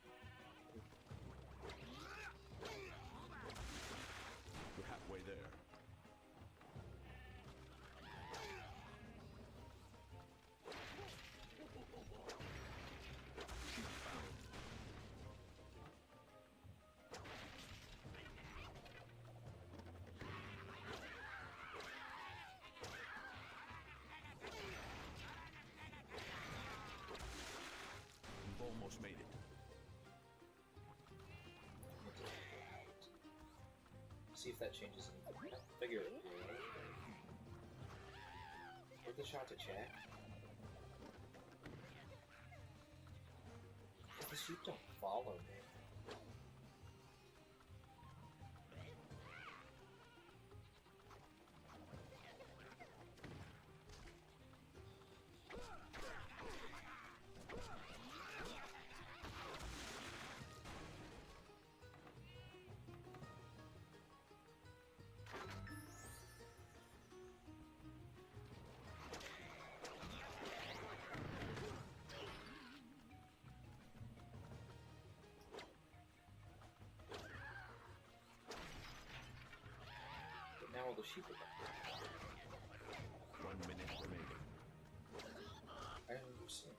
We're halfway there. Sheep found. We've almost made it. See if that changes anything. Figure it. Give the shot to check. The sheep don't follow me. Now all the sheep are gone. 1 minute remaining. I don't understand.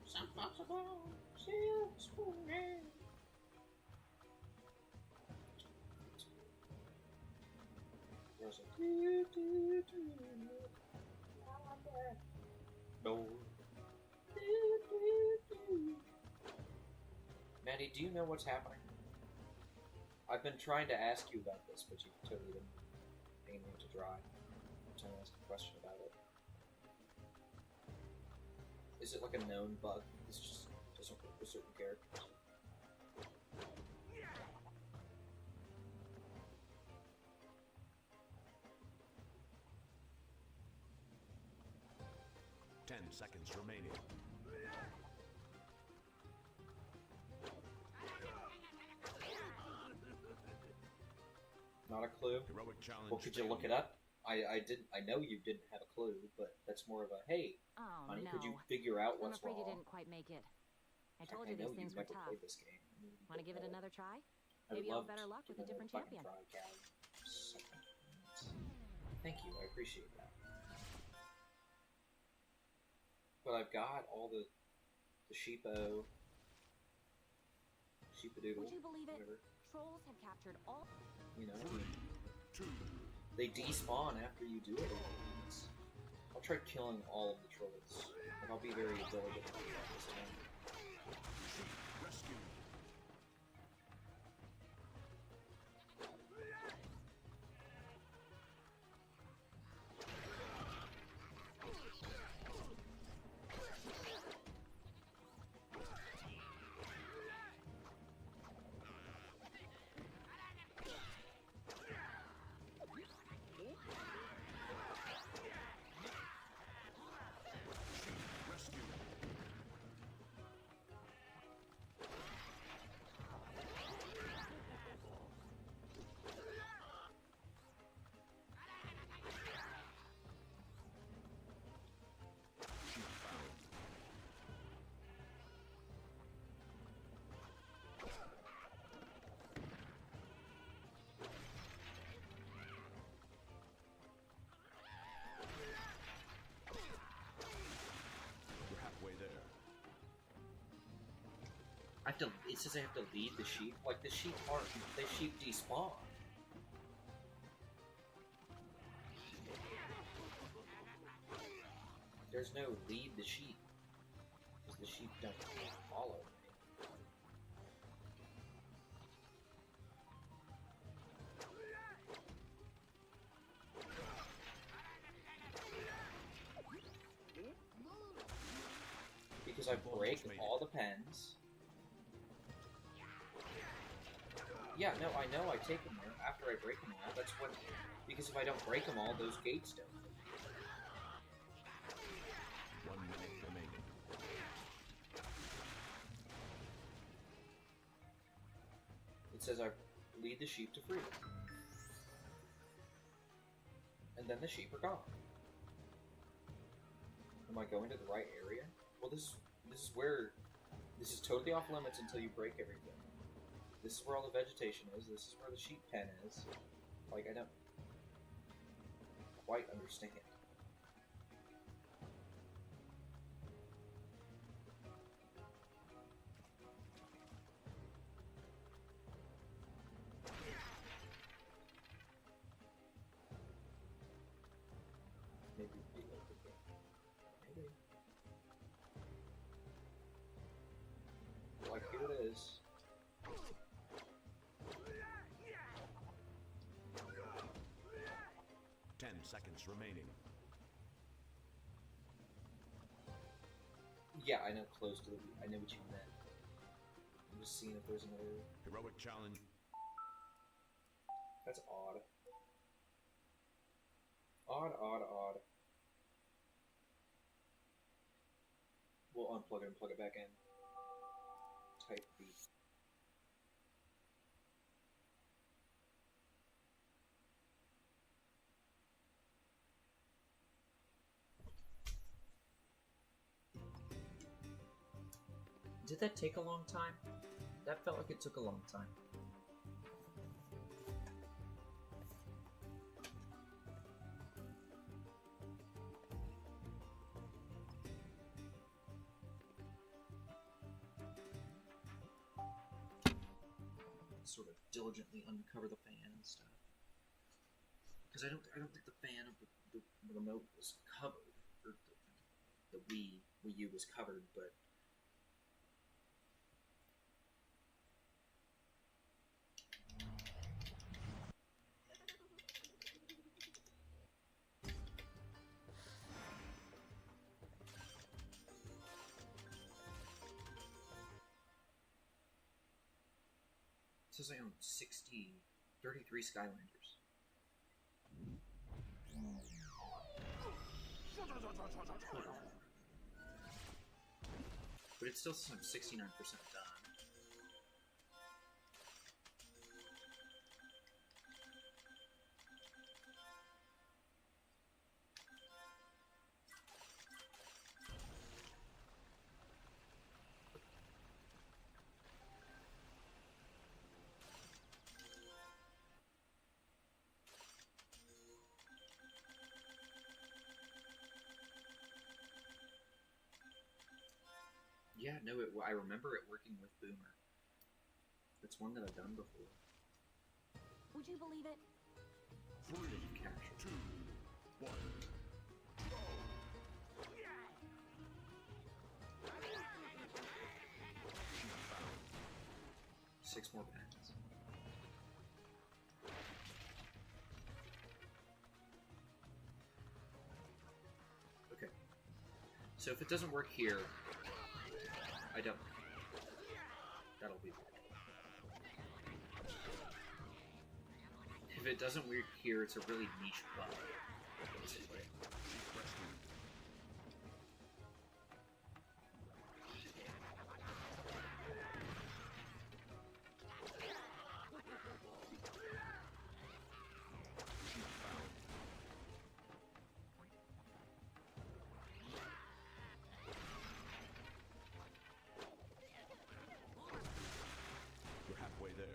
Some possible silver spoon. There's a no. Maddie, do you know what's happening? I I've been trying to ask you about this, but you totally didn't aim it to dry. I'm trying to ask a question about it. Is it like a known bug? It's just doesn't work with certain characters. Seconds remaining. Not a clue. Heroic challenge. Well, could you look it up? I know you didn't have a clue, but that's more of a hey, Oh, honey, no. could you figure out I'm what's afraid you wrong? didn't quite make it. I I told you know these things you've were never tough. played this game. Want to give it another try? I would Maybe you'll love have better to luck with give a it different fucking champion. try, Callie. Thank you, I appreciate that. But I've got all the sheepadoodle. Would you believe it? Whatever. Trolls have captured all... You know, they despawn after you do it. I'll try killing all of the trolls. And I'll be very diligent about that this time. Rescue. It says I have to lead the sheep. Like, the sheep aren't. The sheep despawn. There's no lead the sheep. Because the sheep don't follow me. Because I break all the pens. Yeah, no, I know I take them there after I break them all. That's what... Because if I don't break them all, those gates don't. 1 minute remaining. It says I lead the sheep to freedom. And then the sheep are gone. Am I going to the right area? Well, this is where... This is totally off limits until you break everything. This is where all the vegetation is. This is where the sheep pen is. Like, I don't quite understand. Maybe reload the game. Maybe. Like, here it is. 10 seconds remaining. Yeah, I know close to the... I know what you meant. I'm just seeing if there's another... Heroic challenge. That's odd. Odd. We'll unplug it and plug it back in. Type B. Did that take a long time? That felt like it took a long time. Sort of diligently uncover the fan and stuff. Because I don't think the fan of the remote was covered, or the Wii U was covered, but says I own 33 Skylanders. But it still says I'm 69% done. Yeah, no, I remember it working with Boomer. It's one that I've done before. Would you believe it? 3, 2, 1. 6 more pens. Okay. So if it doesn't work here, I don't. That'll be. If it doesn't work here, it's a really niche bug. Basically. You're halfway there.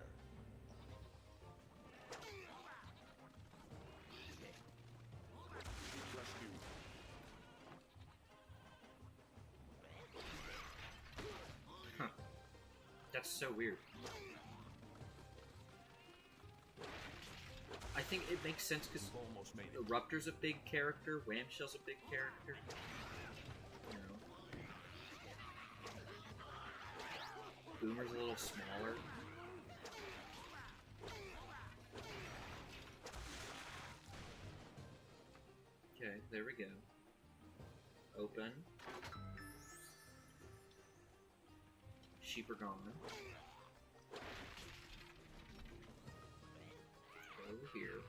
Rescue. Huh. That's so weird. I think it makes sense because You've almost made it. Eruptor's a big character, Whamshell's a big character. You know. Boomer's a little smaller. Okay, there we go. Open. Sheep are gone. Over here.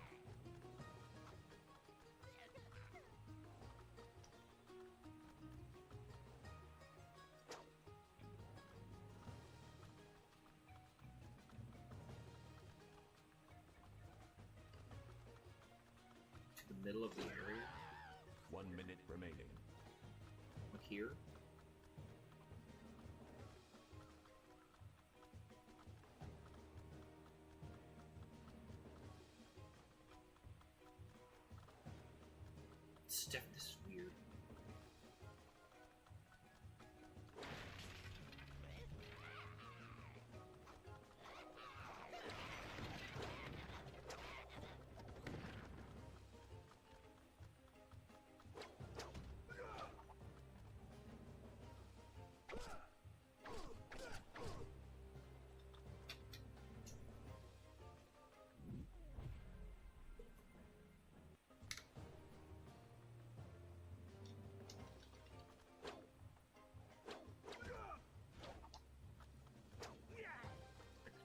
To the middle of the area. 1 minute remaining. Like here. This is weird.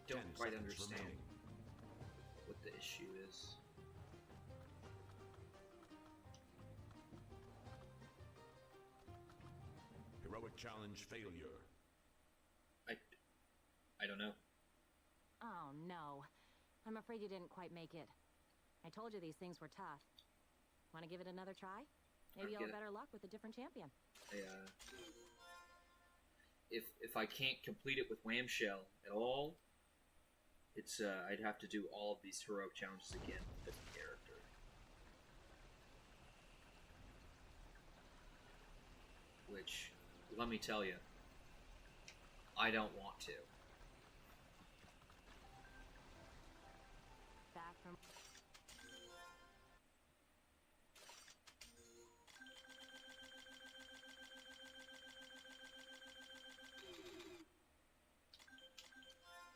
Don't 10 quite seconds understand remaining. what the issue is. Heroic challenge failure. I don't know. Oh, no. I'm afraid you didn't quite make it. I told you these things were tough. Want to give it another try? Maybe you'll have better luck with a different champion. If I can't complete it with Whamshell at all, it's I'd have to do all of these heroic challenges again with a different character. Which, let me tell you, I don't want to. Back from...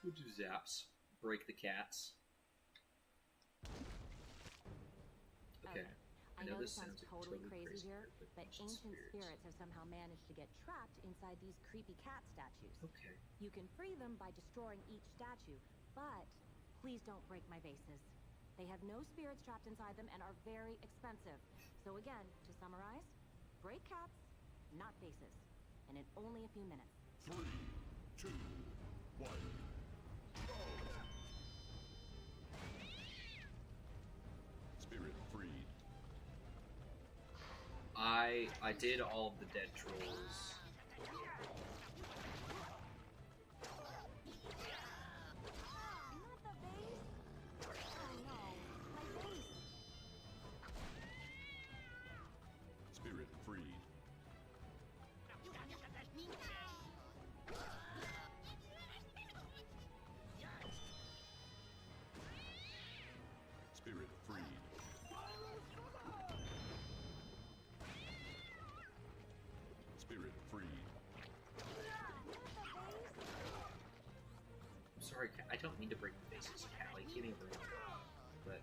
We'll do zaps. Break the cats. Okay. I know this sounds sounds like totally crazy here, but but ancient spirits have somehow managed to get trapped inside these creepy cat statues. Okay. You can free them by destroying each statue, But please don't break my vases. They have no spirits trapped inside them and are very expensive. So again, to summarize, break caps, not vases. And in only a few minutes. 3, 2, 1. Go! Spirit freed. I did all of the dead trolls. Not the vase. Oh no, my vase. Spirit freed. Spirit freed. Spirit freed. I'm sorry, I don't mean to break the faces, Callie. Give me a break. But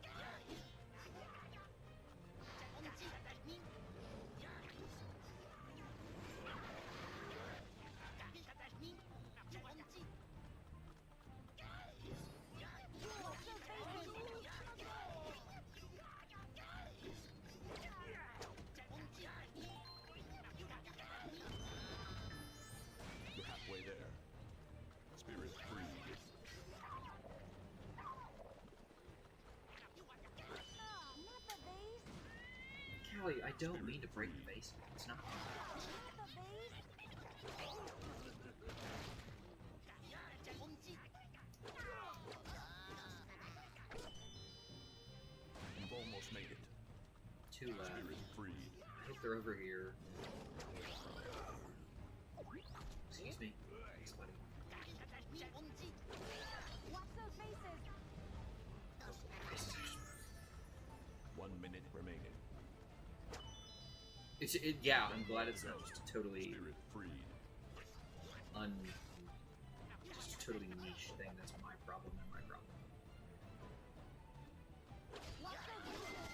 You're halfway there. Spirit freed. Not the vase. Callie, I don't mean to break the face. It's not. Not the vase. You've almost made it. Two left. Spirit freed. I hope they're over here. Excuse me. Thanks, buddy. Watch those faces. Faces are 1 minute remaining. yeah, I'm glad it's not just a totally Spirit freed. just a totally niche thing. That's my problem and my problem. Watch those faces.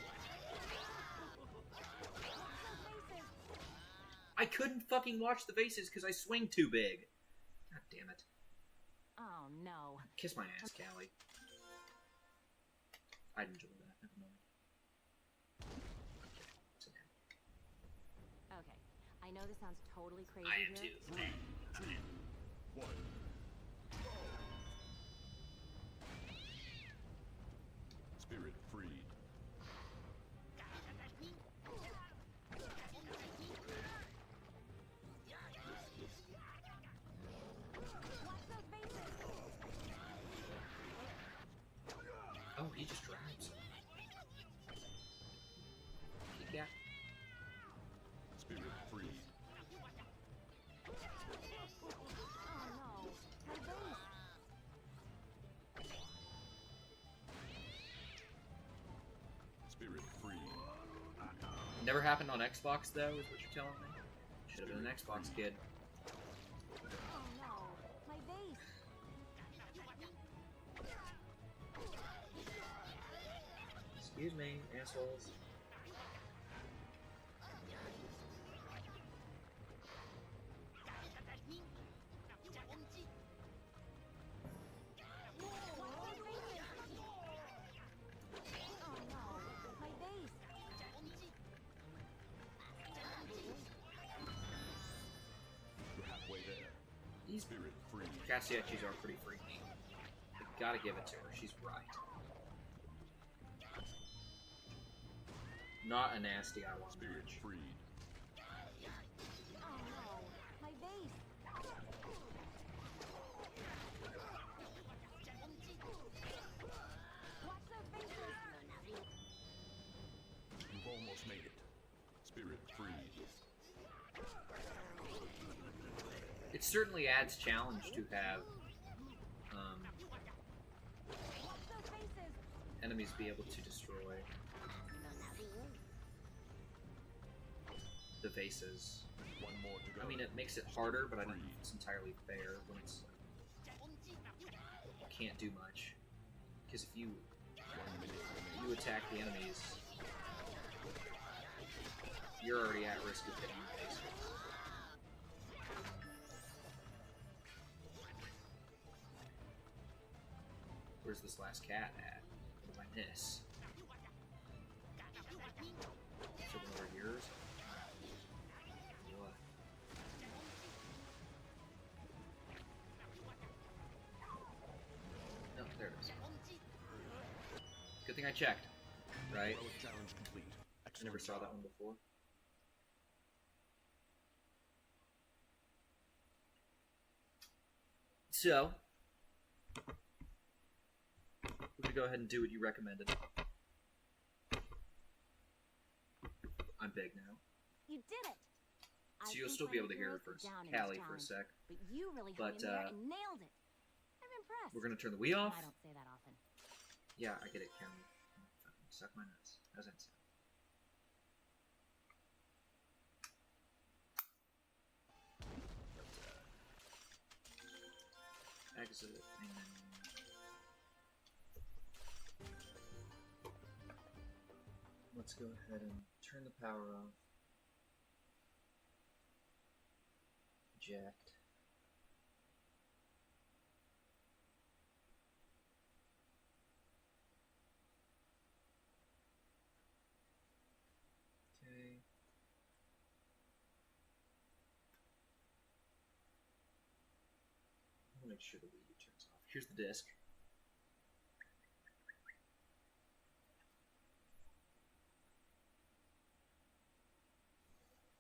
I couldn't fucking watch the faces because I swing too big. God damn it. Oh no. Kiss my ass, Callie. I'd enjoy that. Never mind. Okay, sit down. Okay, I know this sounds totally crazy I am here. too. 3, 2, 1. Spirit freed. Watch those faces. Oh, he just drives. Yeah. Spirit freed. Oh no, my vase. Spirit freed. Never happened on Xbox though, is what you're telling me? Should have been an Xbox kid. Oh no, my vase. Excuse me, assholes. Oh no, my vase. You're halfway there. These Spirit freed. Cassiachis are pretty freaky. I gotta give it to her, she's right. Not a nasty I want Spirit match. freed. Oh no, my vase. Watch those faces. You've almost made it. Spirit freed. It certainly adds challenge to have Watch those faces. enemies be able to destroy the vases. 1 more to go. I mean, it makes it harder, but I don't know if it's entirely fair when it's you can't do much. Because if you 1 minute remaining. you attack the enemies, you're already at risk of hitting the base. Where's this last cat at? What did I miss? Is it one over here? What? No, there it is. Good thing I checked, right? Heroic challenge complete. I never saw that one before. So, we're gonna go ahead and do what you recommended. I'm big now. You did it. So I've you'll seen still be plenty able to of hear her heroes go first. down in this Callie for a challenge, sec. But you really But, hung in there and nailed it. I'm impressed. We're gonna turn the Wii And off. I don't say that often. Yeah, I get it, Callie. Suck my nuts. How's that sound? Exit and then let's go ahead and turn the power off. Eject. Okay. I'll make sure the Wii U turns off. Here's the disc.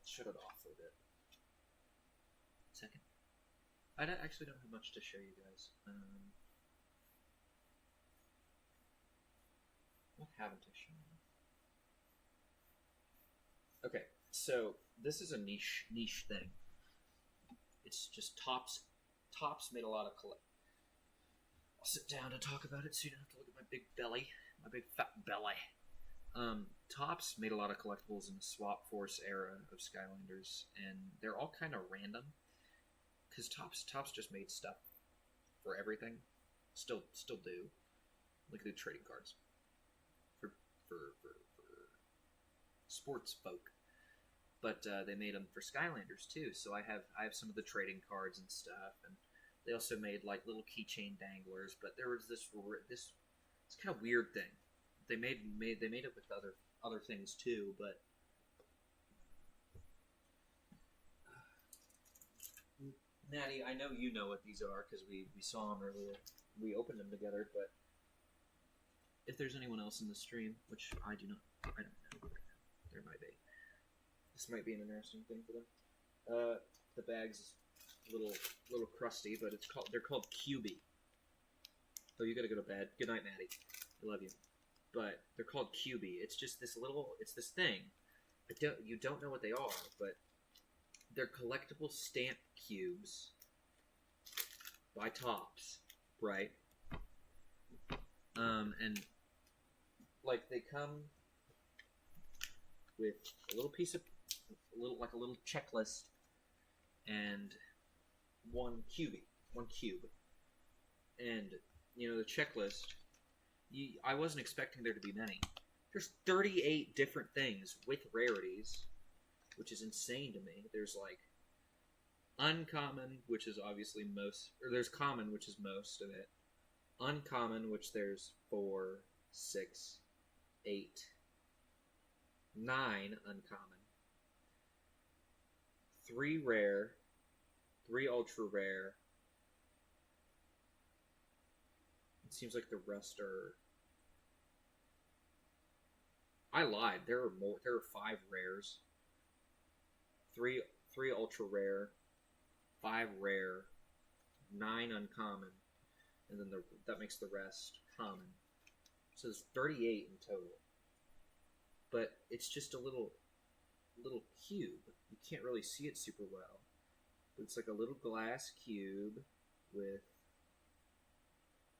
Shut it off for a bit. Second. Actually don't have much to show you guys. What haven't I shown you? Okay, so this is a niche thing. It's just Tops made a lot of I'll sit down and talk about it so you don't have to look at my big belly, my big fat belly. Tops made a lot of collectibles in the Swap Force era of Skylanders, and they're all kind of random. Because Tops just made stuff for everything. Still do. Look at the trading cards. For sports folk. But they made them for Skylanders too, so I have some of the trading cards and stuff, and they also made like little keychain danglers. But there was this kind of weird thing. They made it with other things too, but Maddie, I know you know what these are because we saw them earlier. We opened them together, but if there's anyone else in the stream, which I don't know right now, there might be. This might be an interesting thing for them. The bag's a little crusty, but they're called QB. Oh, you gotta go to bed. Good night, Maddie. I love you. But they're called QB. It's just this thing. You don't know what they are, but they're collectible stamp cubes by Tops, right? And like they come with a little checklist and one cube, and the checklist. I wasn't expecting there to be many. There's 38 different things with rarities, which is insane to me. There's like uncommon, which is obviously most, or there's common, which is most of it. Uncommon, which there's 4, 6, 8, 9 uncommon, 3 rare, 3 ultra rare. It seems like the rest are. I lied. There are more. There are 5 rares, 3 ultra rare, 5 rare, 9 uncommon, and then that makes the rest common. So there's 38 in total. But it's just a little cube. You can't really see it super well. But it's like a little glass cube with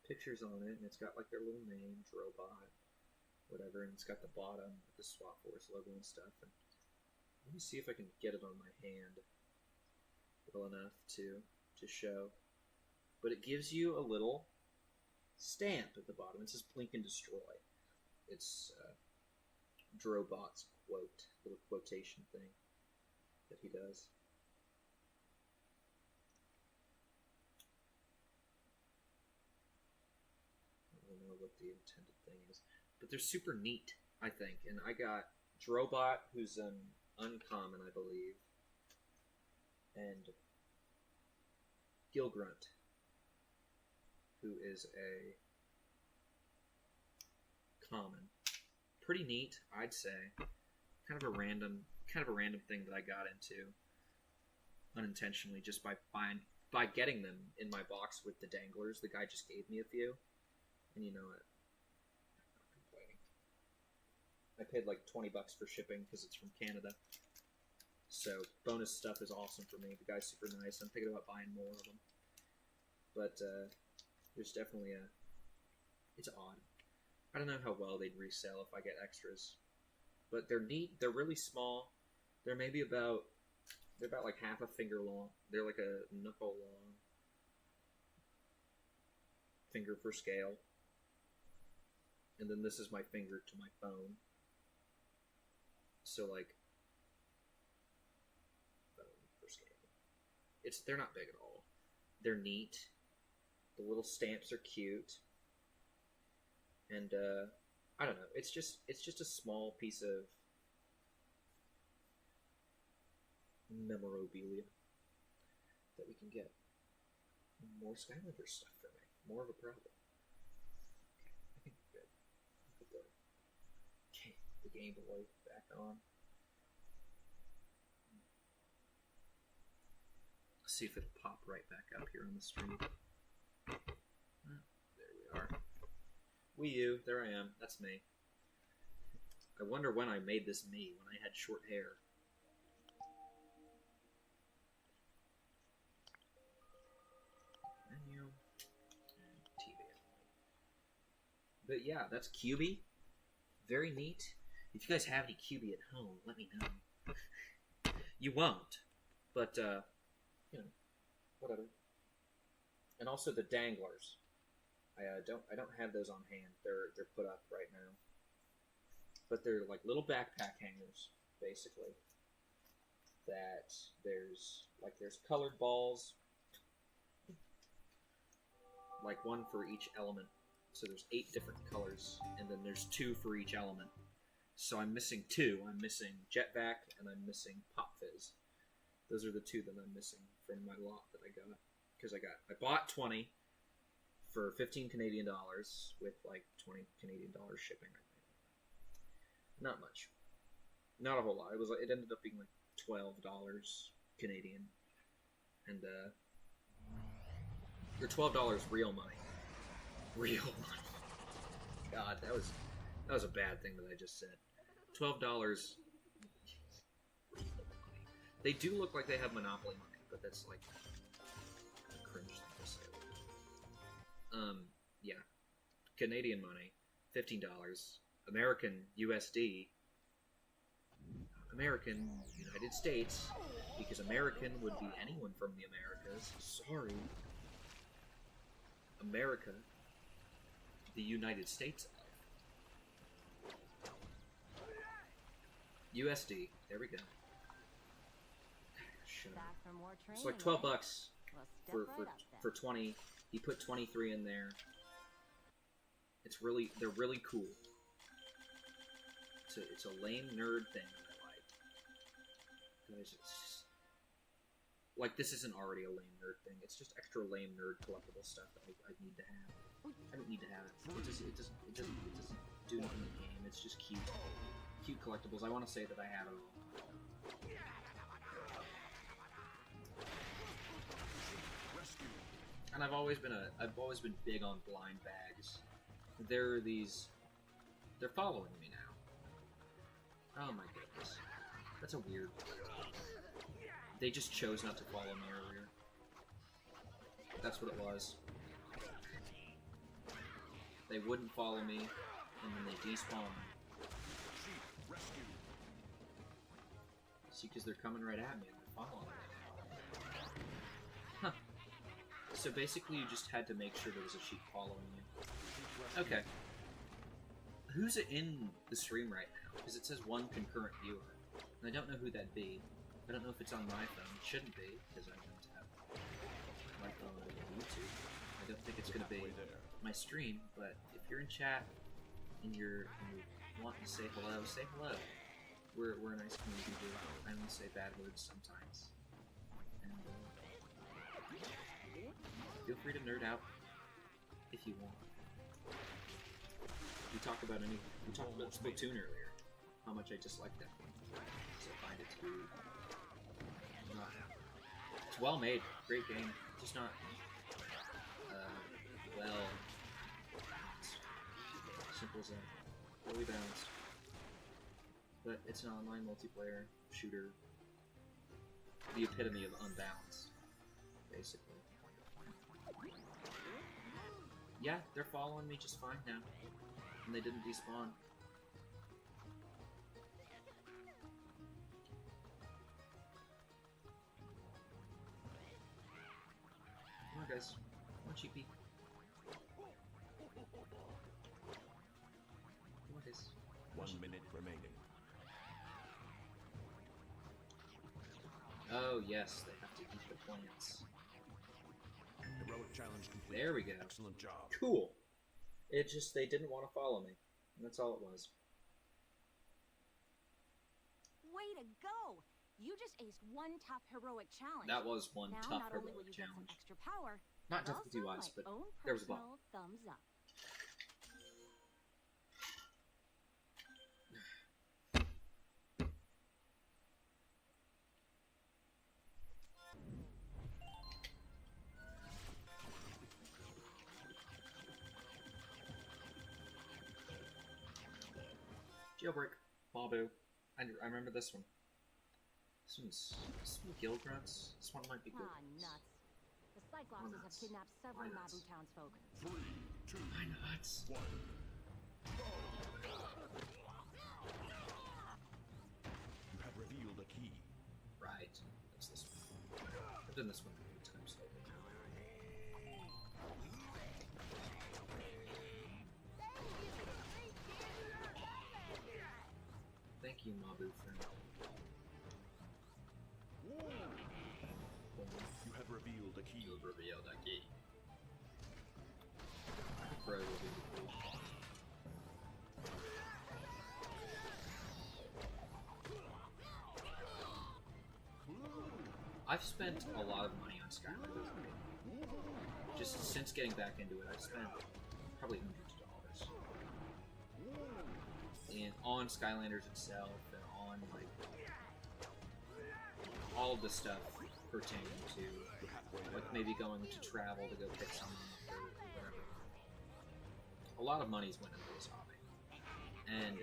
pictures on it, and it's got like their little names, robot, whatever, and it's got the bottom with the Swap Force logo and stuff. And let me see if I can get it on my hand well enough to show. But it gives you a little stamp at the bottom. It says Blink and Destroy. It's Drobot's quote, little quotation thing that he does. what the intended thing is. But they're super neat, I think. And I got Drobot, who's an uncommon, I believe. And Gilgrunt, who is a common. Pretty neat, I'd say. Kind of a random thing that I got into unintentionally just by getting them in my box with the danglers. The guy just gave me a few, and you know what? I'm not complaining. I paid like $20 for shipping because it's from Canada. So bonus stuff is awesome for me. The guy's super nice. I'm thinking about buying more of them, but there's definitely it's odd. I don't know how well they'd resell if I get extras, but they're neat. They're really small. They're maybe about like half a finger long. They're like a knuckle long. Finger for scale. And then this is my finger to my phone. So like phone for scale. They're not big at all. They're neat. The little stamps are cute. And I don't know. It's just a small piece of memorabilia that we can get. More Skylanders stuff for me. More of a problem. Okay, I think we're good. Put the Game Boy back on. Let's see if it'll pop right back up here on the screen. There we are. Wii U, there I am. That's me. I wonder when I made this me, when I had short hair. Menu. And TV. But yeah, that's QB. Very neat. If you guys have any QB at home, let me know. You won't. But, you know, whatever. And also the danglers. I don't have those on hand. They're put up right now. But they're like little backpack hangers, basically. That there's colored balls, like one for each element. So there's 8 different colors, and then there's 2 for each element. So I'm missing 2. I'm missing Jetpack, and I'm missing Pop Fizz. Those are the 2 that I'm missing from my lot that I got. Because I bought 20 for 15 Canadian dollars with like 20 Canadian dollars shipping. Not much. Not a whole lot. It ended up being like $12 Canadian. And or $12 real money. Real money. God, that was a bad thing that I just said. $12 real money. They do look like they have Monopoly money, but that's like a cringe thing to say. Yeah. Canadian money, $15. American USD. American United States, because American would be anyone from the Americas. Sorry. America, the United States of. USD. There we go. Back for more It's like training, $12 eh? Well, step right up then. for 20. He put 23 in there. They're really cool. It's a lame nerd thing that I like. Guys, it's just, like, this isn't already a lame nerd thing. It's just extra lame nerd collectible stuff that I need to have. I don't need to have it. It doesn't do nothing in the game. It's just cute. Cute collectibles. I want to say that I have it all. And I've always been big on blind bags. They're following me now. Oh my goodness. That's a weird. They just chose not to follow me earlier. That's what it was. They wouldn't follow me, and then they despawned. See, because they're coming right at me and they're following me now. Huh. So basically you just had to make sure there was a sheep following you. Okay. Who's in the stream right now? Because it says 1 concurrent viewer. And I don't know who that'd be. I don't know if it's on my phone. It shouldn't be, because I don't have my phone on YouTube. I don't think it's going to be my stream, but if if you're in chat and you're wanting to say hello, say hello. We're a nice community here. I only say bad words sometimes. And feel free to nerd out if you want. We talked about Splatoon earlier. How much I dislike that game. So I find it to be not. It's well made, great game. Just not well. Simple as that. Really balanced. But it's an online multiplayer shooter. The epitome of unbalanced, basically. Yeah, they're following me just fine now. And they didn't despawn. Come on, guys. Come on, sheepy. Come on, guys. 1 minute remaining. Oh, yes, they have to eat the plants. Heroic challenge complete. There we go. Excellent job. Cool. It just, they didn't want to follow me. That's all it was. Way to go! You just aced one tough heroic challenge. That was one now, tough not only will heroic you get some challenge. extra power, Not but difficulty-wise, also but my own there was a personal bump. thumbs up. Jailbreak. Mabu. I remember this one. This one Guild Grunts. This one might be Guild Ah, Grunts. nuts. The Cyclopses have nuts. kidnapped several Why Mabu nuts? townsfolk. 3, 2, Why nuts? 1. You have revealed a key. Right. That's this one. I've done this one a few times lately. Thank you, Mabu friend. You have revealed a key. You've revealed a key. Pro will be cool. I've spent a lot of money on Skylanders. Just since getting back into it, I've spent probably hundreds of dollars. And on Skylanders itself, and on like all of the stuff pertaining to like maybe going to travel to go pick someone up or whatever. A lot of money's went into this hobby, and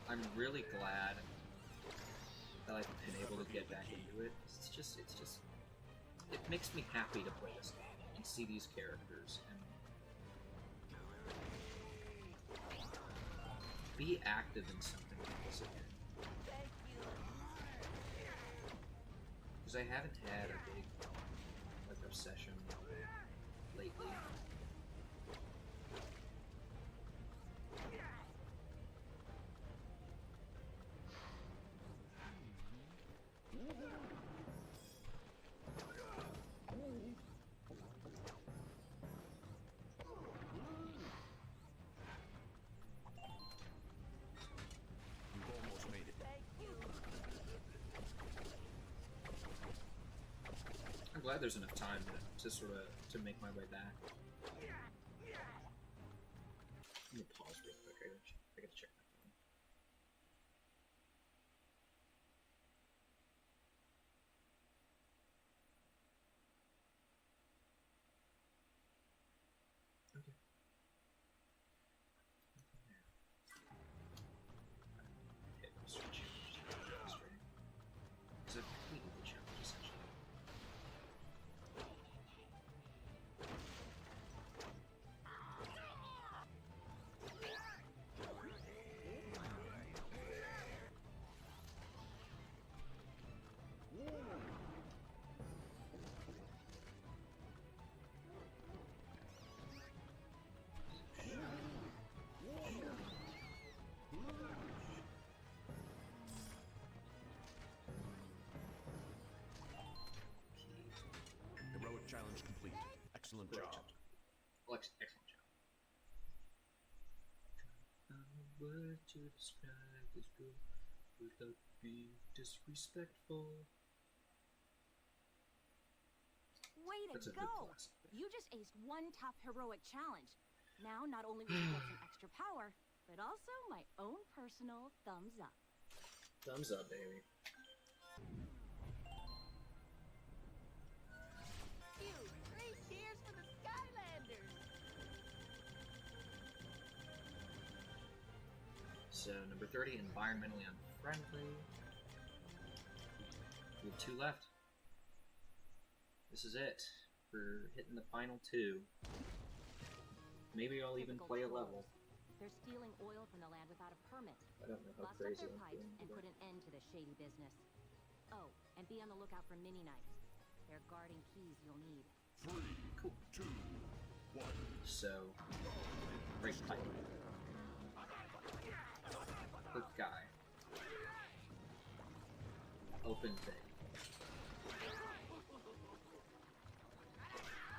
I'm really glad that I've been able to get back into it. It makes me happy to play this game and see these characters and be active in something like this again. Because I haven't had a big like obsession lately. You've almost made it. I'm glad there's enough time to sort of to make my way back. Let me pause real quick. I gotta check my phone. Okay. Okay, let's switch. Because I've completed the challenge essentially. Heroic challenge complete. Excellent job. Excellent job. word to describe this girl without being disrespectful. Way to That's a good go! classic. You just aced one tough heroic challenge. Now, not only will you get some extra power, but also my own personal thumbs up. Thumbs up, baby. Phew! 3 cheers for the Skylanders! So, number 30, environmentally unfriendly. We have 2 left. This is it. We're hitting the final 2. Maybe I'll even play a level. They're stealing oil from the land without a permit. I don't know how Bust up crazy their I'm pipes feeling and today. put an end to this shady business. Oh, and be on the lookout for mini knights. They're guarding keys you'll need. 3, Cool. 2, 1. So, break pipe. Hook guy. Open thing.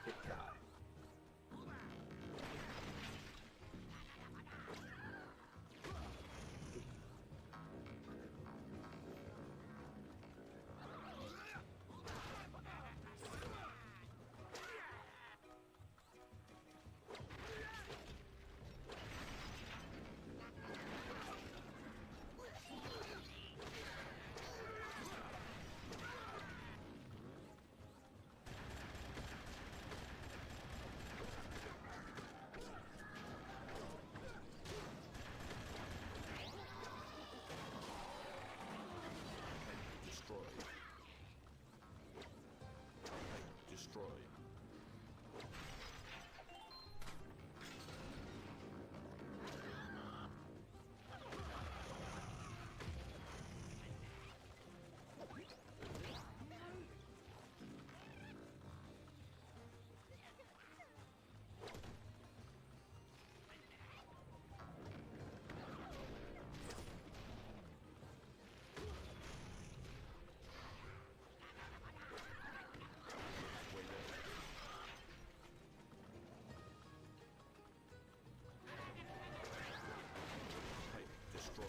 Hit guy. Destroy. Destroy. Way there. Pipe destroyed.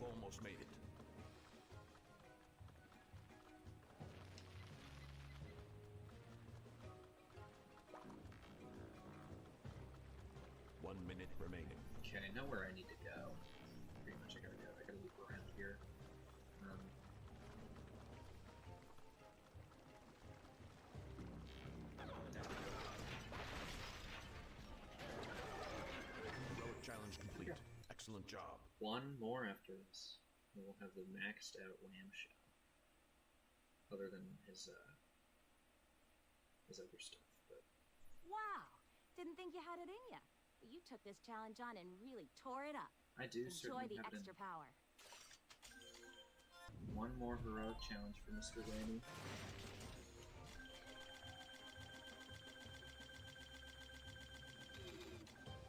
We've almost made it. One minute remaining. Okay, I know where I need to go. Pretty much I gotta go. I gotta loop around here. Heroic challenge complete. Excellent job. One more after this. And we'll have the maxed out Lamb Shell. Other than his other stuff. But Wow! Didn't think you had it in ya. But you took this challenge on and really tore it up. I do Enjoy certainly the have extra power. one more heroic challenge for Mr. Lammy.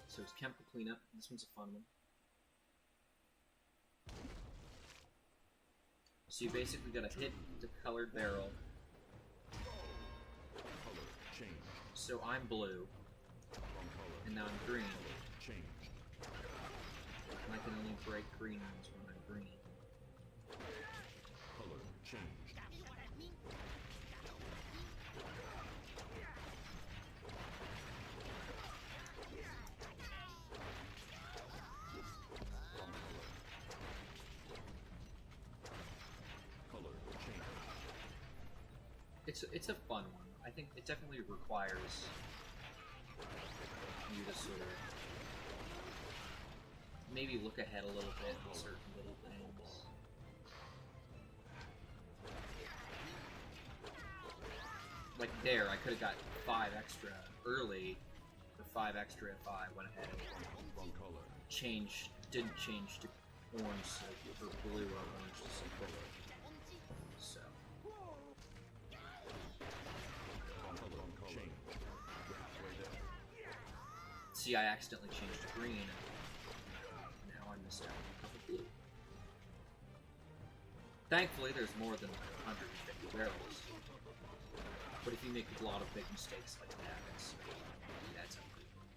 So it's chemical cleanup. This one's a fun one. So you basically gotta hit the colored barrel. Color changed. So I'm blue, Wrong color. and now I'm green. Changed. And I can only break green ones when I'm green. Color changed. Wrong color. Color changed. It's a fun one. I think it definitely requires you to sort of maybe look ahead a little bit with certain little things. Like there, I could have got 5 extra early, or 5 extra if I went ahead and Wrong color. changed didn't change to orange or blue or orange to silver. So. See, I accidentally changed to green, and now I missed out on a couple blue. Thankfully, there's more than 150 barrels. But if you make a lot of big mistakes like that, it adds up pretty quick.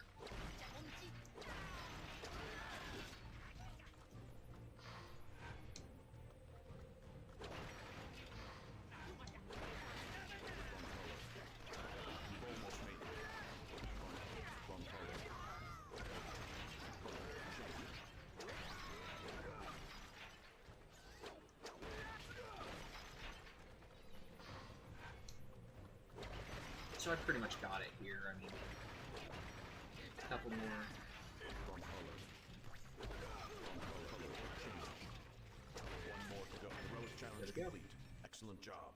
So I pretty much got it here. I mean, a couple more. One more to go. Heroic challenge There we go. complete. Excellent job.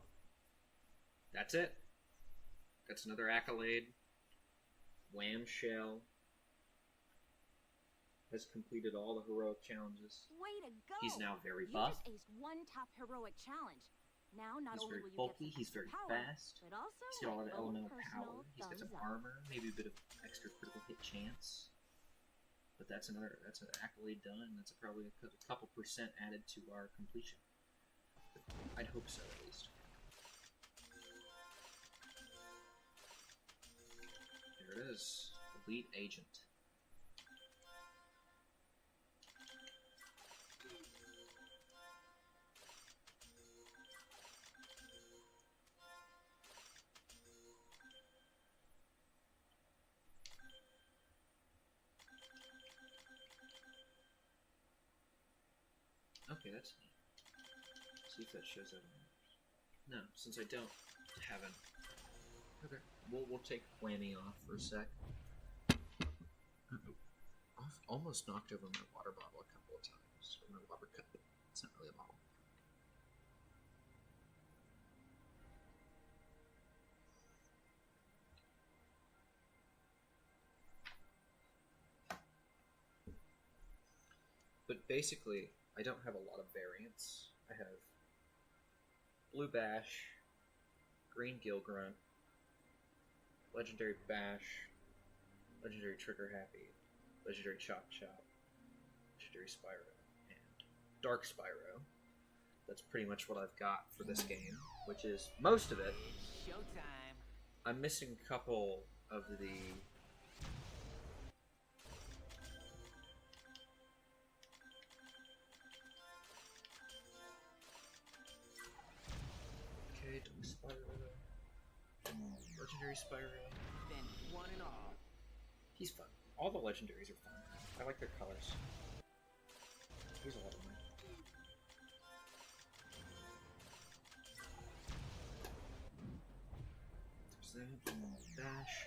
That's it. That's another accolade. Wham Shell has completed all the heroic challenges. Way to go! He's now very You buff. just aced one top heroic challenge. Now, not He's only very will you bulky. get some He's very power, fast. but also He's got a lot of my own elemental personal power. He's got some thumbs up. armor, maybe a bit of extra critical hit chance. But that's an accolade done. That's probably a couple percent added to our completion. I'd hope so, at least. There it is. Elite Agent. Okay, that's neat. See if that shows up. No, since I don't have an. Okay, we'll take whammy off for a sec. I've almost knocked over my water bottle a couple of times. Or my water cup. It's not really a bottle. But basically, I don't have a lot of variants. I have Blue Bash, Green Gill Grunt, Legendary Bash, Legendary Trigger Happy, Legendary Chop Chop, Legendary Spyro, and Dark Spyro. That's pretty much what I've got for this game, which is most of it. Showtime. I'm missing a couple of the... Okay, Dark Spyro. Legendary Spyro. Then one and all. He's fun. All the legendaries are fun. I like their colors. Here's a lot of money. There's that. Dash.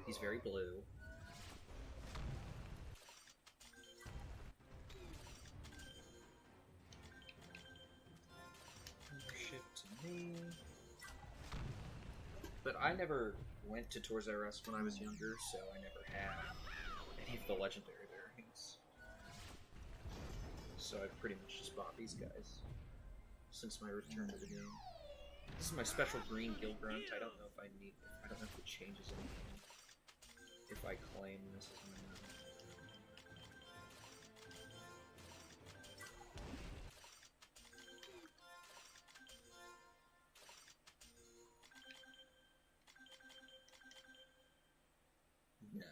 He's very blue. Ship to me. But I never went to Toys R Us when I was younger, so I never had any of the legendary variants. So I pretty much just bought these guys since my return to the game. This is my special green Gill Grunt. I don't know if I don't know if it changes anything if I claim this as my own. No.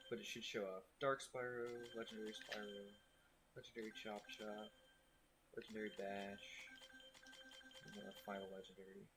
But it should show up. Dark Spyro, Legendary Spyro, Legendary Chop Chop, Legendary Bash, and then a final Legendary.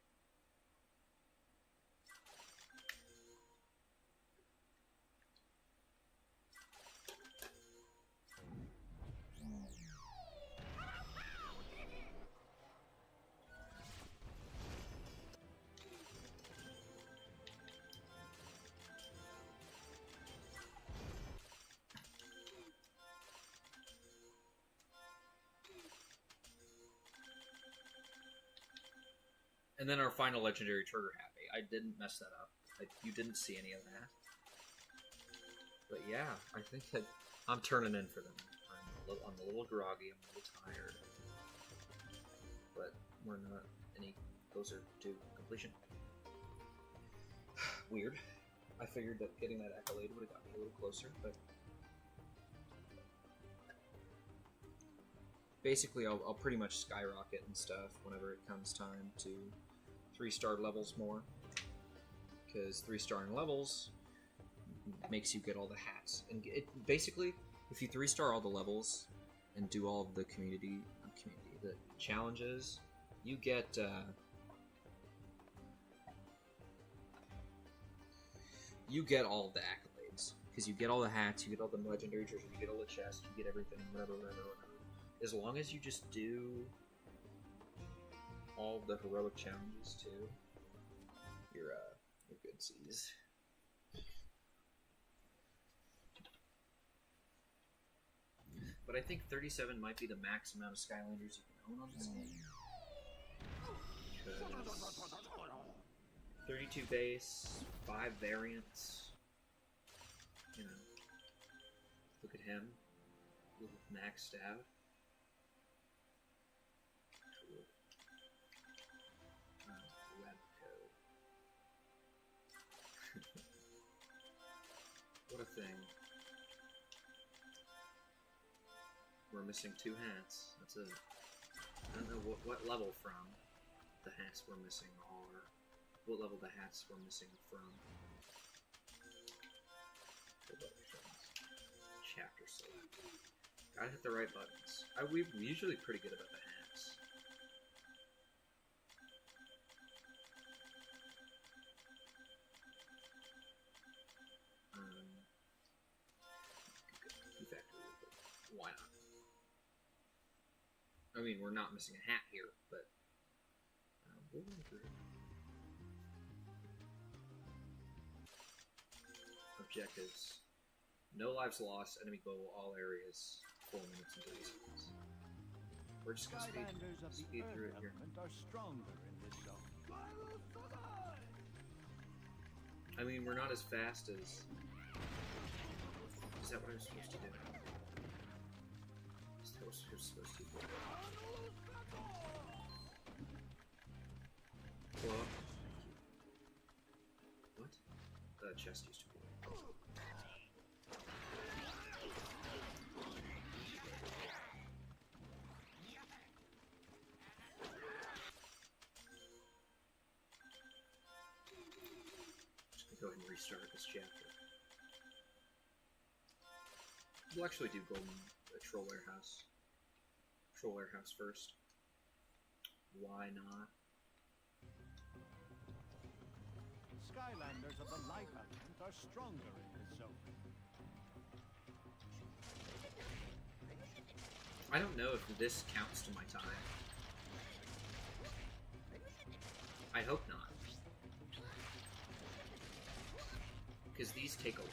And then our final legendary Trigger Happy. I didn't mess that up. You didn't see any of that. But yeah, I think that I'm turning in for them. I'm a little groggy, I'm a little tired. But we're not any closer to completion. Weird. I figured that getting that accolade would have got me a little closer, but... Basically, I'll pretty much skyrocket and stuff whenever it comes time to 3-star levels more. Because 3-starring levels makes you get all the hats. And basically, if you 3-star all the levels and do all of the the challenges, you get all the accolades. Because you get all the hats, you get all the legendary treasures, you get all the chests, you get everything, whatever. As long as you just do all the heroic challenges too, you're good seas. But I think 37 might be the max amount of Skylanders you can own on this game. Because 32 base, 5 variants. You know, look at him, look maxed out. Web code. What a thing. We're missing 2 hats. That's it. I don't know what level from the hats we're missing are. What level the hats we're missing from. Chapter select. Gotta hit the right buttons. We're usually pretty good about the hats. Why not? I mean, we're not missing a hat here, but we'll run through it. Objectives. No lives lost, enemy goal, all areas, 4 minutes and 30 seconds. We're just gonna speed through it here. I mean, we're not as fast as... Is that what I'm supposed to do? Is that what you're supposed to do? Blow up. What? The chest used to be. Go ahead and restart this chapter. We'll actually do Golden Troll Warehouse. Troll Warehouse first. Why not? Skylanders of the light element are stronger in this zone. I don't know if this counts to my time. I hope not. Because these take a while.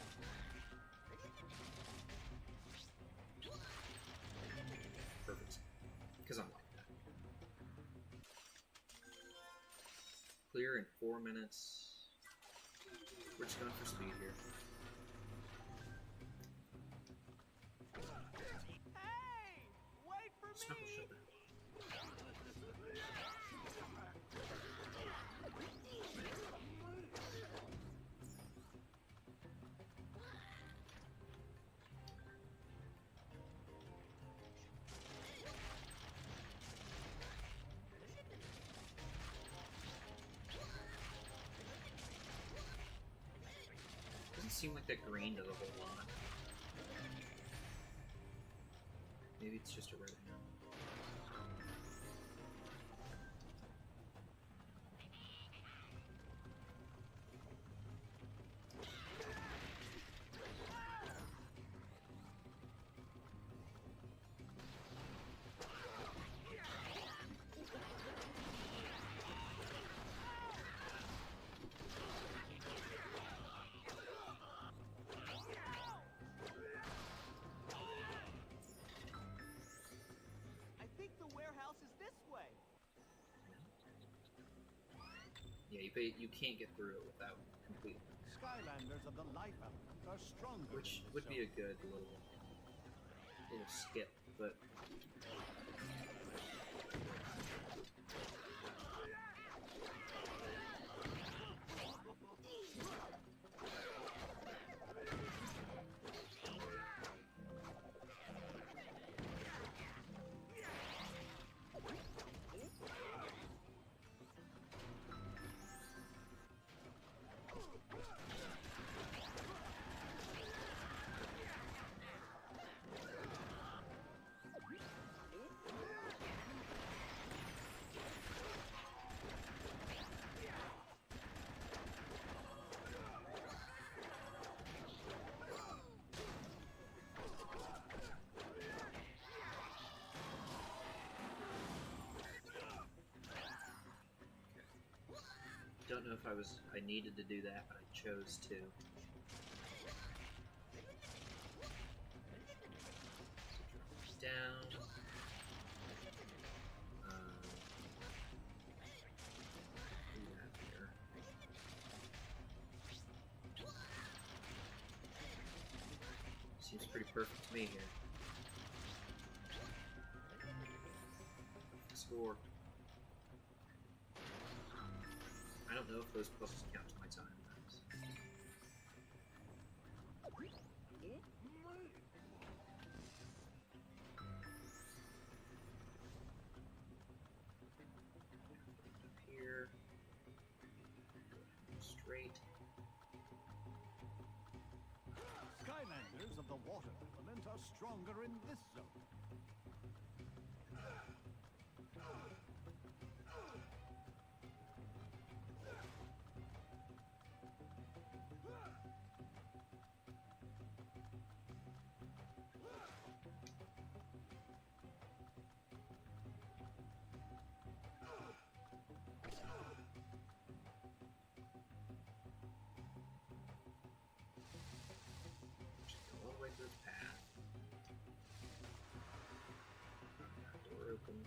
Perfect. Because I'm like that. Clear in 4 minutes. We're just going for speed here. Hey! Wait for Snuffle, shut down. Seem like that green does a whole lot. Maybe it's just a red hand. Yeah, you can't get through it without completely. Skylanders of the light element are stronger. Which would be a good little little skip, but don't know if I needed to do that, but I chose to. So drop down. Do that here. Seems pretty perfect to me here. Score. I don't know if those puzzles count to my time. Up here. Straight. Skylanders of the water element are stronger in this zone. All the way through the path. Door open.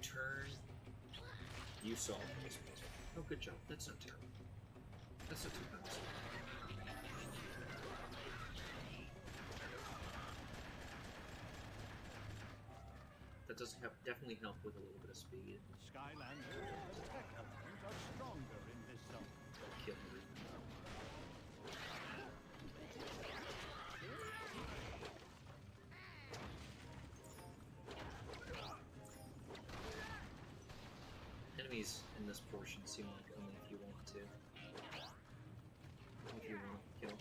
Turn. You solved this puzzle. Oh, good job. That's not terrible. That's not too bad. That does definitely help with a little bit of speed. Skylanders of the tech element are stronger in this zone. Kill me. Enemies in this portion seem like only if you want to. If you want to kill.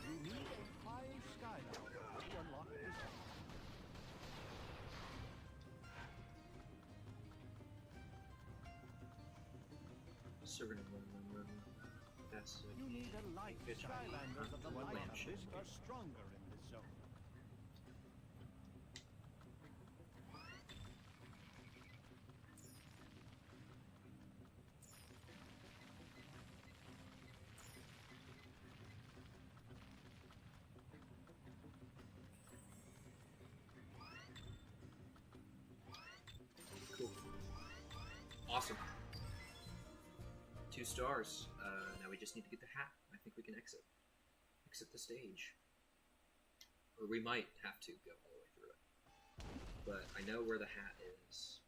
You need a high Skylander to unlock this zone. So we're gonna run fast as I You can. need a light. Good job. Skylanders of the One light lampshade. element are stronger in this zone. Cool. Awesome. 2 stars. Now we just need to get the hat. I think we can exit the stage. Or we might have to go all the way through it. But I know where the hat is.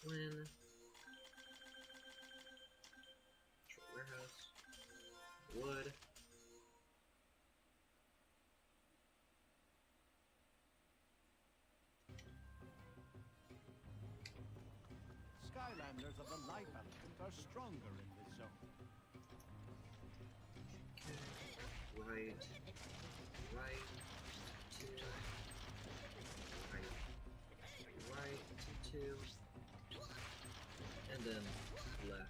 Flynn. Control warehouse. Wood. are stronger in this zone. Right, right, two, right, two, and then left.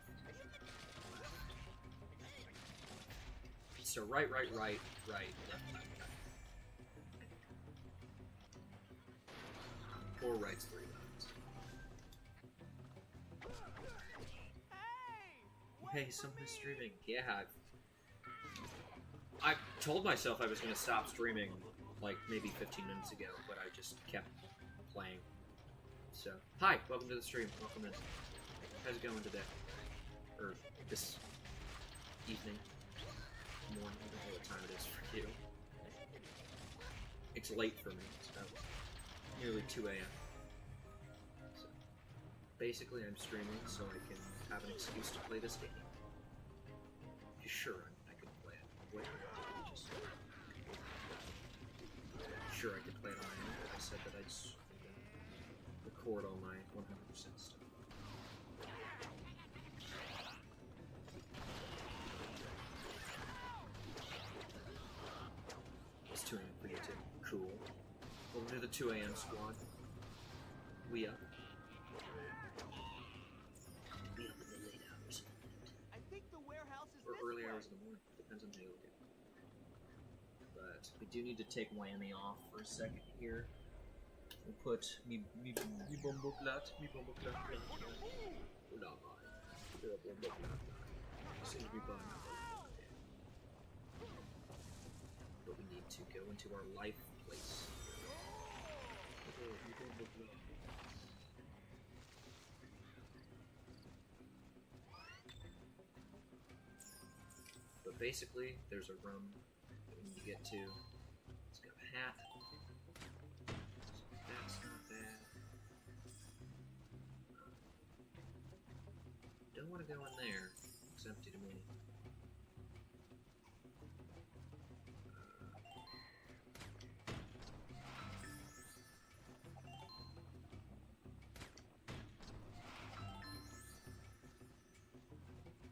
So right, right, right, right, left, left, left. Four rights, three lefts. Hey, someone's streaming. Yeah, I told myself I was going to stop streaming like maybe 15 minutes ago, but I just kept playing. So, hi, welcome to the stream. Welcome in. How's it going today? Or this evening, morning, I don't know what time it is for you. It's late for me. It's about nearly 2 a.m. So, basically, I'm streaming so I can have an excuse to play this game. Sure, I could play it. Wait, sure, I could play it on my own, but I said that I'd record all my 100% stuff. It's 2 a.m. for you too. Cool. Welcome to the 2 a.m. squad. We up. We up in the late hours. I think the warehouse is Or this early way. hours in the morning. Depends on how you look at it. But we do need to take Whammy off for a second here. We'll put me bombo plat. Oula, seems to be fun. But we need to go into our life place. But basically, there's a room that we need to get to. It's got a hat. So that's not bad. Don't want to go in there. It's empty to me.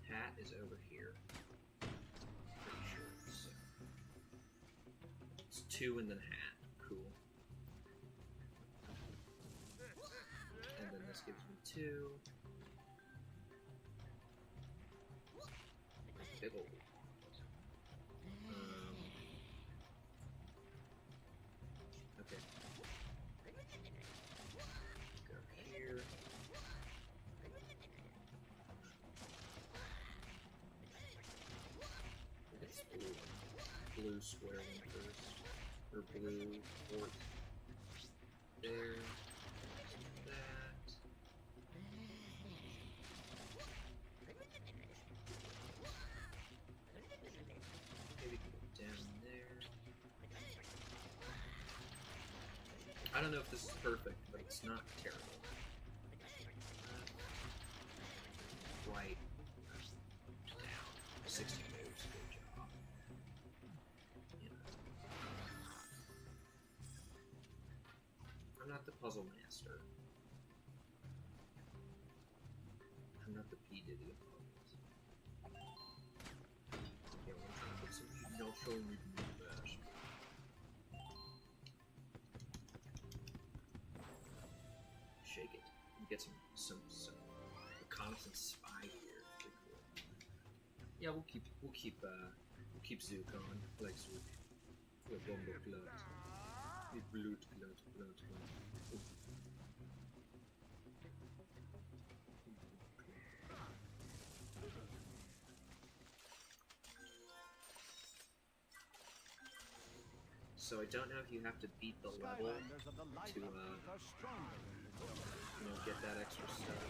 Hat is over here. Pretty sure. So it's 2 and then hat. Cool. And then this gives me 2. Big ol'. Okay. Go here. It's blue square one first. Or blue port. There. That. Maybe go down there. I don't know if this is perfect, but it's not terrible. Right down. 60 moves. Good job. You know. I'm not the puzzle master. I'm not the P. Diddy of puzzles. Yeah, I'm trying to put some heat. No, show me the move fast. Shake it. And get some reconnaissance spy here. Pretty cool. Yeah, we'll keep Zook on. I like Zook. The bombo blood. The blood. Ooh. So I don't know if you have to beat the level Skylanders of the light to upkeep are stronger in this zone. get that extra stuff.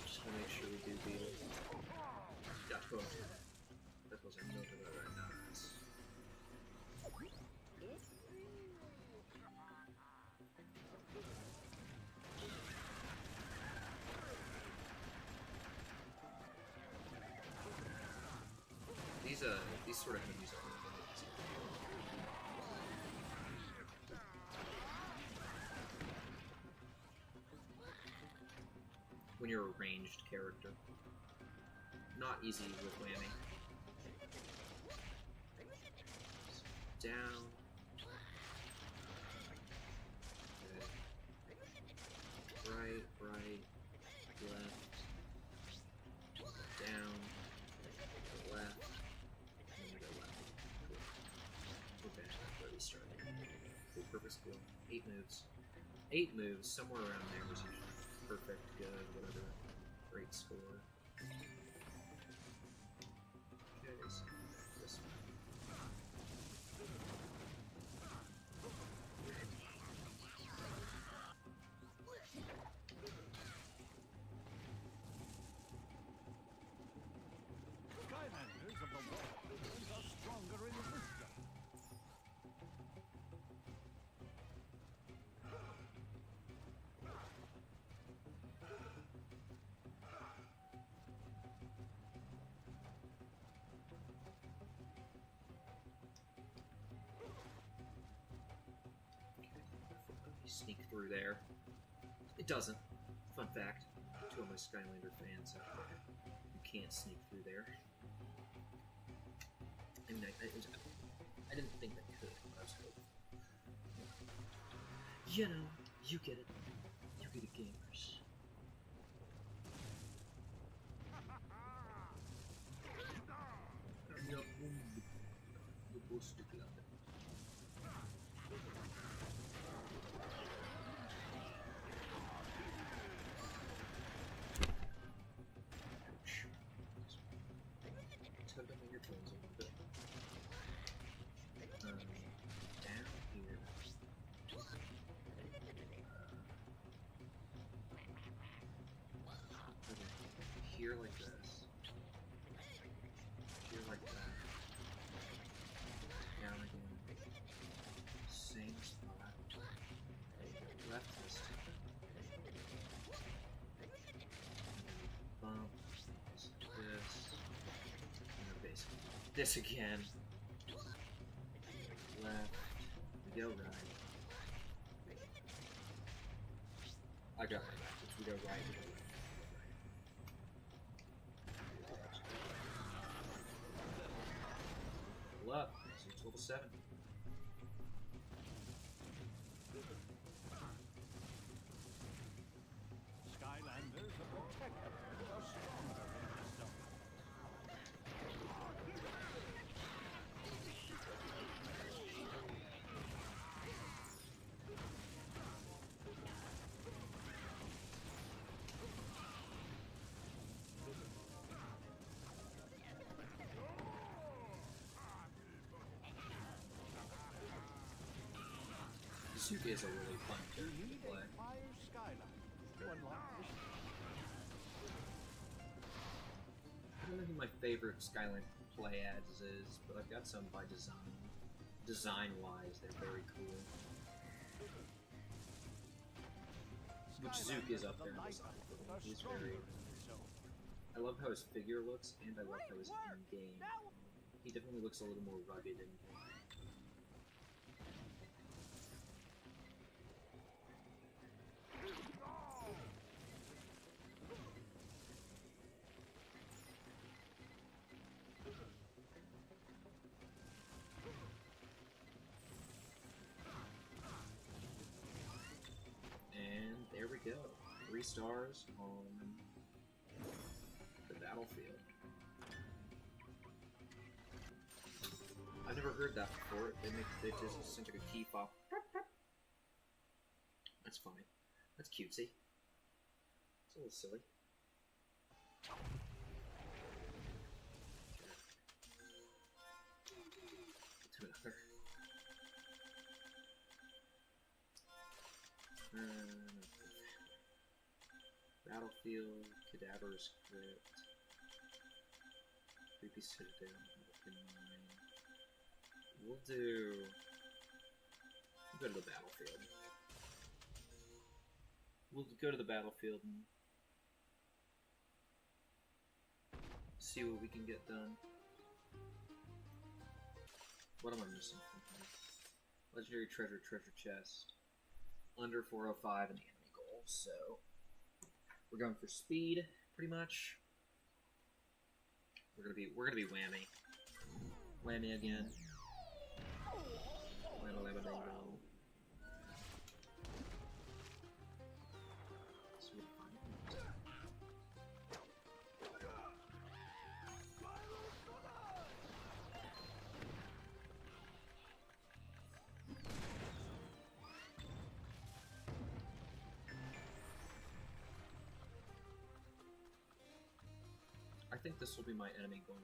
Just to make sure we do beat it. Got hooked. That was a note of right now. These sort of enemies are when when you're a ranged character. Not easy with whammy. Down. Okay. Right, left, down, left, and we go left. Cool. Okay, where we started. Cool, perfect skill. 8 moves. 8 moves, somewhere around there was perfect, good, whatever. Great score. Okay, so this one. Skylanders of the world are stronger in wisdom. Sneak through there. It doesn't. Fun fact. To all my Skylander fans out there. You can't sneak through there. I mean, I didn't think that could, but I was hoping. You know, you get it. You get it, gamers. No, the stupid out there. Tug them in your toes a little bit. Down here. Okay. Here like this. Here like that. Down again. Same spot. Left this. Bump. This. This again. Left. We go right. I got my backwards. We go right. We go left. Level up. So it's level 7. Skylanders of the tech world are stronger in wisdom. Suki is a really fun You character need to play. a fire skyline to unlock this. I don't know who my favorite Skyline play ads is, but I've got some by design. Design-wise, they're very cool. Which Zook is up there in design for me. He's very... I love how his figure looks, and I love how his in-game... He definitely looks a little more rugged in game. And there we go. 3 stars on the battlefield. I've never heard that before. They just seem like a key pop. That's funny. That's cutesy. It's a little silly. To another. Battlefield, Cadaver's Crypt, Creepy Citadel, Open Mine. We'll go to the battlefield. We'll go to the battlefield and see what we can get done. What am I missing from here? Legendary treasure chest. Under 405 and the enemy goal, so We're going for speed, pretty much. We're gonna be whammy. Whammy again. Whammy, whammy, whammy. I think this will be my enemy goal.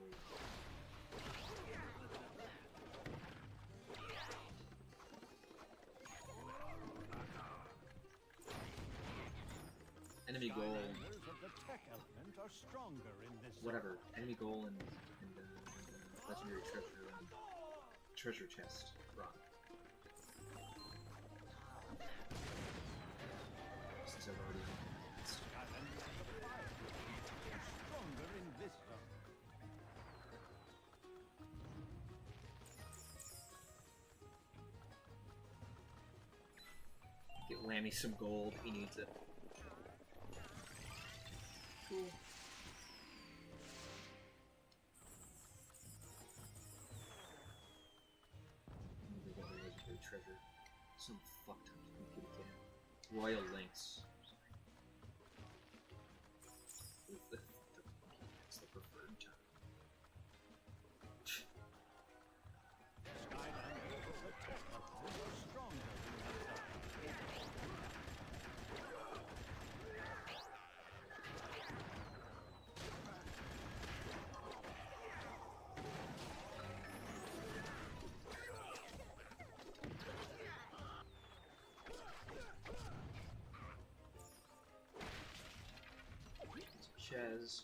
Enemy goal. Skylanders of the tech element are stronger in this Whatever. Enemy goal and legendary treasure chest. Run. Since I've already Skylanders of the fire are stronger in this zone. get Lammy some gold. He needs it. Cool. Maybe got a legendary treasure. Some fucked up computer cat. Royal Lynx. Sorry. With the it's the preferred type. Skylanders of the tech element are stronger in this zone. Chez.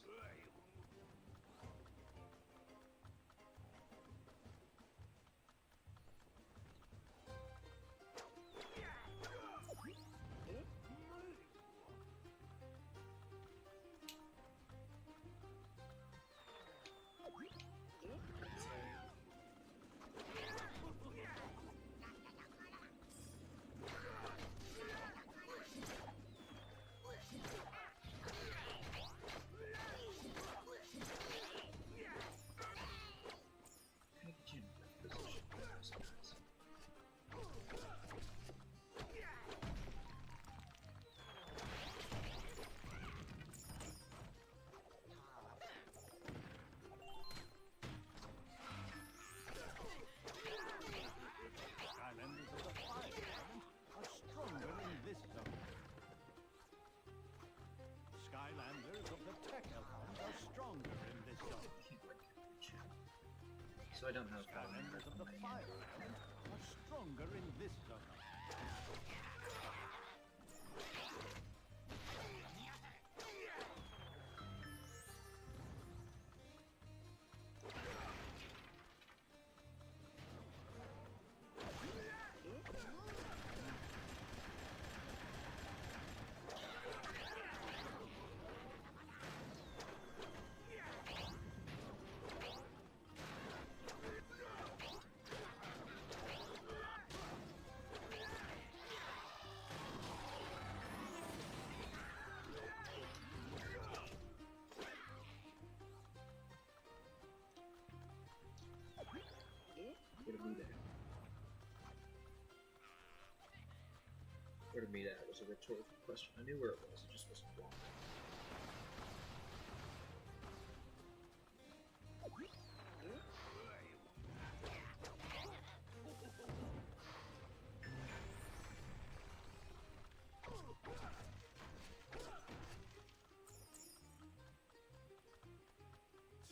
Skylanders of the fire element are stronger in this zone. Skylanders of the tech element are stronger in this zone. So I don't have Skylanders of the fire element are stronger in this zone. Where to meet at? Where to meet at was a rhetorical question. I knew where it was, it just wasn't wrong.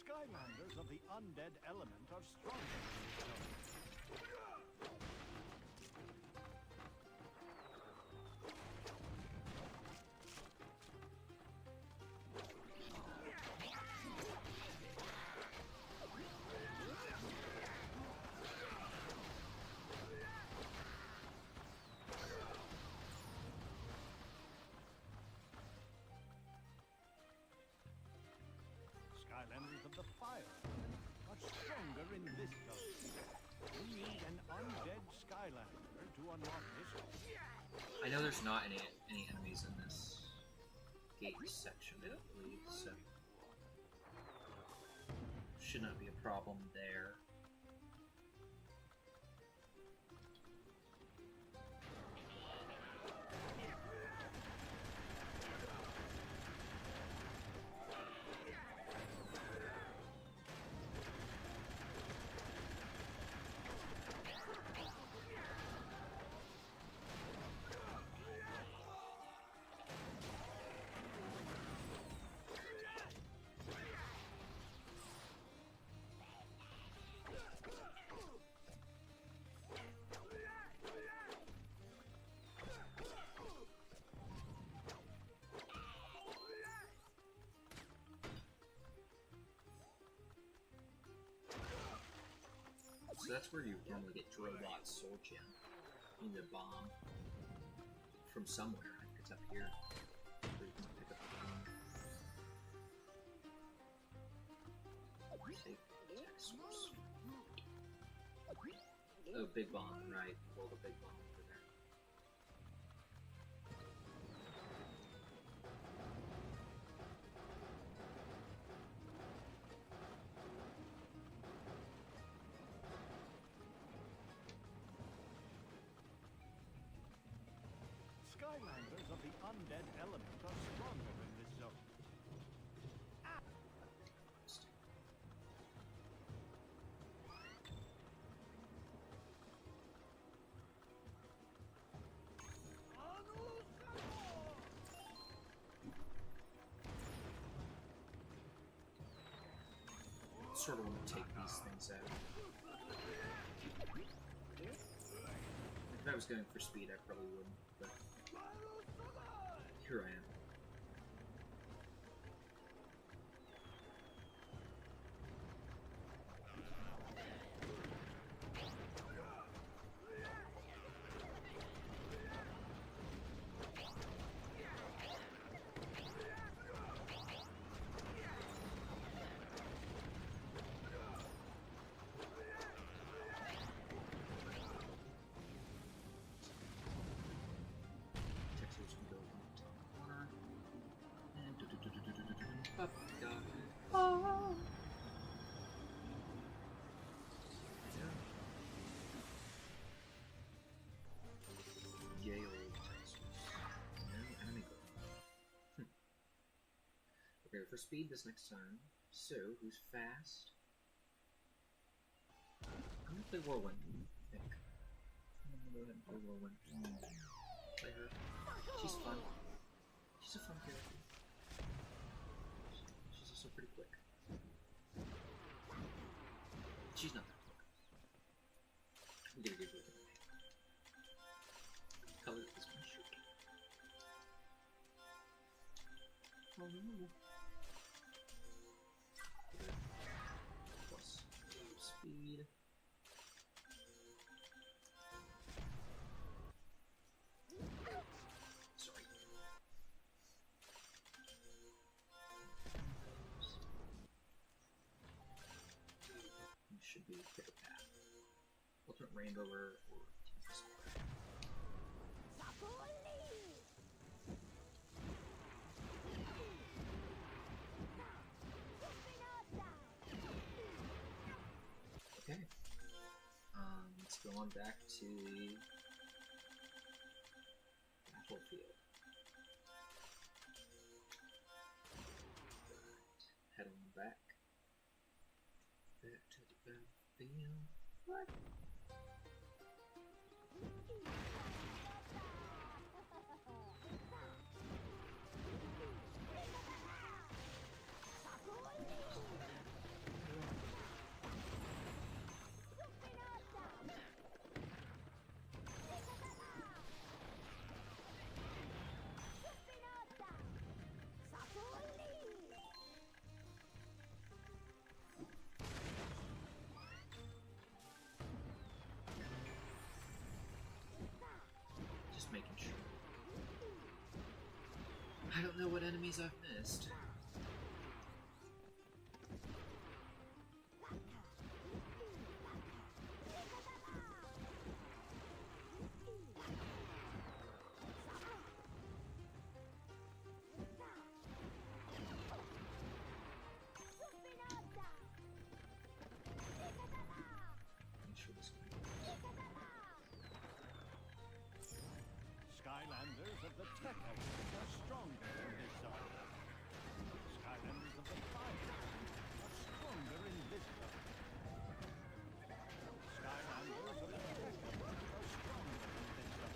Skylanders of the undead element are stronger in this zone. Skylanders of the fire element are stronger in this zone. We need an undead Skylander to unlock this one. I know there's not any enemies in this gate section, I don't believe, so should not be a problem there. So that's where you normally get Drobot Soul Gem. You need a bomb from somewhere. I think it's up here. Where you can pick up the bomb. Safe attack source. Oh, big bomb, right. Roll the big bomb over there. Skylanders of the undead element are stronger in this zone. Sort of want to take these things out. If I was going for speed, I probably wouldn't, but here I am. Texas can go from the top corner. And up we go. Oh. Yay, old Texas. No enemy goal. Okay, for speed this next time. So, who's fast? I'm gonna play Whirlwind, I think. I'm gonna go ahead and play Whirlwind. Play her. She's fun. She's a fun character. She's also pretty quick. She's not that quick. I'm gonna give her a color is my shirt. Oh no. Plus speed. Sorry. You should be pick a path. Ultimate Rainbow or Tempest. Okay. Let's go on back to the battlefield. Right. Head on back. Back to the battlefield. What? Just making sure. I don't know what enemies I've missed. The tech experts are stronger in this zone. Skylanders of the fire are stronger in this zone. Skylanders of the tech experts are stronger in this zone.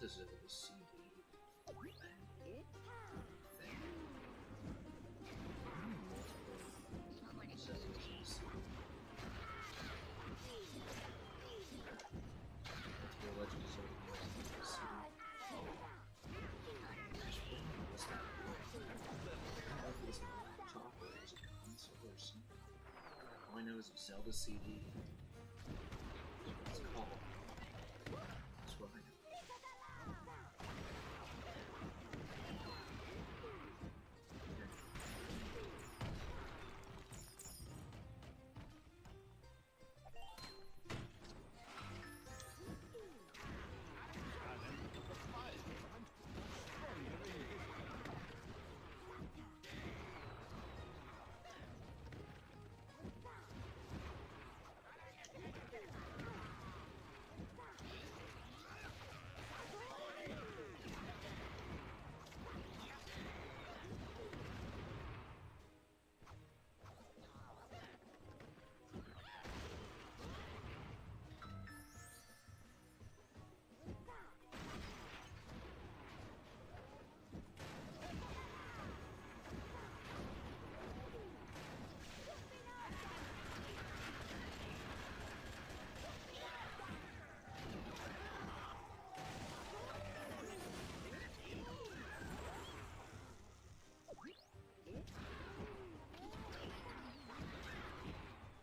This is a CD thing. All I know is Zelda CD. It's called. That's what I know.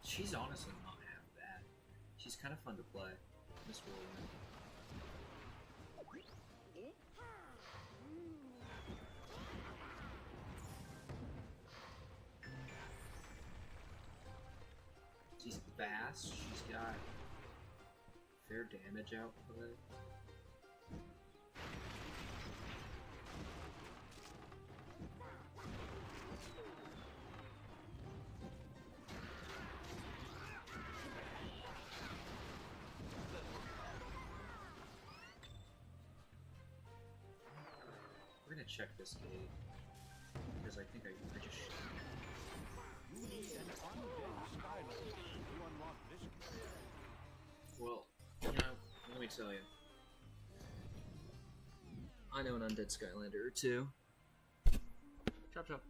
She's honestly not half bad. She's kind of fun to play, Miss Whirlwind. She's fast, she's got fair damage output. We're gonna check this gate because I think I just should. You need an undead Skylander to unlock this gate. Well, you know, let me tell you. I know an undead Skylander or two. Chop chop.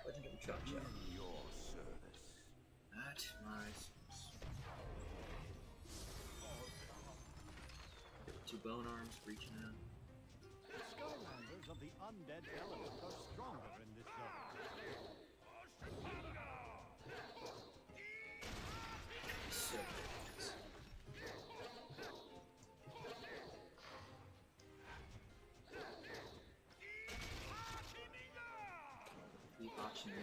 Legendary chop chop. Your service. At my service. Two bone arms reaching out. Skylanders of the undead element are stronger in this zone. So badass. Keep watching it.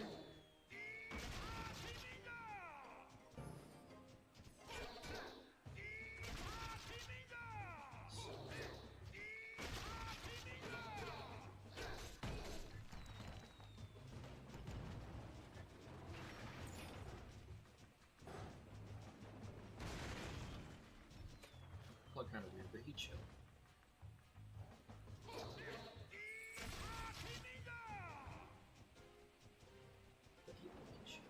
Plug kind of weird, but he chill. But he chill.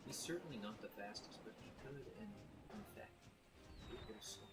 He's certainly not the fastest, but he could, in fact, be a little slow.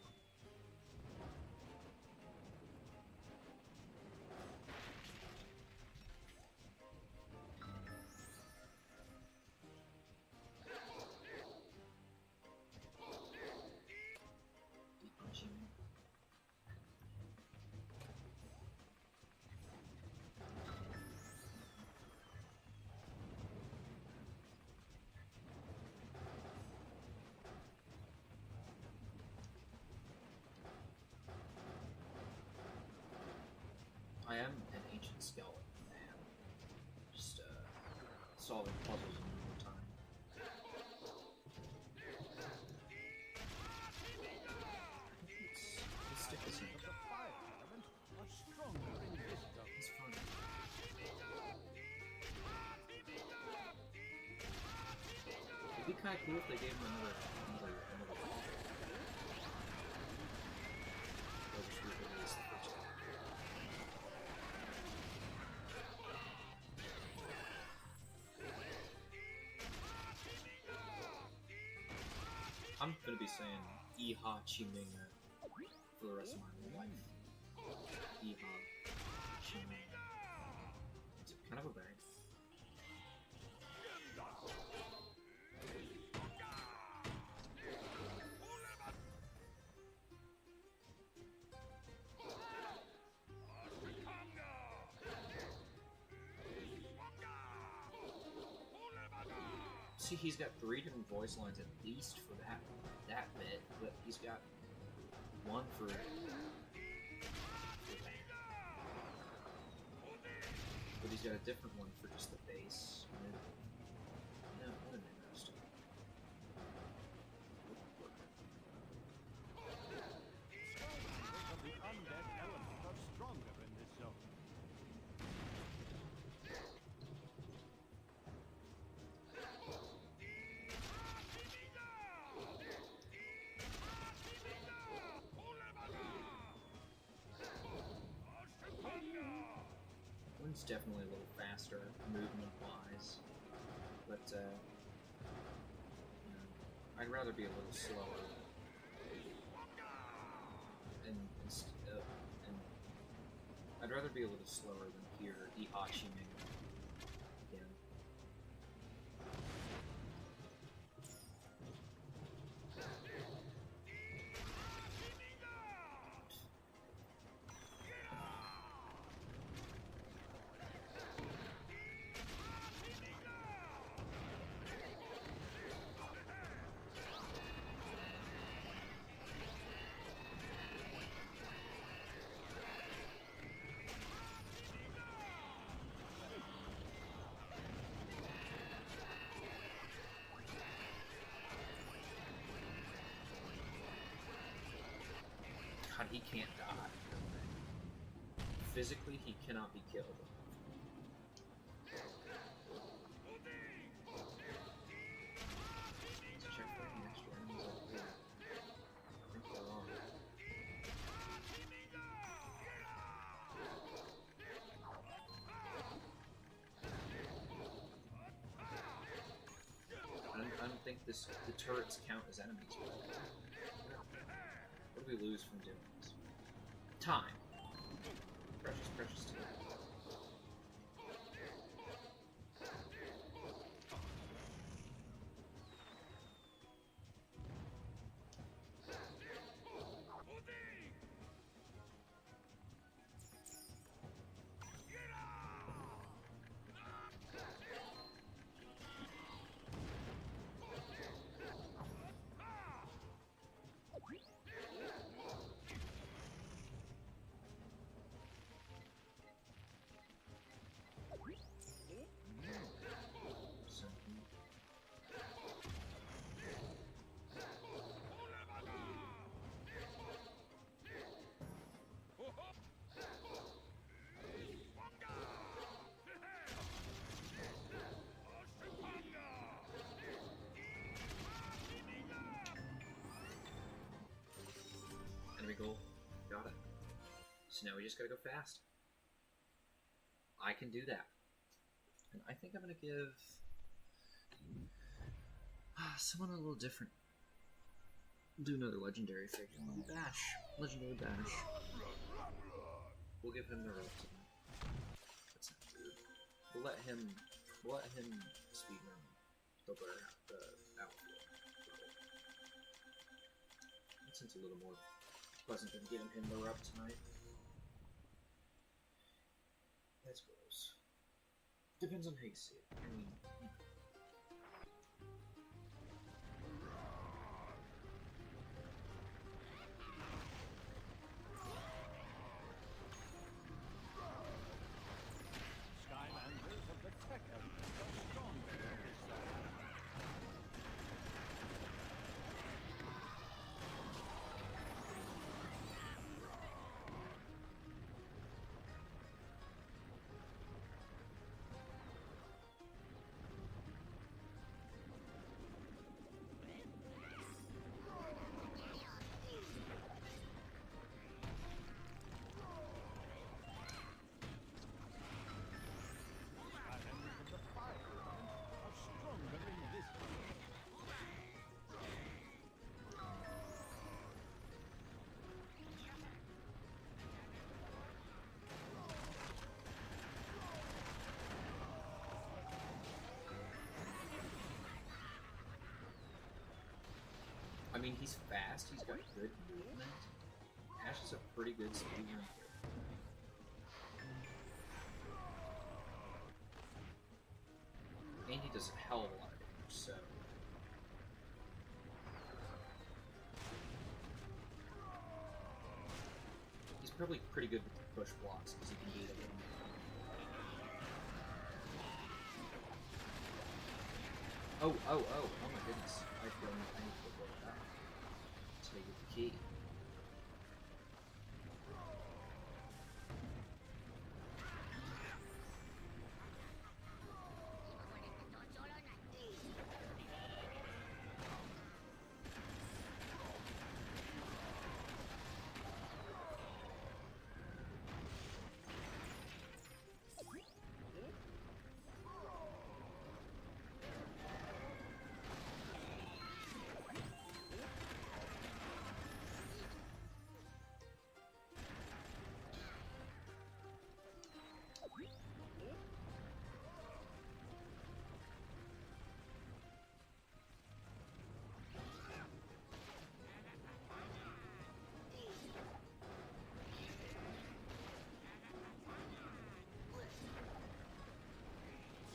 I am an ancient skeleton fan. Just solving puzzles in real time. Let's stick this in. The fire element are stronger in this zone. It's fun. It'd be kind of cool if they gave him another ball. Or just re-release the first one. I'm gonna be saying Iha Chiming for the rest of my life. Iha Chiming. It's kind of a bang. See, he's got 3 different voice lines at least for that bit, but he's got one for that. But he's got a different one for just the bass. No, what an interesting. Skylanders of the undead element are stronger in this zone. One's definitely a little faster, movement-wise, but I'd rather be a little slower. And I'd rather be a little slower than hear Ihachi Ming again. God, he can't die. Physically, he cannot be killed. Let's check for any extra enemies over here. I think there are. I don't think the turrets count as enemies. What do we lose from doing this? Time. Precious, precious time. Enemy goal. Got it. So now we just gotta go fast. I can do that. And I think I'm gonna give Someone a little different. We'll do another legendary figure. Bash. Legendary Bash. We'll give him the rope tonight. That's not weird. We'll let him speedrun the outfield. That seems a little more pleasant than giving him the rub tonight. That's gross. Depends on how you see it. I mean, Skylanders of the tech element are stronger than this side. Skylanders of the fire element are stronger in this side. I mean, he's fast, he's got good movement. Ash is a pretty good speedrun. And he does a hell of a lot of damage, so... He's probably pretty good with the push blocks, because he can do it a little more. Oh my goodness. I feel I need to go back. So I get the key.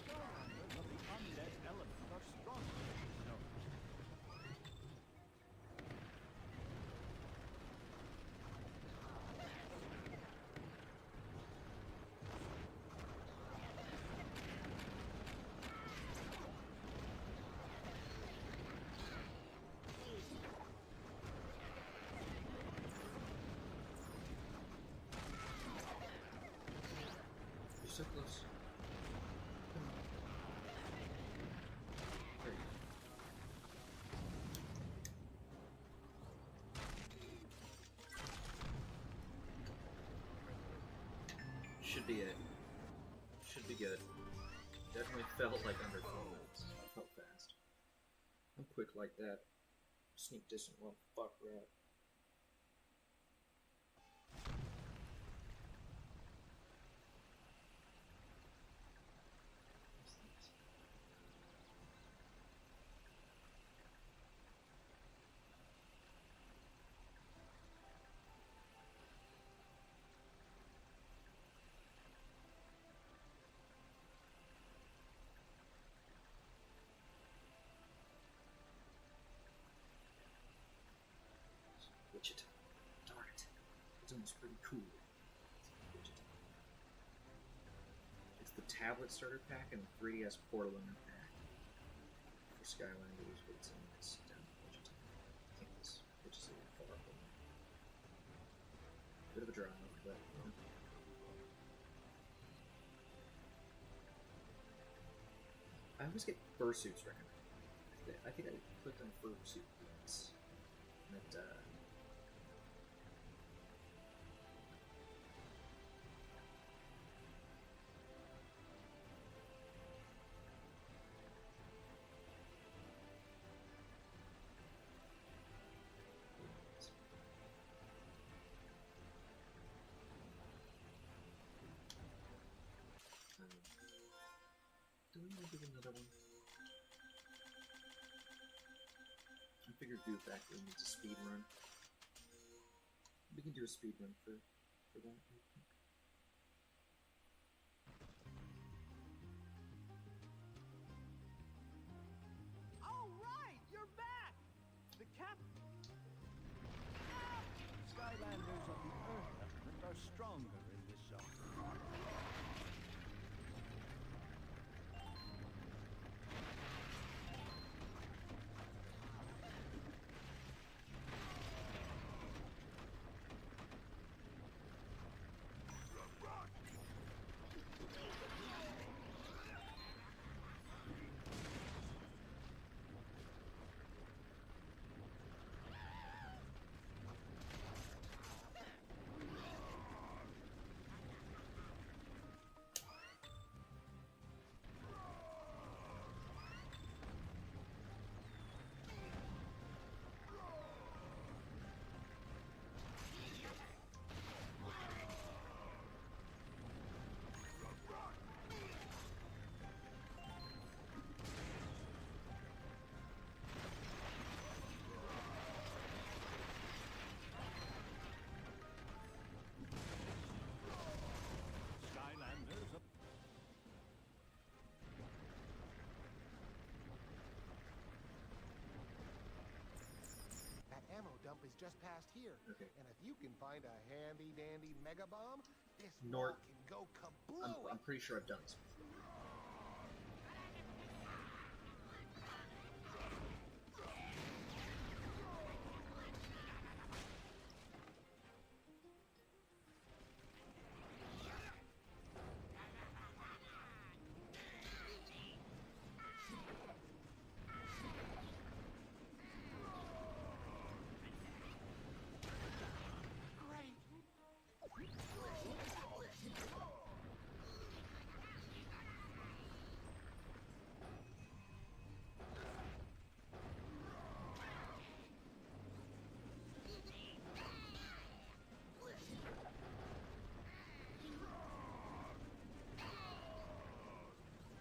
Skylanders of the undead element are stronger than this node. You're so close. Come on. There you go. Should be it. Should be good. Definitely felt like under 4 minutes. I felt fast. I'm quick like that. Sneak distant, well, fuck rat. Wichita. Darn it. It's almost pretty cool. Wichita. It's the tablet starter pack and the 3DS portal in the pack. For Skylanders, but it's down in Wichita. I think this, which is a little far from there. Bit of a drive, but you know. I always get fursuits recommended. I think I clicked on fursuit once. And it, Do we want to do another one? I figured Goof actually needs a speed run. We can do a speed run for that. All right, you're back. The cap. Skylanders of the Earth element are stronger in this zone. Skylanders of That ammo dump is just past here. Okay. And if you can find a handy dandy mega bomb, this Nort- ball can go I'm kablooey. pretty sure I've done this before.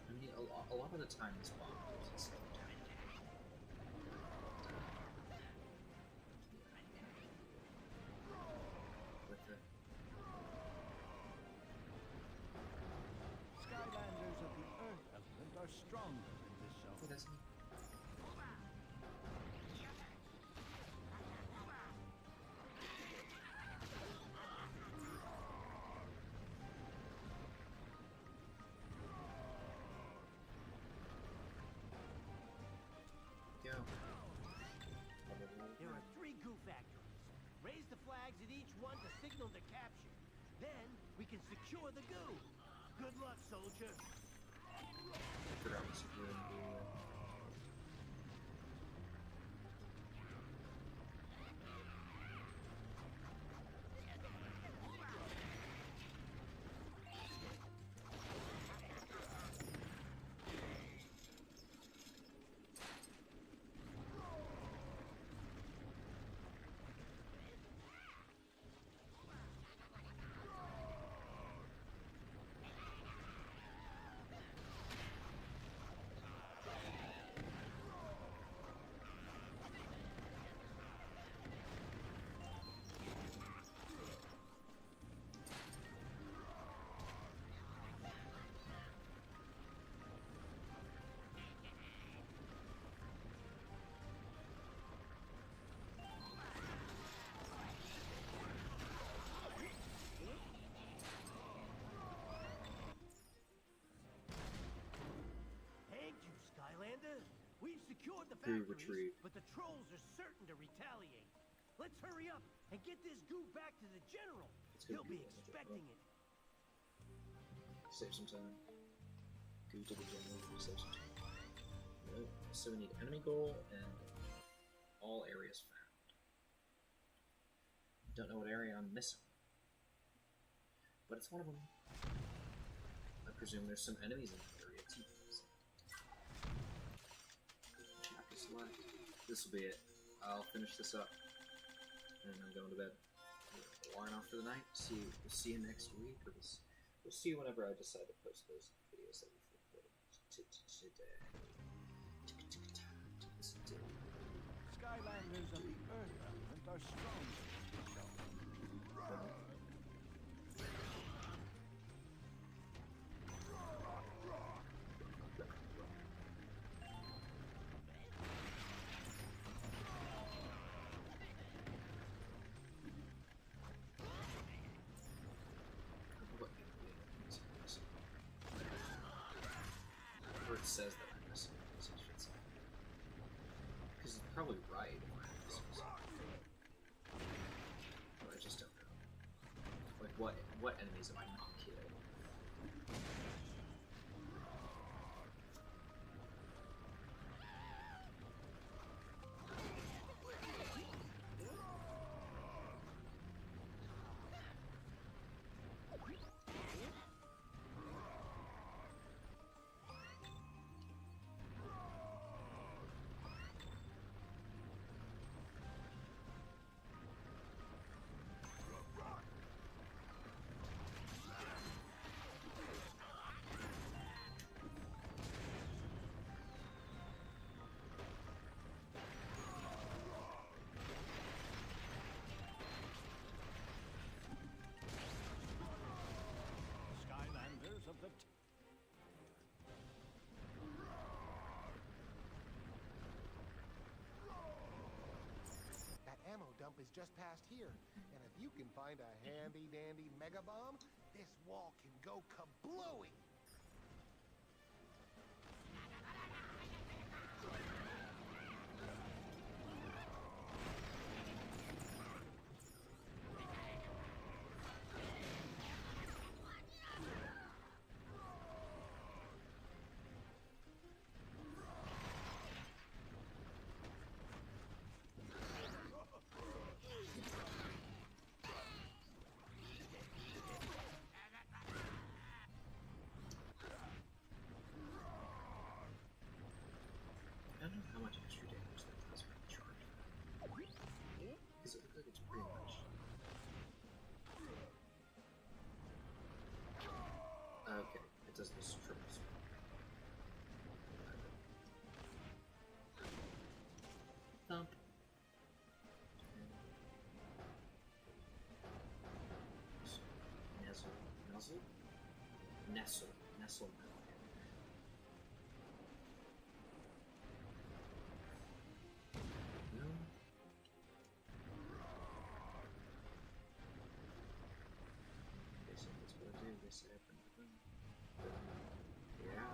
I mean, a lot of the time this bomb goes itself down. With the Skylanders of the Earth element are stronger in this oh, zone. that's me. Go. There are 3 goo factories. Raise the flags at each one to signal the capture. Then we can secure the goo. Good luck, soldier. I forgot what you're doing. Thank you, Skylander. We've secured the Goo factories, retrieved. but the trolls are certain to retaliate. Let's hurry up and get this goo back to the general. It's gonna He'll be be on the expecting it. Save some time. Go to the general. Save some time. No. So we need enemy goal and all areas found. Don't know what area I'm missing, but it's one of them. I presume there's some enemies in that area too. Chapter select. This will be it. I'll finish this up, and I'm going to bed. Line off for the night. We'll see you next week, or we'll see you whenever I decide to post those videos that we've recorded Skylanders of the earth element are stronger in this zone. Or it says that I'm missing it, so I should say. Because it's probably right if I'm missing something. But I just don't know. Like, what enemies have I not killed? Skylanders of the That ammo dump is just past here. And if you can find a handy-dandy mega bomb, this wall can go kablooey! I don't know how much extra damage that does when you charge that. Because it looks like it's pretty much... Okay, it does this triple spell. Thump. Nestle. Nuzzle? Nestle. Nestle. No. They said that's what I do. They said I bring the room. Yeah.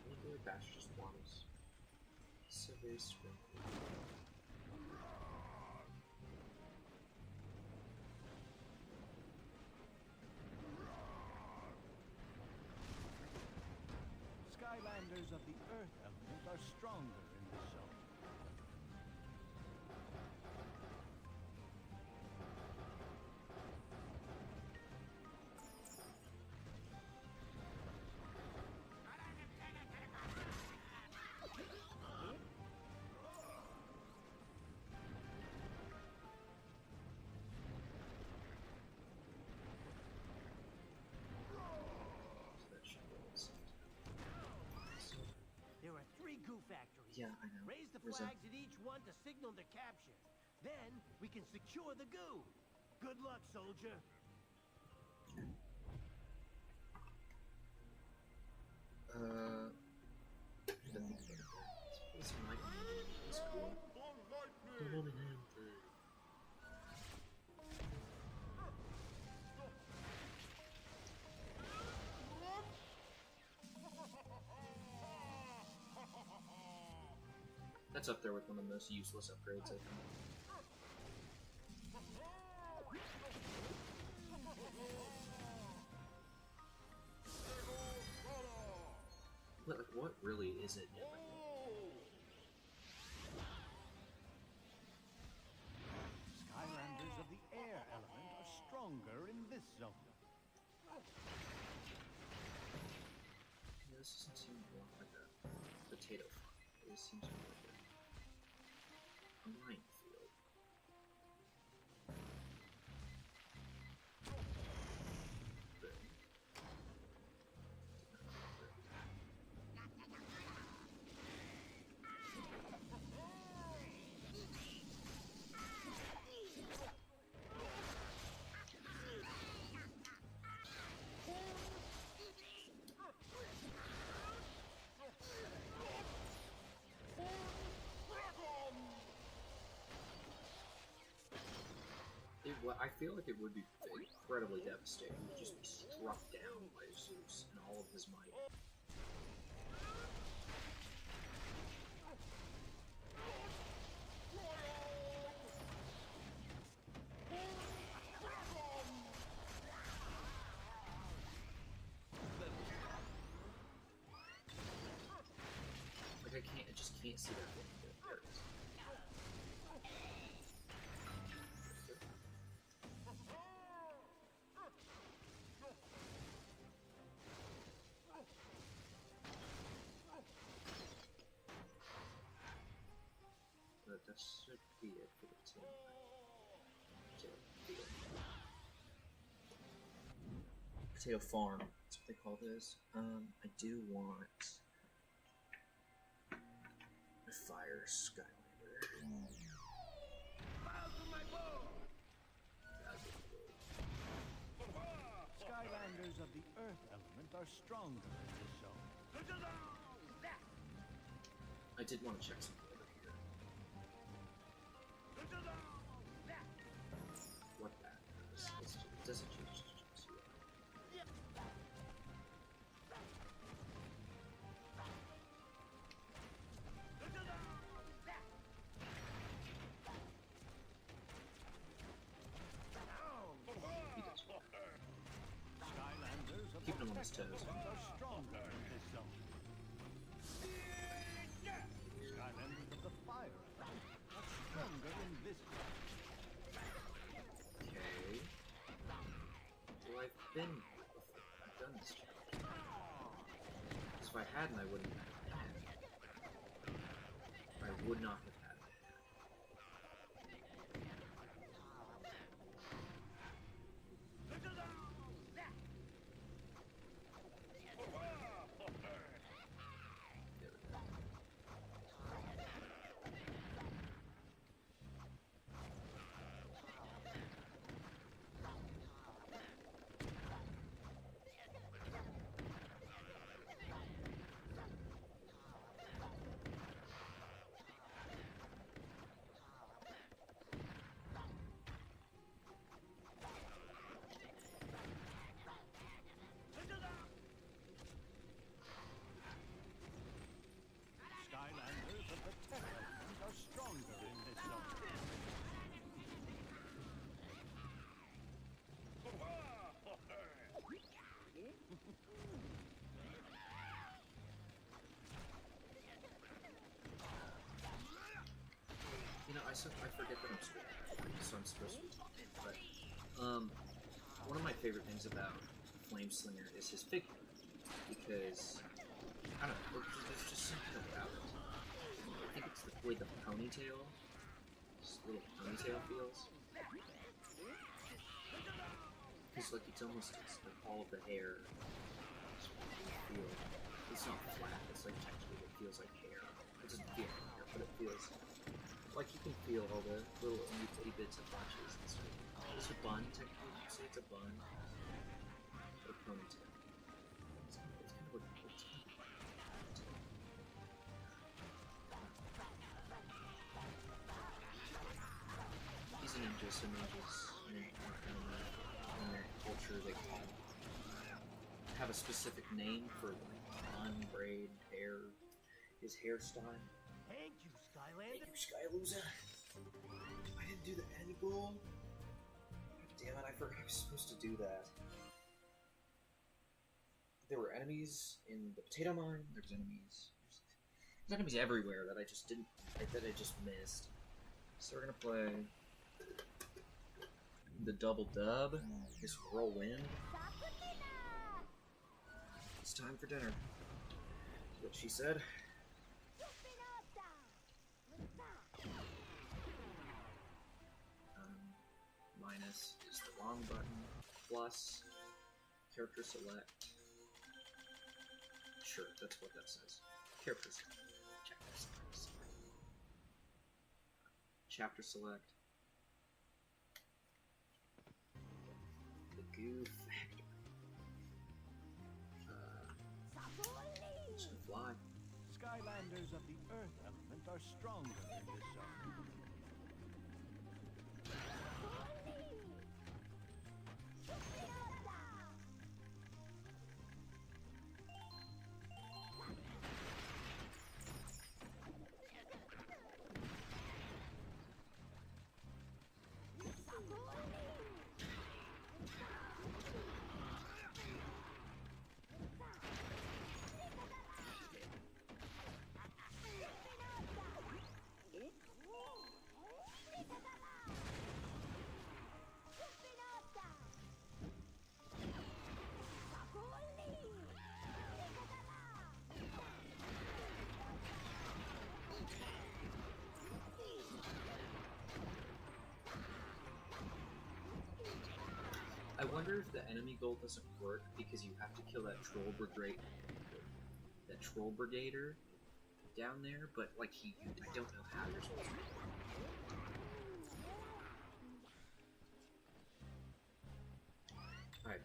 Maybe Bash just waddles. So very scrimpy. Skylanders of the earth element are stronger in this zone. So that should be all set. So, There are 3 goo factories. yeah, I know. Raise the Where's that? flags at each one to signal their capture. Then we can secure the goo. Good luck, soldier. I think about it. It's some lightning. It's cool. That's up there with one of the most useless upgrades, I think. But like, what really is it? Skylanders of the air element are stronger in this zone. Yeah, this doesn't seem more like a potato farm. This seems more like a minefield. Well, I feel like it would be incredibly devastating to just be struck down by Zeus and all of his might. Like I just can't see that thing. There it is. But that should be it for the team. Potato Farm. That's what they call this. I do want a fire Skylander. Skylanders of the earth element are stronger in this zone. I did want to check something over here. What that is. It doesn't change. Skylanders of Keeping the him on his toes. element are stronger in this zone. Skylanders of the fire element are stronger in this zone. Okay. Well, I've been before. I've done this challenge. Because if I hadn't, I wouldn't have had it. I would not have had it. There we go. Skylanders of the tech element are stronger in this zone. You know, I forget that I'm speaking, so I'm supposed to be talking. But one of my favorite things about Flameslinger is his figure, because I don't know, there's just something about it. I think it's the way the ponytail, this little ponytail feels. Because like it's like all of the hair. It's not flat. It's like textured. It feels like hair. It doesn't feel like hair, but it feels like you can feel all the little itty bits of bunches and stuff. It's a bun, technically. You say it's a bun. Or a ponytail. It's kind of what it's He's a ninja, so ninjas in their culture they have a specific name for like bun, braid, hair, his hairstyle. Thank you, Thank Skylander. you, Skyloser. I didn't do the end goal. God damn it, I forgot I was supposed to do that. There were enemies in the potato mine. There's enemies everywhere that I just didn't, that I just missed. So we're gonna play the double dub. This whirlwind. It's time for dinner. That's what she said. Minus is the wrong button. Plus character select. Sure, that's what that says. Character select. Chapter select. The goo factory. Just gonna fly. Skylanders of the earth element are stronger in this zone. I wonder if the enemy goal doesn't work because you have to kill that troll brigader down there, but like I don't know how you're supposed to do it. Alright.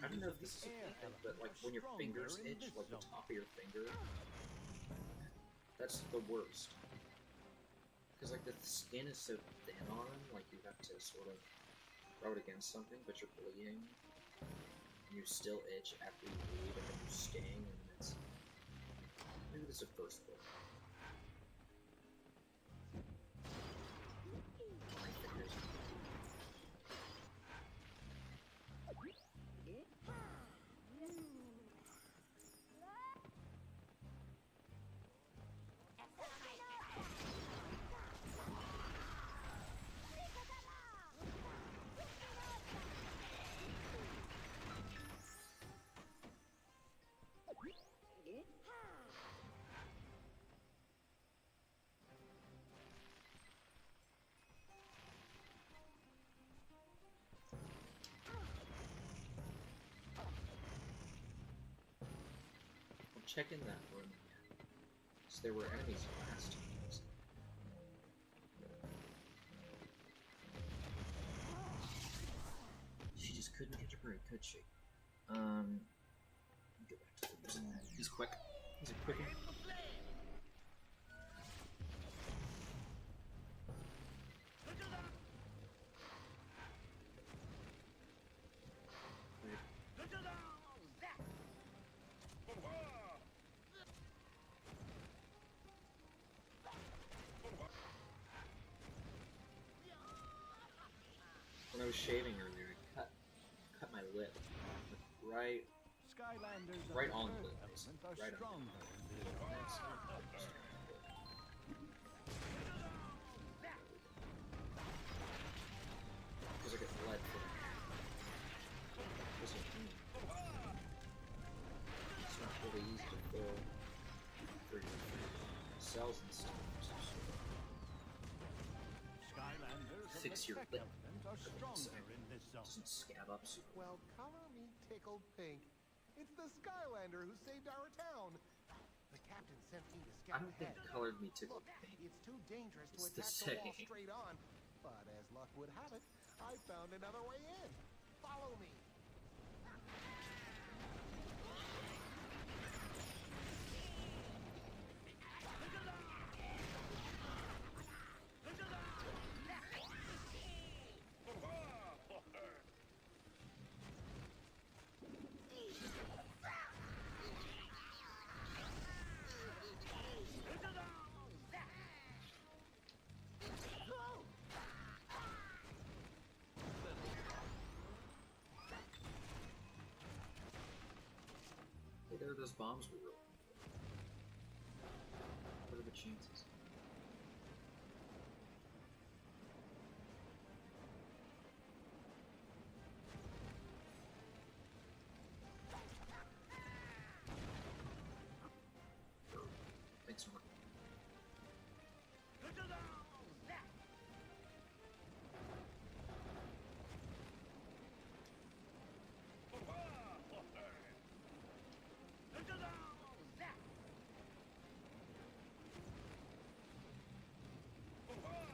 I don't know if this is a thing, but like when your fingers itch, like the top of your finger, that's the worst. Because like the skin is so thin on them, like you have to sort of rub it against something, but you're bleeding, and you still itch after you bleed, and then you sting, and it's maybe this is the first one. My fingers. Check in that room again. So there were enemies last time. She just couldn't catch a break, could she? Go back to the person. He's quick. He's a quick one. When I was shaving earlier, I cut my lip, right on the lip, right on the lip. Because I get blood from it. It's not really easy to fill for your cells and stuff. Skylanders Fix your lip. stronger in this zone. Doesn't scab up super well. Well, color me tickled pink. It's the Skylander who saved our town. The captain sent me to I scout don't think ahead. colored me tickled Look, pink. it's too dangerous to It's the attack the wall same. straight on. But as luck would have it, I found another way in. Follow me. Hey, there are those bombs we were looking for. What are the chances? Thanks, Mark.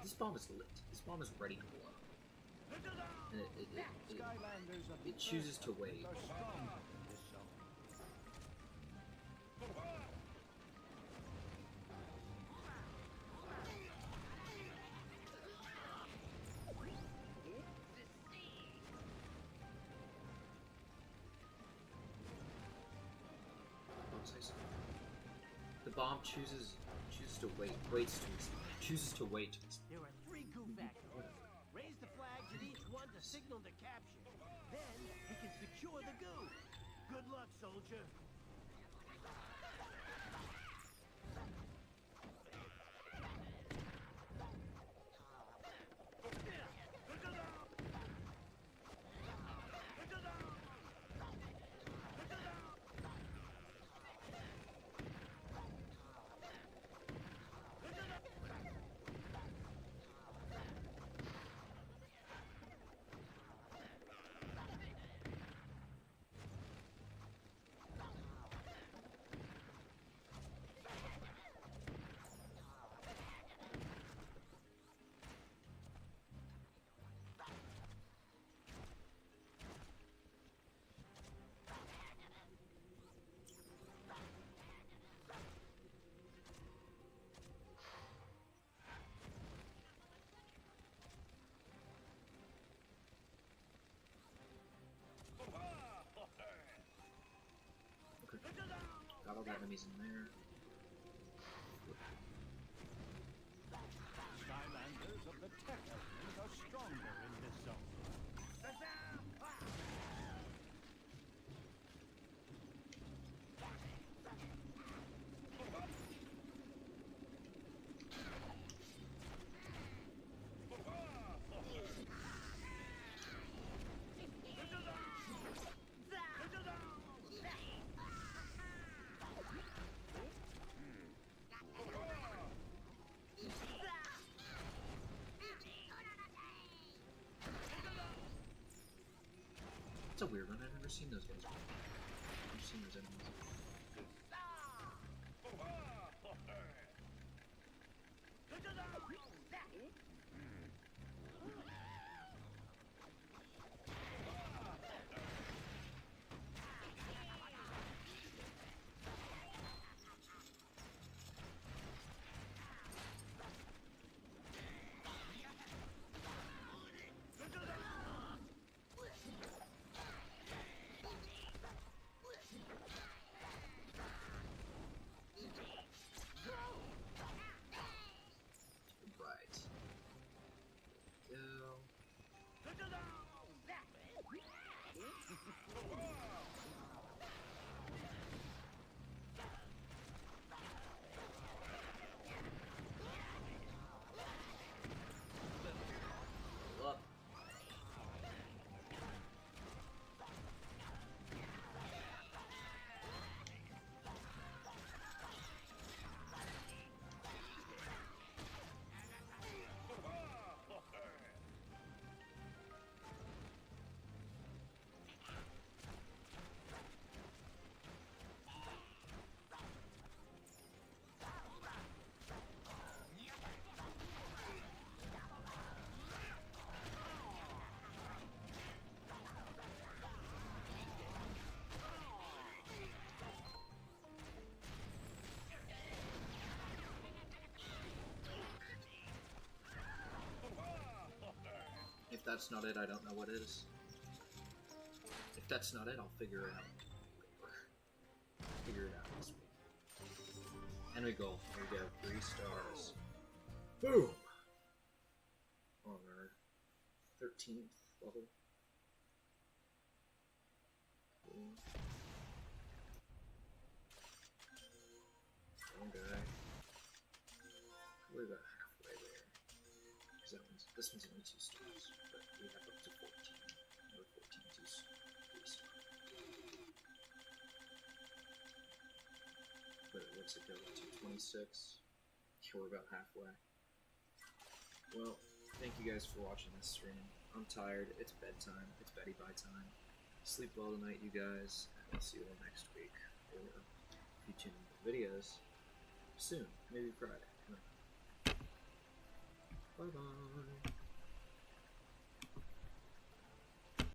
This bomb is lit. This bomb is ready to blow. And Skylanders of the it chooses to Earth wait. are stronger in this zone. bomb chooses to wait. Chooses to wait. There are 3 goo factories. Raise the flags at each one to signal the capture. Then we can secure the goo. Good luck, soldier. Got all the enemies in there. Skylanders of the Tech Element are stronger in this zone. It's a weird one. I've never seen those guys before. I've never seen those enemies. If that's not it, I don't know what is. If that's not it, I'll figure it out. Figure it out this week. And we go. Here we go. 3 stars. Boom! On our 13th level. Boom. One guy. Probably about halfway there. This one's only 2 stars, but we have up to 14. Another 14 2 stars. But what's it go to? 26. We're about halfway. Well, thank you guys for watching this stream. I'm tired. It's bedtime. It's Betty Bye time. Sleep well tonight, you guys. And I'll see you all next week. Or if you tune in for videos soon. Maybe Friday. Bye bye.